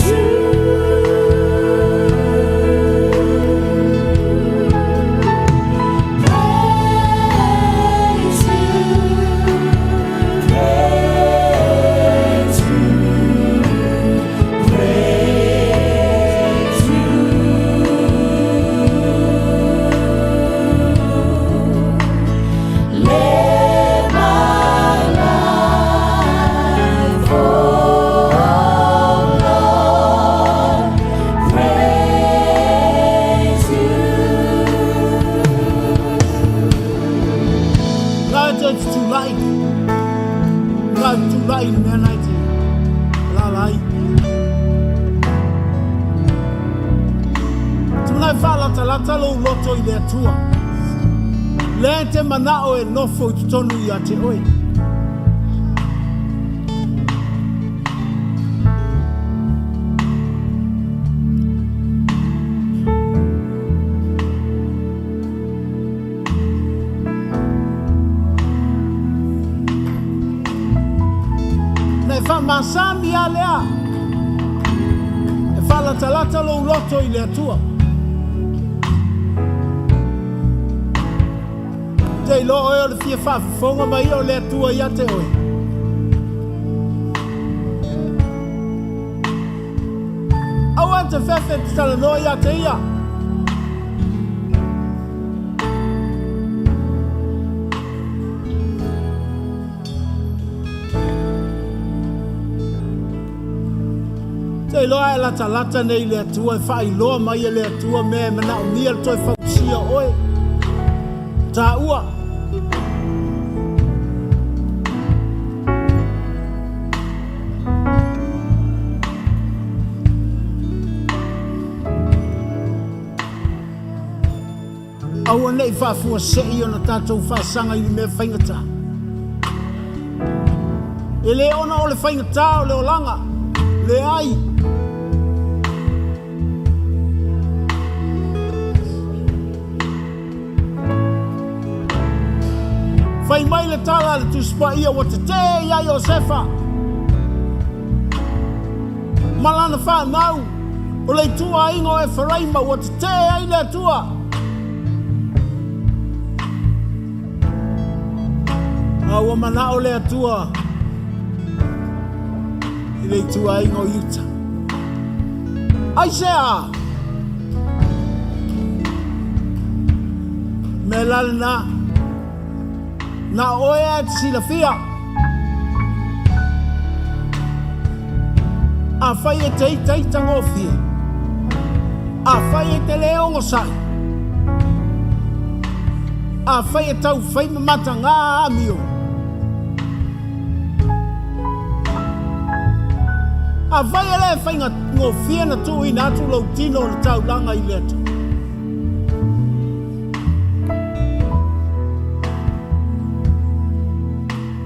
you. Praise you. Praise you. Praise you. Let my life, oh Lord, praise you. Lord, it's too late. Lord, too late, man, I think. Lalai. Tuna fala talata lo loto i le atua. Le te manao e nofo i tonu i ate oe. Ne fa masami a lea. E fala talata lo loto i le atua. Te lo oe o le fia whafonga mai o le atua i ate oe. Awa te fefe te tala no i ate ia. Te loa e lata nei le atua e whai loa mai e le atua me mana o mia le toi whausia oe. Ta ua. Aua nei whafua sei o na tātou whasanga i me whaingata. E le ona o le whaingata o le olanga. Le ai. Fai mai le tala le tuspa ia wa te ia Iosefa. Malana whanau. O le tua ingo e wharaima wa te ai le tua. Awa mana o le atua. I le tua ingo yuta. Aisea. Me lalina. Na oea te silafia. A whai e te itai tangofie. A whai e te leo ngosai. A whai e tau whai mamata ngā amio. A whai e le whai ngofie na tu ina atu lau tino le tau langa I leto.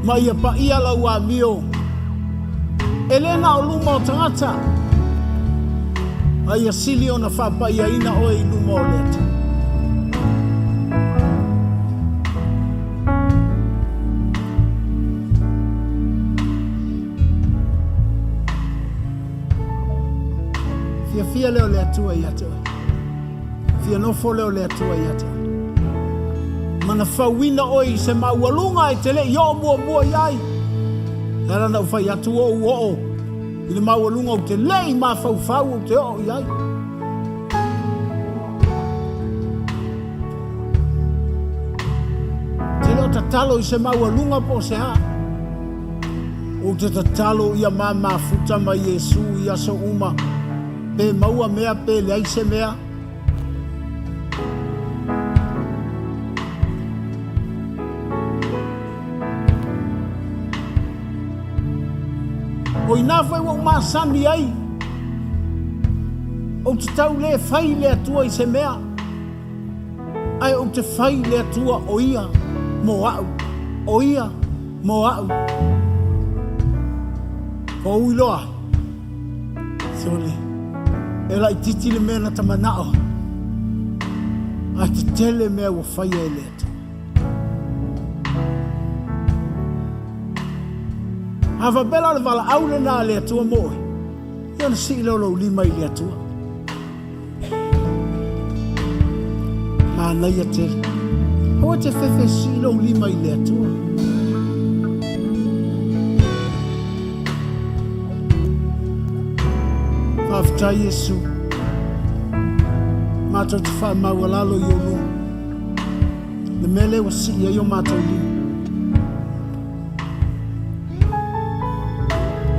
Ma ia pa ia lau a mio. Elena o luma o tangata. Ai a sili o na whapa ia ina o I luma o leta. Fia leo le atua I atua. Fia nofo leo le atua I atua. Mana whawina oi se maualunga e te le yo mua iai. Nara na whai atu o. I le maualunga o te lei ma whau o te o iai. Te leo tatalo I se maualunga po se ha. O te tatalo ia ma futa ma Yesu ia so uma. Pe maua mea pe le aise mea. O ina whai wau maa sami ai. O te tau le whai le atua I se mea. Ai o te whai le atua o ia mo au. O ia mo au. Ko uiloa. Sole. E lai titi le mea na tamanao. Ai te tele mea wa whai e le atua. Hava bela le vala aule na le atua moe. Iana si lolo lima I le atua. Mana ia te. Hoa te fefe si lolo lima I le atua. Afta Yesu. Mato te wha mawalalo I olu. Le mele wa si ia yo mato lima.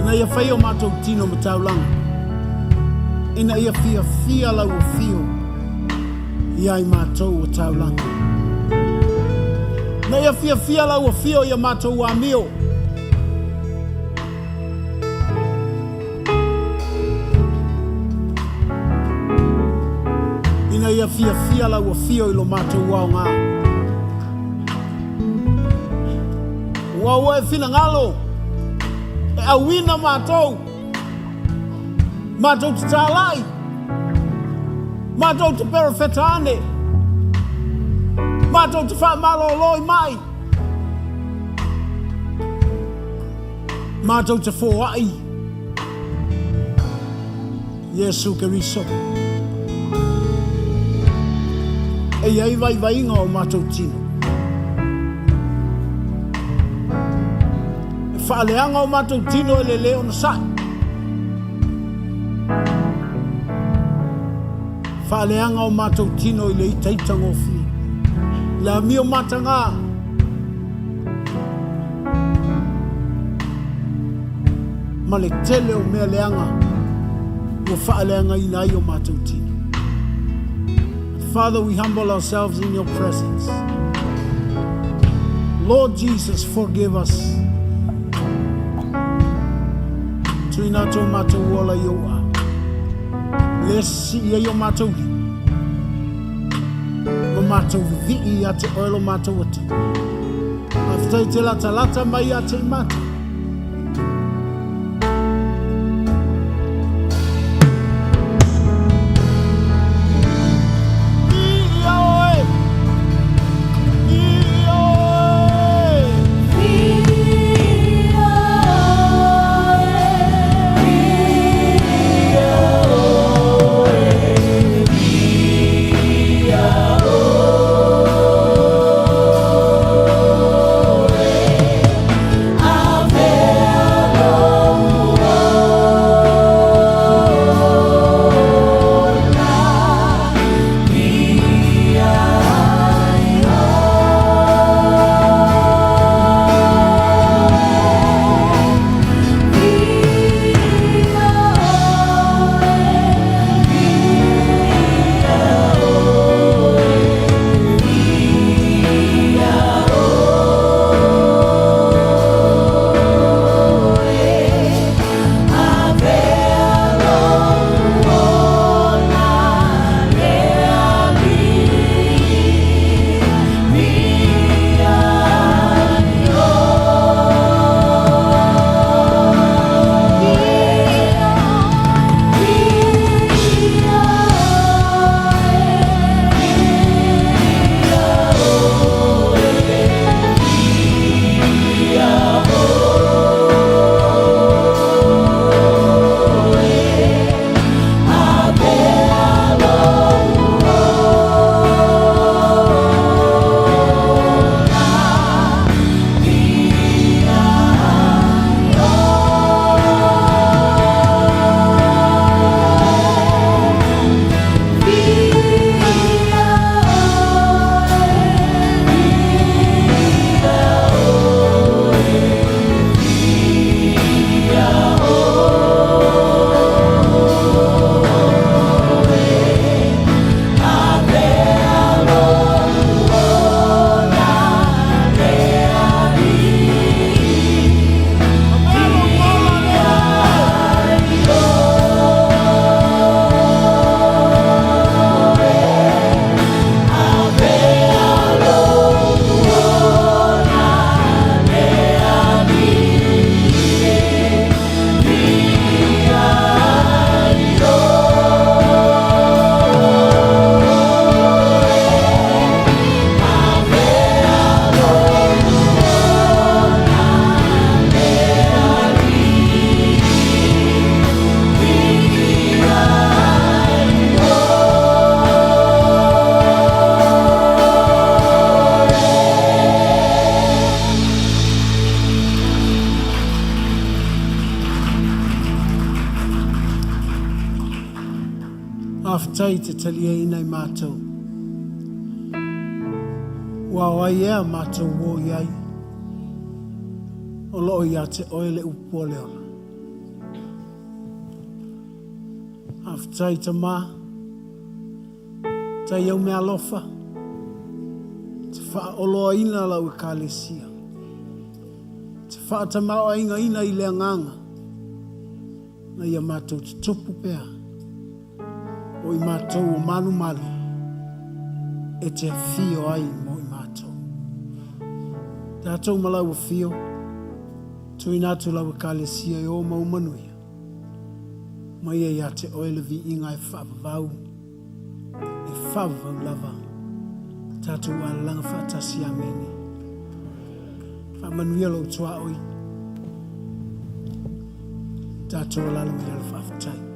Ina ia whai o mātou tino ma taulanga. Ina ia fia lau o fio. Ia I mātou o taulanga. Ina ia fia lau o fio ia mātou o amio. Ina ia fia lau o fio ilo mātou o ngā. Ua e fina ngalo. E awina mātou. Mātou te tālai. Mātou te perafetane. Mātou te whamaloloi mai. Mātou te fōai. Yesu Keriso. E iai vai inga o mātou tino. Whaaleanga o mātou tino e le leo na sai. Whaaleanga o mātou tino i le itaitanga o fi. La mio matanga. Ma le tele o mea leanga. O whaaleanga I nai o mātou tino. Father, we humble ourselves in your presence. Lord Jesus, forgive us. Tuina to mātou wala yo a. Lesi ia yo mātou li. Ma mātou vii a te oilo mātou atu. Aftai te lata mai a te mātou. Ia oe. Whaafitai te talia ina I mātou. Wawai ea mātou wō iai. O loo ia te oele upua leola. Whaafitai te mā. Tai au mea lofa. Te wha oloa ina lau e kālesia. Te wha ta maua inga ina I lea nganga. Na ia mātou te tupu pēa. O I mātou o manu manu. E te whio ai mo I mātou. Tātou malau o whio. Tui nātu lau e kālesia I o mau manuia. Mai e ia te oele vi inga e whaavau. E whaavau lava. Tātou ala langa whaatasi ameni. Whaamanuia lau tua oi. Tātou ala langa whaaftai.